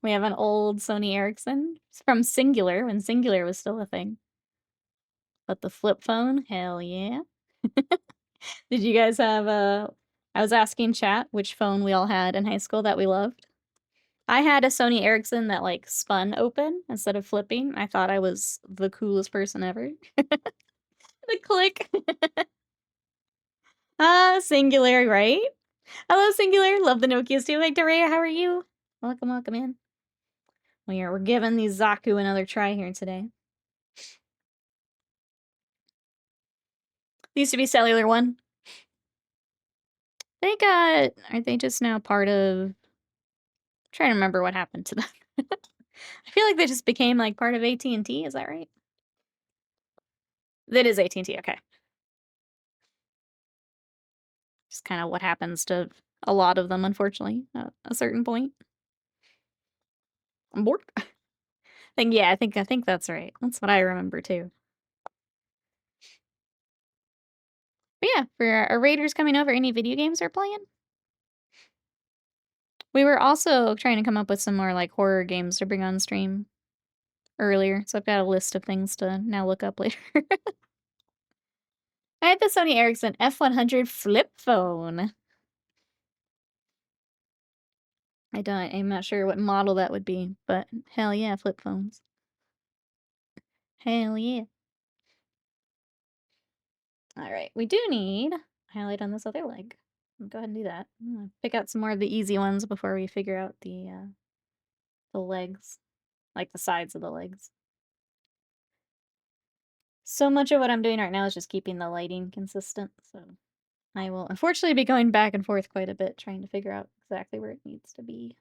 we have an old Sony Ericsson. It's from Singular, when Singular was still a thing. But the flip phone, hell yeah. Did you guys have I was asking chat which phone we all had in high school that we loved. I had a Sony Ericsson that like spun open instead of flipping. I thought I was the coolest person ever. The click. Singular, right? Hello, Singular. Love the Nokias too. Victoria, how are you? Welcome, welcome in. We're giving these Zaku another try here today. They used to be Cellular One. Aren't they just now part of... I'm trying to remember what happened to them. I feel like they just became like part of AT&T, is that right? That is AT&T, okay. Just kind of what happens to a lot of them, unfortunately, at a certain point. I'm bored. I think that's right. That's what I remember too. But yeah, for our raiders coming over, any video games are playing? We were also trying to come up with some more like horror games to bring on stream earlier, so I've got a list of things to now look up later. I had the Sony Ericsson F100 flip phone. I'm not sure what model that would be, but hell yeah, flip phones. Hell yeah. Alright, we do need highlight on this other leg. Go ahead and do that. I'm gonna pick out some more of the easy ones before we figure out the legs. Like the sides of the legs. So much of what I'm doing right now is just keeping the lighting consistent, so I will unfortunately be going back and forth quite a bit trying to figure out exactly where it needs to be.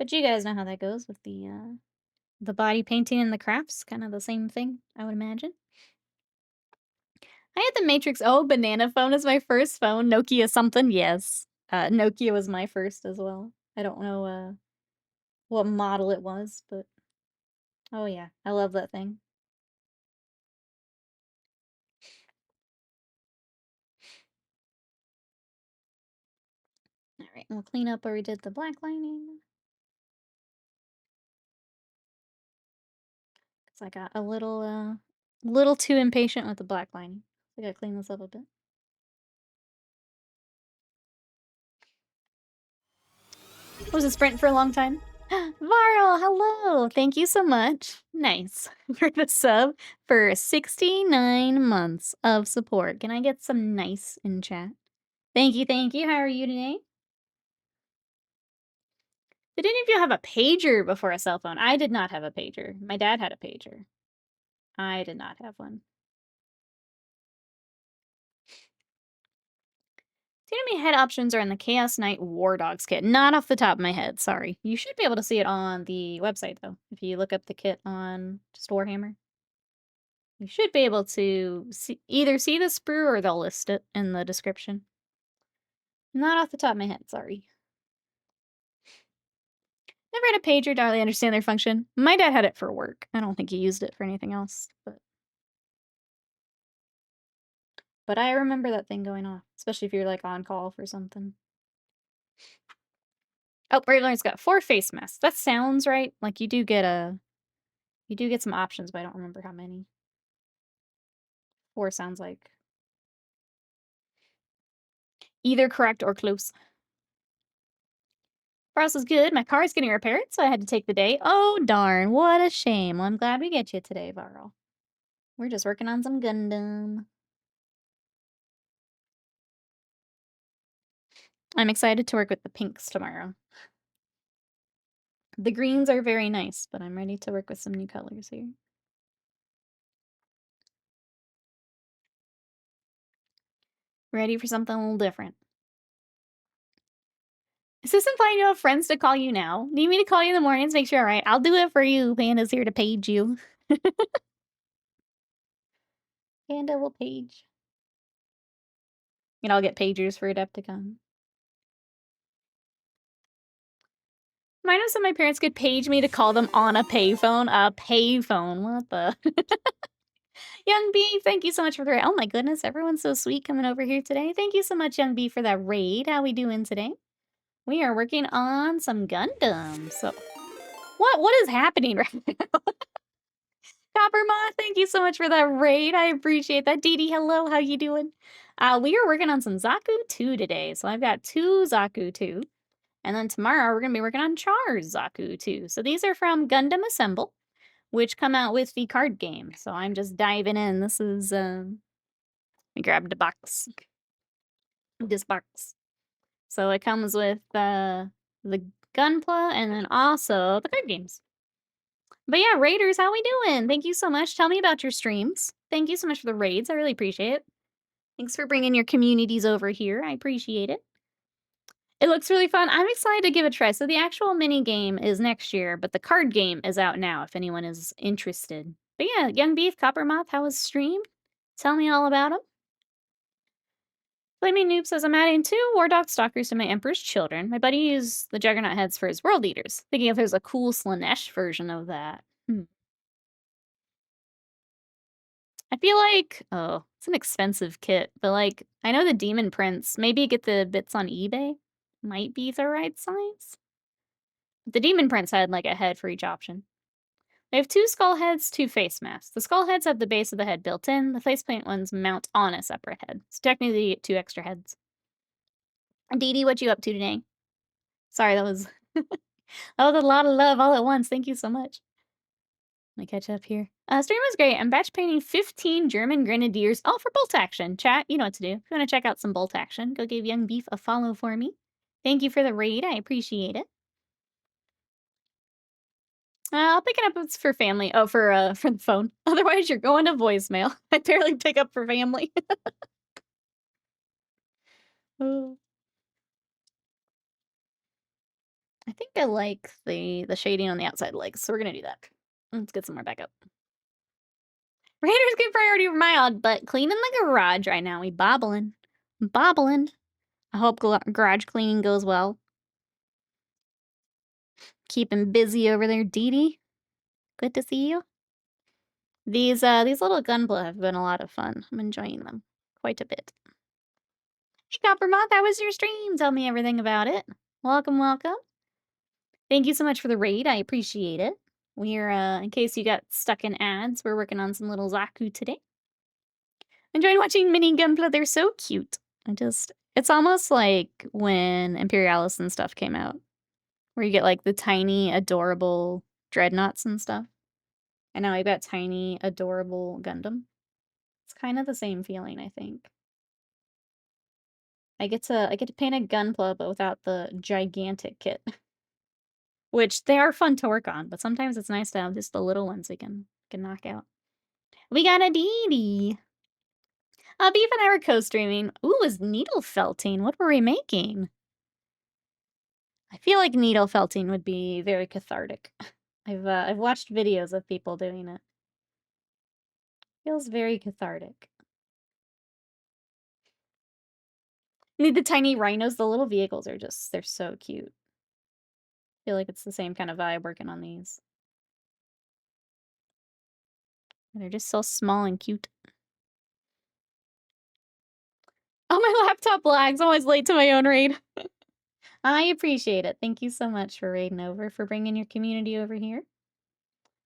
But you guys know how that goes with the body painting and the crafts, kind of the same thing, I would imagine. I had the Matrix. Oh, banana phone is my first phone. Nokia something, yes. Nokia was my first as well. I don't know what model it was, but oh yeah, I love that thing. All right, we'll clean up where we did the black lining. Because I got a little too impatient with the black lining. I gotta clean this up a bit. Was a sprint for a long time. Varl, hello! Thank you so much. Nice. For the sub for 69 months of support. Can I get some nice in chat? Thank you, thank you. How are you today? Did any of you have a pager before a cell phone? I did not have a pager. My dad had a pager. I did not have one. The enemy head options are in the Chaos Knight War Dogs kit. Not off the top of my head, sorry. You should be able to see it on the website, though. If you look up the kit on just Warhammer. You should be able to either see the sprue or they'll list it in the description. Not off the top of my head, sorry. Never had a pager, don't really understand their function. My dad had it for work. I don't think he used it for anything else, but I remember that thing going off, especially if you're like on call for something. Oh, Ravenlord's got 4 face masks. That sounds right. Like you do get some options, but I don't remember how many. 4 sounds like either correct or close. Frost is good. My car's getting repaired, so I had to take the day. Oh, darn. What a shame. Well, I'm glad we get you today, Varl. We're just working on some Gundam. I'm excited to work with the pinks tomorrow. The greens are very nice, but I'm ready to work with some new colors here. Ready for something a little different. Is this implying you have friends to call you now? Need me to call you in the mornings? Make sure you're alright. I'll do it for you. Panda's here to page you. Panda will page. And I'll get pagers for Adepticon. Mine was that my parents could page me to call them on a payphone. A payphone. What the? Young B, thank you so much for the raid. Oh my goodness, everyone's so sweet coming over here today. Thank you so much, Young B, for that raid. How we doing today? We are working on some Gundam. So, what is happening right now? Copperma, thank you so much for that raid. I appreciate that. Dee Dee, hello, how you doing? We are working on some Zaku II today. So I've got 2 Zaku II. And then tomorrow we're going to be working on Char's Zaku II. So these are from Gundam Assemble, which come out with the card game. So I'm just diving in. This is, let me grab the box. This box. So it comes with the Gunpla and then also the card games. But yeah, raiders, how we doing? Thank you so much. Tell me about your streams. Thank you so much for the raids. I really appreciate it. Thanks for bringing your communities over here. I appreciate it. It looks really fun. I'm excited to give it a try. So the actual mini game is next year, but the card game is out now if anyone is interested. But yeah, Young Beef, Coppermoth, how was stream? Tell me all about them. Flaming Noob says, I'm adding 2 War Dog Stalkers to my Emperor's Children. My buddy used the Juggernaut heads for his World Eaters. Thinking if there's a cool Slanesh version of that. I feel like, oh, it's an expensive kit, but like, I know the Demon Prince, maybe get the bits on eBay, might be the right size. The Demon Prince had like a head for each option. I have 2 skull heads, 2 face masks. The skull heads have the base of the head built in. The facepaint ones mount on a separate head. So technically you get 2 extra heads. Dee Dee, what you up to today? Sorry, that was that was a lot of love all at once. Thank you so much. Let me catch up here. Stream was great. I'm batch painting 15 German Grenadiers. Oh, for bolt action. Chat, you know what to do. If you want to check out some bolt action, go give Young Beef a follow for me. Thank you for the raid. I appreciate it. I'll pick it up. It's for family. Oh, for the phone. Otherwise, you're going to voicemail. I barely pick up for family. Oh. I think I like the shading on the outside legs, so we're gonna do that. Let's get some more backup. Raiders get priority over my odd, but cleaning the garage right now. We bobbling. Bobbling. I hope garage cleaning goes well. Keeping busy over there, Dee Dee. Good to see you. These little gunpla have been a lot of fun. I'm enjoying them quite a bit. Hey, Coppermoth, how was your stream? Tell me everything about it. Welcome, welcome. Thank you so much for the raid. I appreciate it. We're, in case you got stuck in ads, we're working on some little Zaku today. Enjoying watching mini gunpla. They're so cute. It's almost like when Imperialis and stuff came out, where you get like the tiny, adorable dreadnoughts and stuff. And now I've got tiny, adorable Gundam. It's kind of the same feeling, I think. I get to paint a gunpla, but without the gigantic kit. Which they are fun to work on, but sometimes it's nice to have just the little ones we can knock out. We got a Dee. Beef and I were co-streaming. Ooh, it was needle felting. What were we making? I feel like needle felting would be very cathartic. I've watched videos of people doing it. Feels very cathartic. Need the tiny rhinos. The little vehicles are just, they're so cute. I feel like it's the same kind of vibe working on these. They're just so small and cute. Oh, my laptop lags. I'm always late to my own raid. I appreciate it. Thank you so much for raiding over, for bringing your community over here.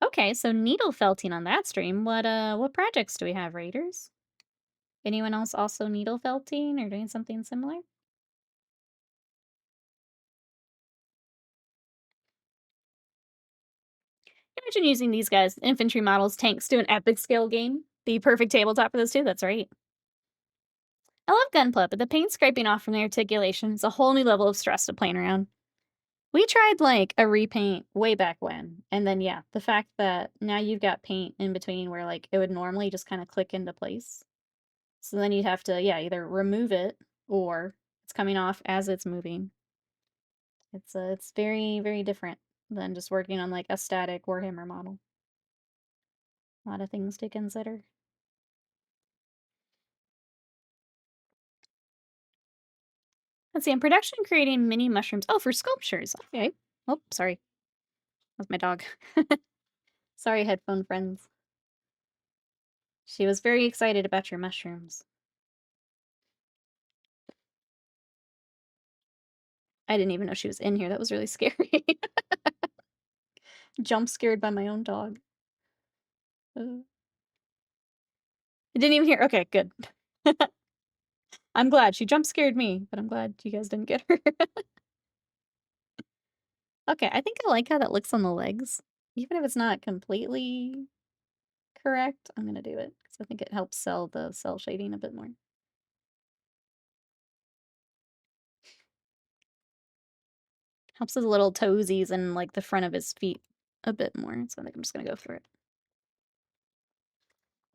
Okay, so needle felting on that stream. What projects do we have, raiders? Anyone else also needle felting or doing something similar? Imagine using these guys, infantry models, tanks, to an epic scale game. The perfect tabletop for this too, that's right. I love Gunpla, but the paint scraping off from the articulation is a whole new level of stress to playing around. We tried like a repaint way back when, and then yeah, the fact that now you've got paint in between where like it would normally just kind of click into place. So then you'd have to, yeah, either remove it or it's coming off as it's moving. It's very, very different than just working on like a static Warhammer model. A lot of things to consider. Let's see, in production creating mini mushrooms. Oh, for sculptures. Okay. Oh, sorry. That's my dog. Sorry, headphone friends. She was very excited about your mushrooms. I didn't even know she was in here. That was really scary. Jump scared by my own dog. I didn't even hear. Okay, good. I'm glad. She jump scared me, but I'm glad you guys didn't get her. Okay, I think I like how that looks on the legs. Even if it's not completely correct, I'm gonna do it because I think it helps sell the cell shading a bit more. Helps his little toesies and like the front of his feet a bit more. So I think I'm just gonna go for it.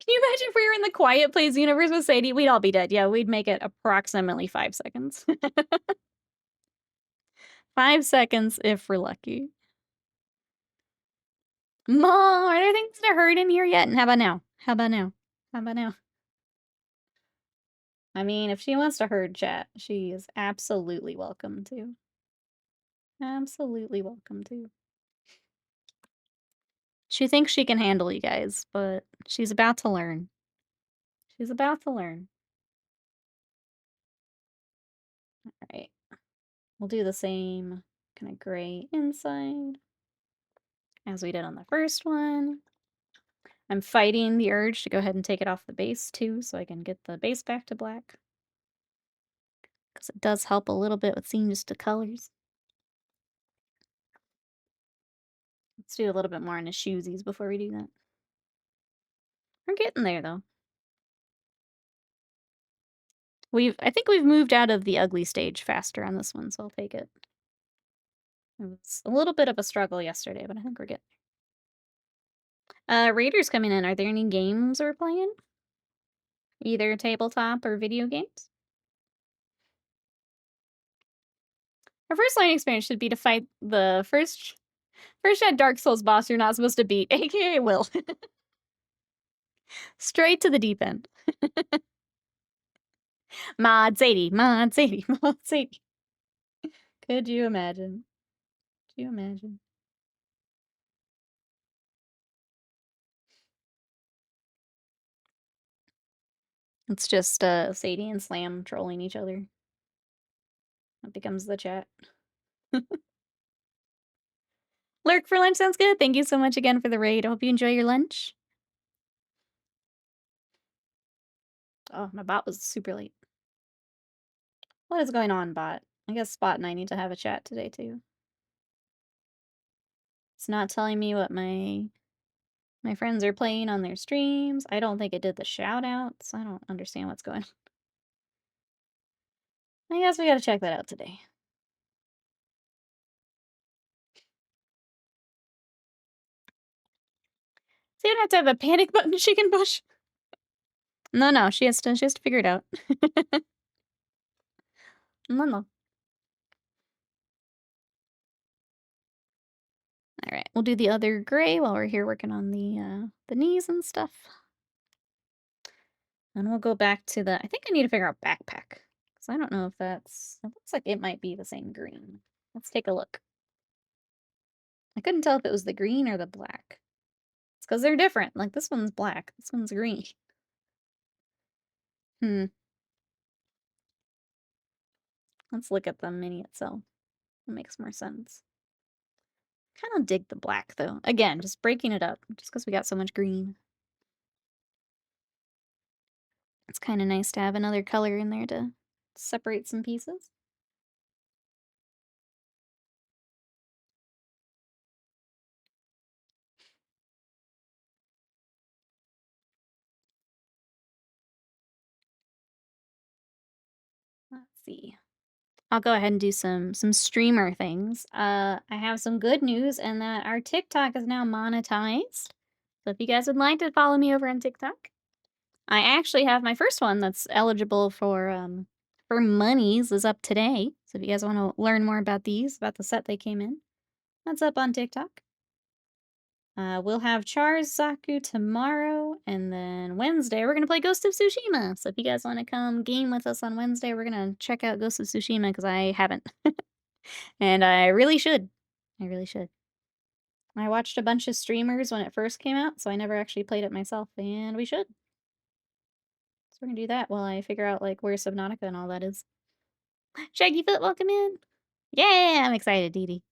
Can you imagine if we were in the Quiet Place universe with Sadie? We'd all be dead. Yeah, we'd make it approximately 5 seconds. 5 seconds if we're lucky. Mom, are there things to hurt in here yet? And how about now? How about now? How about now? I mean, if she wants to herd chat, she is absolutely welcome to. Absolutely welcome to. She thinks she can handle you guys, but she's about to learn. She's about to learn. Alright. We'll do the same kind of gray inside as we did on the first one. I'm fighting the urge to go ahead and take it off the base too, so I can get the base back to black. Because it does help a little bit with seeing just the colors. Let's do a little bit more on the shoesies before we do that. We're getting there though. I think we've moved out of the ugly stage faster on this one, so I'll take it. It was a little bit of a struggle yesterday, but I think we're getting there. Raiders coming in. Are there any games we're playing? Either tabletop or video games? Our first learning experience should be to fight the first Dark Souls boss you're not supposed to beat, aka Will. Straight to the deep end. Mod Sadie, Mod Sadie, Mod Sadie. Could you imagine? Could you imagine? It's just Sadie and Slam trolling each other. That becomes the chat. Lurk for lunch sounds good. Thank you so much again for the raid. I hope you enjoy your lunch. Oh, my bot was super late. What is going on, bot? I guess Spot and I need to have a chat today, too. It's not telling me what my friends are playing on their streams. I don't think it did the shout-outs. I don't understand what's going on. I guess we gotta check that out today. So you don't have to have a panic button she can push. No, she has to figure it out. No. Alright, we'll do the other gray while we're here working on the knees and stuff. And we'll go back to I think I need to figure out backpack. Because I don't know if it looks like it might be the same green. Let's take a look. I couldn't tell if it was the green or the black. It's because they're different. Like, this one's black, this one's green. Let's look at the mini itself. It makes more sense. Kinda dig the black, though. Again, just breaking it up, just because we got so much green. It's kinda nice to have another color in there to separate some pieces. Let's see. I'll go ahead and do some streamer things. I have some good news in that our TikTok is now monetized. So if you guys would like to follow me over on TikTok, I actually have my first one that's eligible for monies is up today. So if you guys want to learn more about these, about the set they came in, that's up on TikTok. We'll have Char's Zaku tomorrow, and then Wednesday we're gonna play Ghost of Tsushima. So if you guys want to come game with us on Wednesday, we're gonna check out Ghost of Tsushima because I haven't, and I really should. I really should. I watched a bunch of streamers when it first came out, so I never actually played it myself, and we should. So we're gonna do that while I figure out like where Subnautica and all that is. Shaggyfoot, welcome in. Yeah, I'm excited, Dee Dee.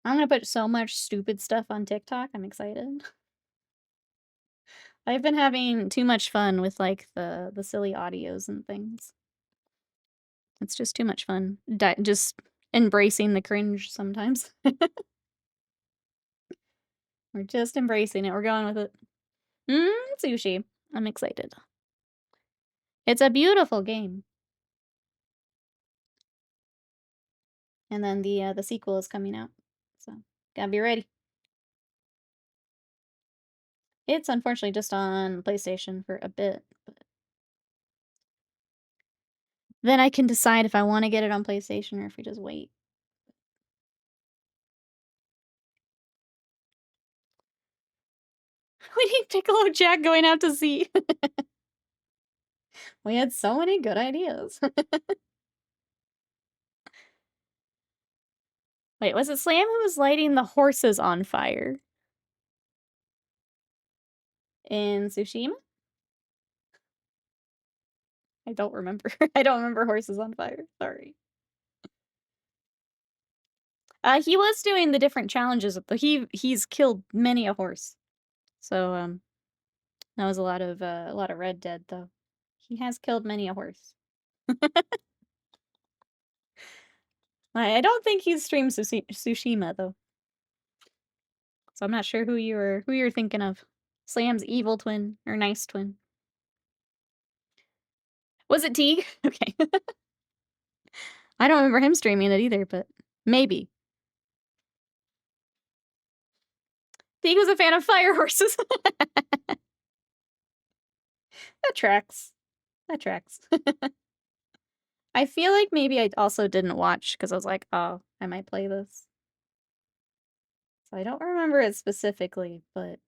I'm gonna put so much stupid stuff on TikTok. I'm excited. I've been having too much fun with, like, the silly audios and things. It's just too much fun. Just embracing the cringe sometimes. We're just embracing it. We're going with it. Sushi. I'm excited. It's a beautiful game. And then the sequel is coming out. So, gotta be ready. It's unfortunately just on PlayStation for a bit, but then I can decide if I wanna get it on PlayStation or if we just wait. We need Piccolo Jack going out to sea. We had so many good ideas. Wait, was it Slam who was lighting the horses on fire in Tsushima? I don't remember. I don't remember horses on fire. Sorry. He was doing the different challenges. He's killed many a horse. So that was a lot of Red Dead though. He has killed many a horse. I don't think he's streamed Tsushima though. So I'm not sure who you're thinking of. Slam's evil twin or nice twin. Was it Teague? Okay. I don't remember him streaming it either, but maybe. Teague was a fan of fire horses. That tracks. That tracks. I feel like maybe I also didn't watch because I was like, oh, I might play this. So I don't remember it specifically, but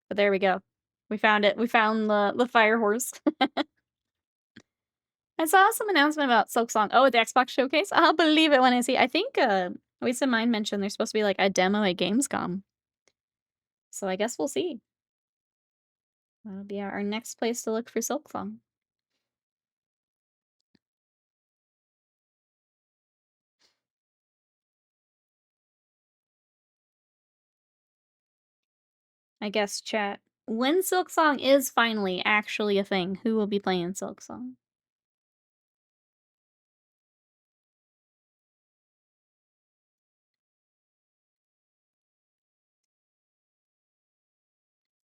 there we go. We found it. We found the fire horse. I saw some announcement about Silk Song. Oh, the Xbox showcase. I'll believe it when I see. I think Waste of Mind mentioned there's supposed to be like a demo at Gamescom. So I guess we'll see. That'll be our next place to look for Silk Song. I guess chat. When Silk Song is finally actually a thing, who will be playing Silk Song?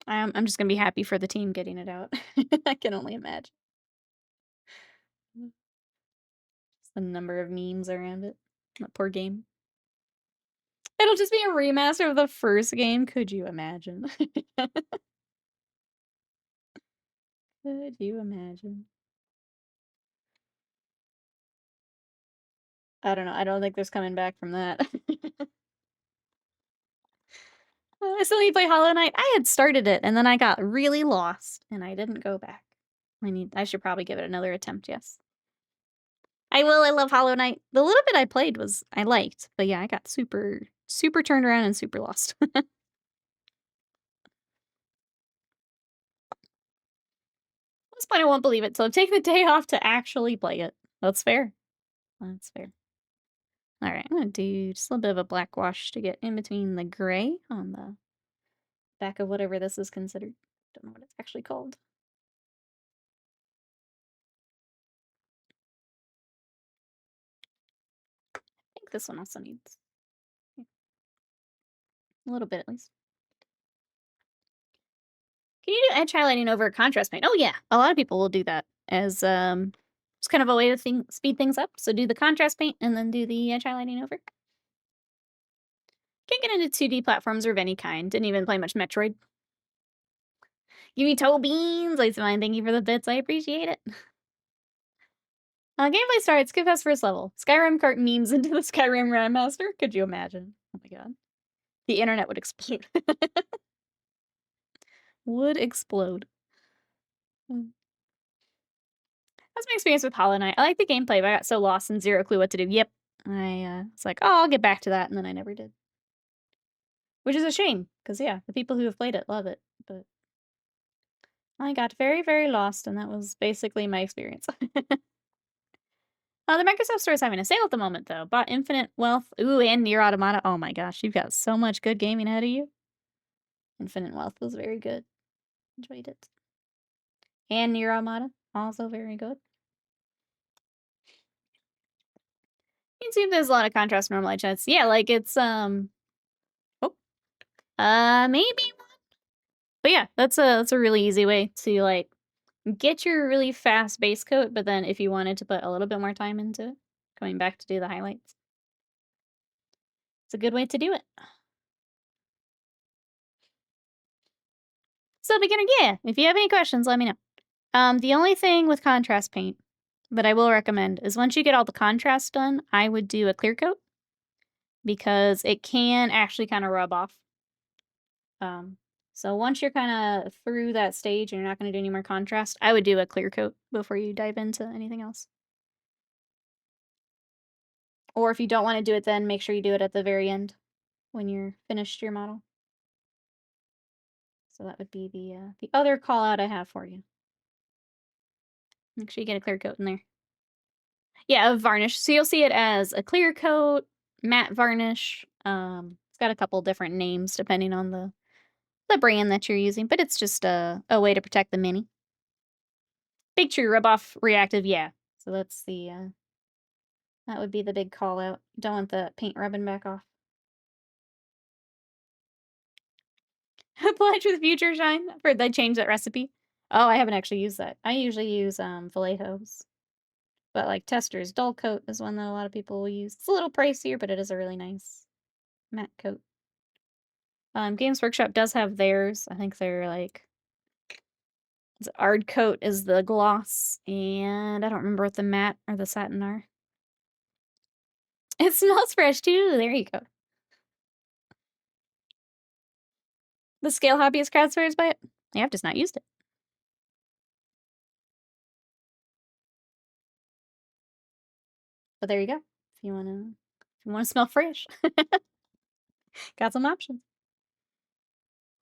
I'm just gonna be happy for the team getting it out. I can only imagine. Just the number of memes around it. That poor game. It'll just be a remaster of the first game, could you imagine? Could you imagine? I don't know, I don't think there's coming back from that. I still need to play Hollow Knight. I had started it, and then I got really lost, and I didn't go back. I should probably give it another attempt, yes. I will, I love Hollow Knight. The little bit I played I liked, but yeah, I got super, super turned around and super lost. At this point, I won't believe it till I've taken the day off to actually play it. That's fair. That's fair. Alright, I'm gonna do just a little bit of a black wash to get in between the gray on the back of whatever this is considered. Don't know what it's actually called. I think this one also needs a little bit at least. Can you do edge highlighting over contrast paint? Oh yeah, a lot of people will do that as it's kind of a way to speed things up. So do the contrast paint and then do the edge highlighting over. Can't get into 2D platforms or of any kind. Didn't even play much Metroid. Give me toe beans. Ice Mine, thank you for the bits. I appreciate it. Gameplay starts. Skip past first level. Skyrim cart memes into the Skyrim Grandmaster. Could you imagine? Oh my god. The internet would explode. Would explode. That's my experience with Hollow Knight. I like the gameplay, but I got so lost and zero clue what to do. Yep. I was like, oh, I'll get back to that, and then I never did. Which is a shame, because yeah, the people who have played it love it, but I got very, very lost, and that was basically my experience. The Microsoft Store is having a sale at the moment, though. Bought Infinite Wealth. Ooh, and Nier Automata. Oh my gosh, you've got so much good gaming ahead of you. Infinite Wealth was very good. Enjoyed it. And Nier Automata, also very good. You can see if there's a lot of contrast normal chats. Yeah, like it's maybe one. But yeah, that's a really easy way to like get your really fast base coat, but then if you wanted to put a little bit more time into it, coming back to do the highlights. It's a good way to do it. So beginner, yeah, if you have any questions, let me know. The only thing with contrast paint that I will recommend is once you get all the contrast done, I would do a clear coat because it can actually kind of rub off. So once you're kind of through that stage and you're not going to do any more contrast, I would do a clear coat before you dive into anything else. Or if you don't want to do it then, make sure you do it at the very end when you're finished your model. So that would be the other call out I have for you. Make sure you get a clear coat in there. Yeah, a varnish. So you'll see it as a clear coat, matte varnish. It's got a couple different names depending on the brand that you're using, but it's just a way to protect the mini. Big true rub off reactive, yeah. So that's the that would be the big call out. Don't want the paint rubbing back off. Pledge with Future Shine. For they changed that recipe. Oh, I haven't actually used that. I usually use Vallejos. But like Tester's Dull Coat is one that a lot of people will use. It's a little pricier, but it is a really nice matte coat. Games Workshop does have theirs. I think they're like Ard Coat is the gloss, and I don't remember what the matte or the satin are. It smells fresh too. There you go. The Scale Hobbyist crowd swears by it. Yeah, I've just not used it. But there you go. If you wanna smell fresh. Got some options.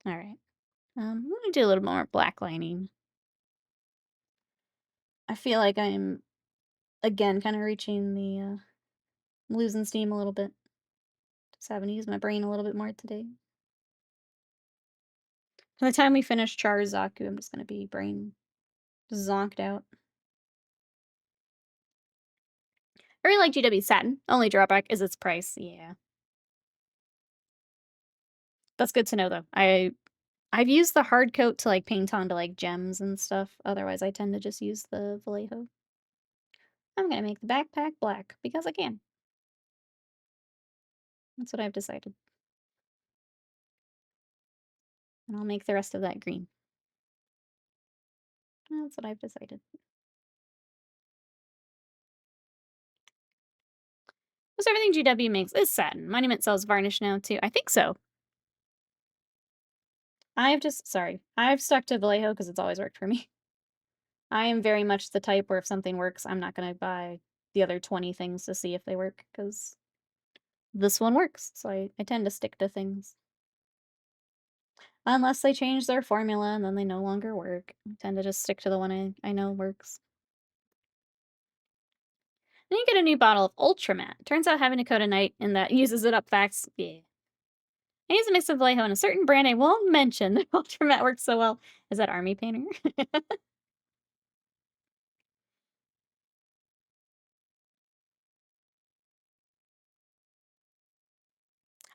Alright. I'm gonna do a little more black lining. I feel like I'm again kind of reaching the losing steam a little bit. Just having to use my brain a little bit more today. By the time we finish Char Zaku, I'm just gonna be brain zonked out. I really like GW Satin. Only drawback is its price. Yeah. That's good to know though. I've used the hard coat to like paint onto like gems and stuff. Otherwise I tend to just use the Vallejo. I'm gonna make the backpack black because I can. That's what I've decided. And I'll make the rest of that green. That's what I've decided. What's everything GW makes is satin. Monument sells varnish now, too. I think so. I've stuck to Vallejo because it's always worked for me. I am very much the type where if something works, I'm not going to buy the other 20 things to see if they work, because this one works, so I tend to stick to things. Unless they change their formula and then they no longer work. I tend to just stick to the one I know works. Then you get a new bottle of Ultramat. Turns out having a coat of night in that uses it up fast. Yeah. I use a mix of Vallejo and a certain brand I won't mention. Ultramat works so well. Is that Army Painter?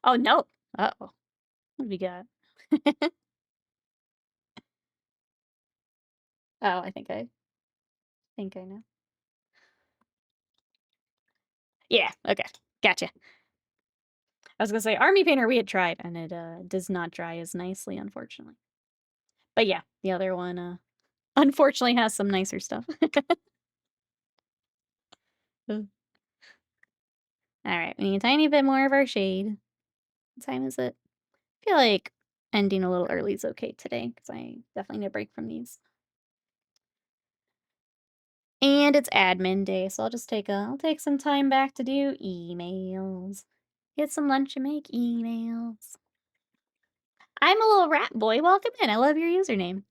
Oh, no. Uh-oh. What do we got? Oh, I think I know. Yeah, okay. Gotcha. I was gonna say, Army Painter we had tried, and it does not dry as nicely, unfortunately. But yeah, the other one, unfortunately has some nicer stuff. Alright, we need a tiny bit more of our shade. What time is it? I feel like ending a little early is okay today, because I definitely need a break from these. And it's admin day, so I'll take some time back to do emails. Get some lunch and make emails. I'm a little rat boy. Welcome in. I love your username.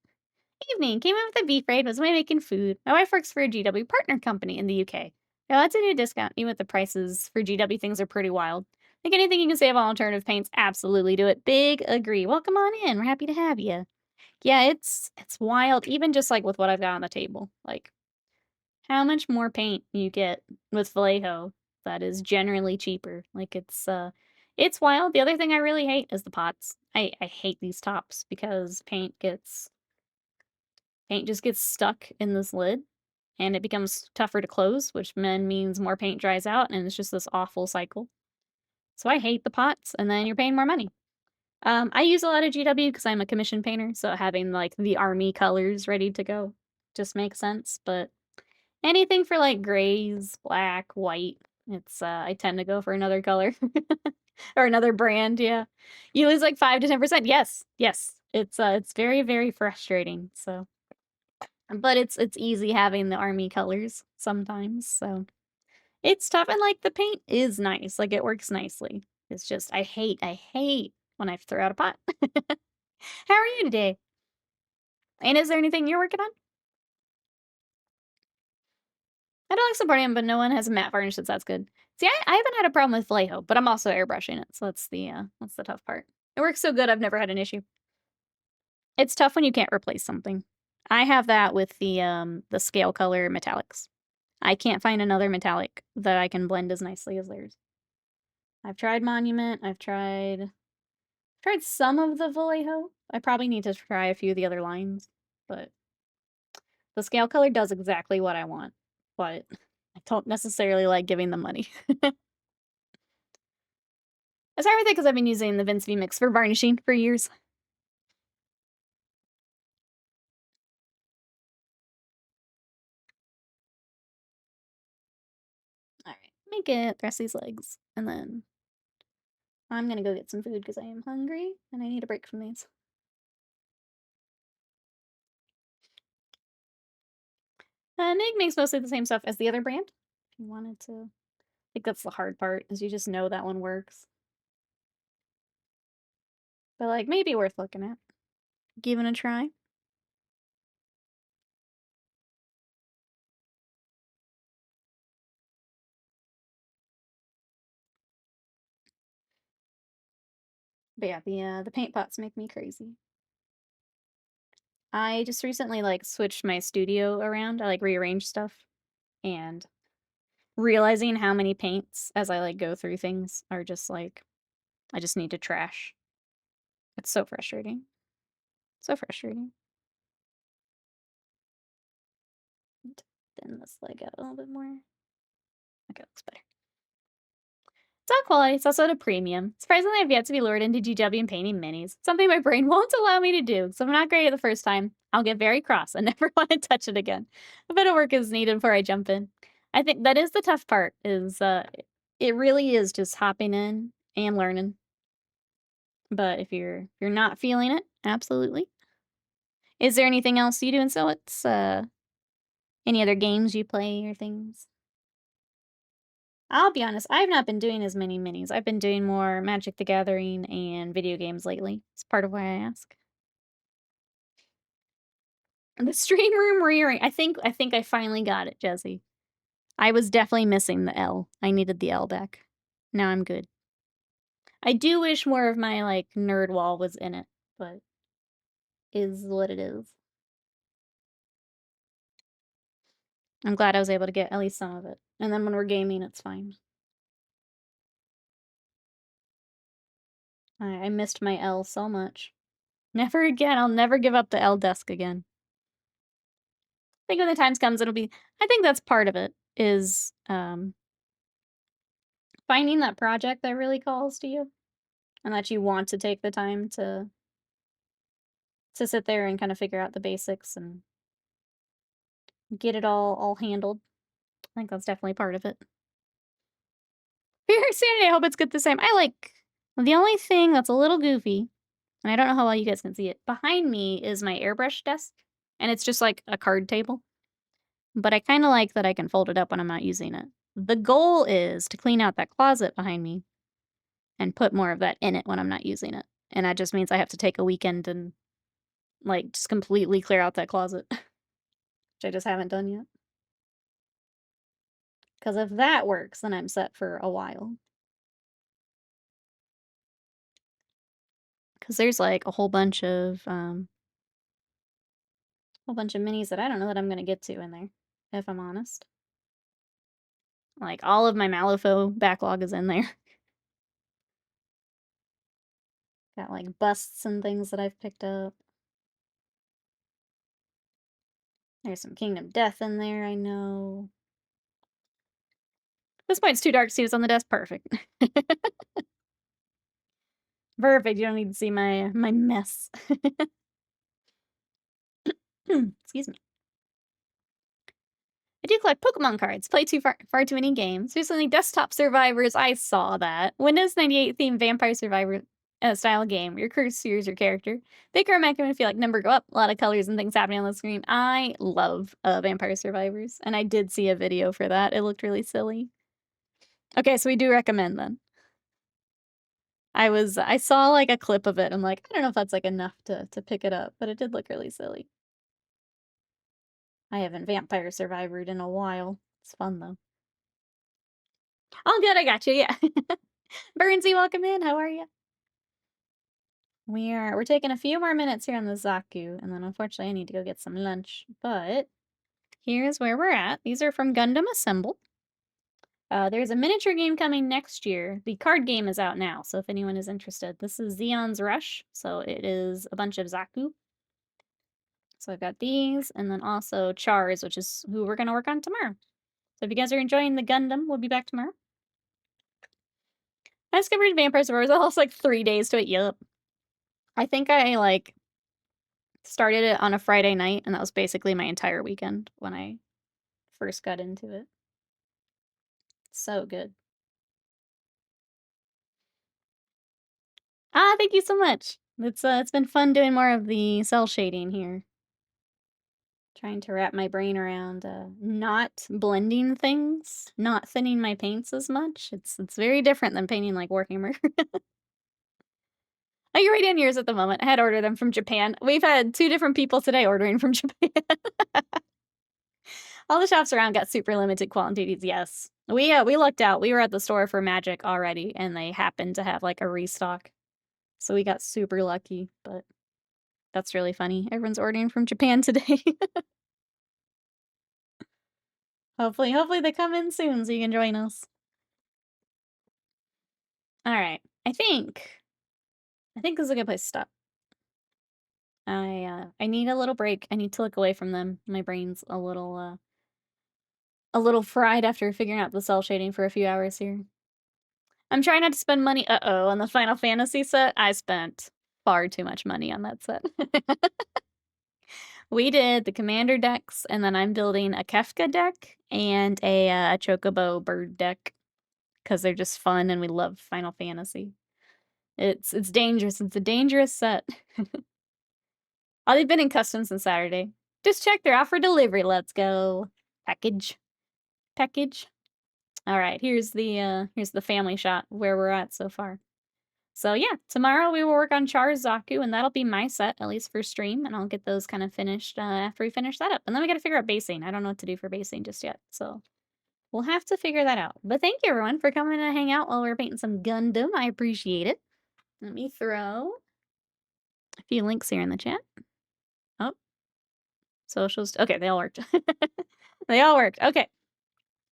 Evening. Came in with a beef raid. Was away making food. My wife works for a GW partner company in the UK. Now that's a new discount, even with the prices for GW things are pretty wild. Think anything you can save on alternative paints, absolutely do it. Big agree. Welcome on in. We're happy to have you. Yeah, it's wild. Even just like with what I've got on the table. Like how much more paint you get with Vallejo that is generally cheaper. Like it's wild. The other thing I really hate is the pots. I hate these tops because paint just gets stuck in this lid and it becomes tougher to close, which then means more paint dries out and it's just this awful cycle. So I hate the pots, and then you're paying more money. I use a lot of GW because I'm a commission painter, so having like the army colors ready to go just makes sense. But anything for like grays, black, white, I tend to go for another color or another brand. Yeah, you lose like 5 to 10%. Yes, yes, it's very very frustrating. So, but it's easy having the army colors sometimes. So it's tough, and like the paint is nice, like it works nicely. It's just I hate when I throw out a pot. How are you today? And is there anything you're working on? I don't like supporting him, but no one has a matte varnish that's good. See, I haven't had a problem with Vallejo, but I'm also airbrushing it, so that's the tough part. It works so good, I've never had an issue. It's tough when you can't replace something. I have that with the scale color metallics. I can't find another metallic that I can blend as nicely as theirs. I've tried Monument. I've tried some of the Vallejo. I probably need to try a few of the other lines, but the scale color does exactly what I want, but I don't necessarily like giving them money. I start with it because I've been using the Vince V Mix for varnishing for years. All right, make it the rest of these legs, and then I'm gonna go get some food because I am hungry and I need a break from these. Nig makes mostly the same stuff as the other brand. If you wanted to, I think that's the hard part, is you just know that one works. But like, maybe worth looking at, giving a try. But yeah, the paint pots make me crazy. I just recently like switched my studio around. I like rearranged stuff, and realizing how many paints as I like go through things are just like I just need to trash. It's so frustrating. So frustrating. Thin this leg out a little bit more. Okay, looks better. all quality, it's also at a premium. Surprisingly, I've yet to be lured into GW and painting minis. Something my brain won't allow me to do, so if I'm not great at the first time, I'll get very cross and never want to touch it again. A bit of work is needed before I jump in. I think that is the tough part, is it really is just hopping in and learning. But if you're not feeling it, absolutely. Is there anything else you do in It's any other games you play or things? I'll be honest, I've not been doing as many minis. I've been doing more Magic the Gathering and video games lately. It's part of why I ask. The stream room rearing. I think I finally got it, Jesse. I was definitely missing the L. I needed the L deck. Now I'm good. I do wish more of my, like, nerd wall was in it, but is what it is. I'm glad I was able to get at least some of it. And then when we're gaming, it's fine. I missed my L so much. Never again. I'll never give up the L desk again. I think when the times comes, it'll be... I think that's part of it, is finding that project that really calls to you. And that you want to take the time to sit there and kind of figure out the basics and get it all handled. I think that's definitely part of it. Fear Sanity, I hope it's good the same. I like... The only thing that's a little goofy, and I don't know how well you guys can see it, behind me is my airbrush desk, and it's just like a card table. But I kind of like that I can fold it up when I'm not using it. The goal is to clean out that closet behind me and put more of that in it when I'm not using it. And that just means I have to take a weekend and, like, just completely clear out that closet. Which I just haven't done yet. Because if that works, then I'm set for a while. Because there's, like, a whole bunch of minis that I don't know that I'm going to get to in there, if I'm honest. Like, all of my Malifaux backlog is in there. Got, like, busts and things that I've picked up. There's some Kingdom Death in there, I know. This point's too dark to see what's on the desk. Perfect. Perfect. You don't need to see my mess. Excuse me. I do collect Pokemon cards. Play far too many games. Recently, Desktop Survivors. I saw that. Windows 98 themed Vampire Survivor style game. Your curse here's your character. They can make me feel like number go up. A lot of colors and things happening on the screen. I love Vampire Survivors, and I did see a video for that. It looked really silly. Okay, so we do recommend then. I saw like a clip of it. I'm like, I don't know if that's like enough to pick it up, but it did look really silly. I haven't Vampire Survivored in a while. It's fun though. Oh, good, I got you. Yeah. Burnsy, welcome in. How are you? We're taking a few more minutes here on the Zaku, and then unfortunately I need to go get some lunch. But here's where we're at. These are from Gundam Assemble. There's a miniature game coming next year. The card game is out now, so if anyone is interested. This is Zeon's Rush, so it is a bunch of Zaku. So I've got these, and then also Chars, which is who we're going to work on tomorrow. So if you guys are enjoying the Gundam, we'll be back tomorrow. I discovered Vampire Survivors. I lost like 3 days to it. Yup. I think I like started it on a Friday night, and that was basically my entire weekend when I first got into it. So good. Ah, thank you so much. It's been fun doing more of the cell shading here. Trying to wrap my brain around not blending things, not thinning my paints as much. It's very different than painting like Warhammer. Oh, you're right in yours at the moment. I had to order them from Japan. We've had 2 different people today ordering from Japan. All the shops around got super limited quantities, yes. We lucked out. We were at the store for Magic already, and they happened to have, like, a restock. So we got super lucky, but that's really funny. Everyone's ordering from Japan today. Hopefully they come in soon so you can join us. Alright. I think this is a good place to stop. I need a little break. I need to look away from them. My brain's a little fried after figuring out the cell shading for a few hours here. I'm trying not to spend money on the Final Fantasy set. I spent far too much money on that set. We did the commander decks, and then I'm building a Kefka deck and a Chocobo bird deck because they're just fun and we love Final Fantasy. It's dangerous. It's a dangerous set. Oh, they've been in custom since Saturday. Just check, they're out for delivery. Let's go. Package. Package. All right, here's the family shot where we're at so far. So yeah, tomorrow we will work on Char's Zaku, and that'll be my set, at least for stream, and I'll get those kind of finished after we finish that up. And then we gotta figure out basing. I don't know what to do for basing just yet, so we'll have to figure that out. But thank you, everyone, for coming to hang out while we're painting some Gundam. I appreciate it. Let me throw a few links here in the chat. Oh, socials. Okay, they all worked. They all worked. Okay.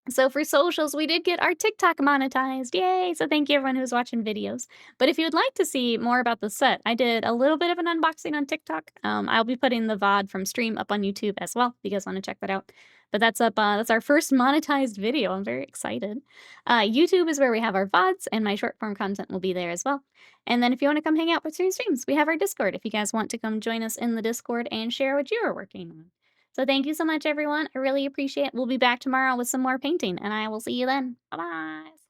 So for socials, we did get our TikTok monetized. Yay! So thank you everyone who's watching videos. But if you would like to see more about the set, I did a little bit of an unboxing on TikTok. I'll be putting the VOD from stream up on YouTube as well, if you guys want to check that out. But that's up, that's our first monetized video. I'm very excited. YouTube is where we have our VODs, and my short form content will be there as well. And then if you want to come hang out between streams, we have our Discord if you guys want to come join us in the Discord and share what you are working on. So thank you so much, everyone. I really appreciate it. We'll be back tomorrow with some more painting, and I will see you then. Bye-bye.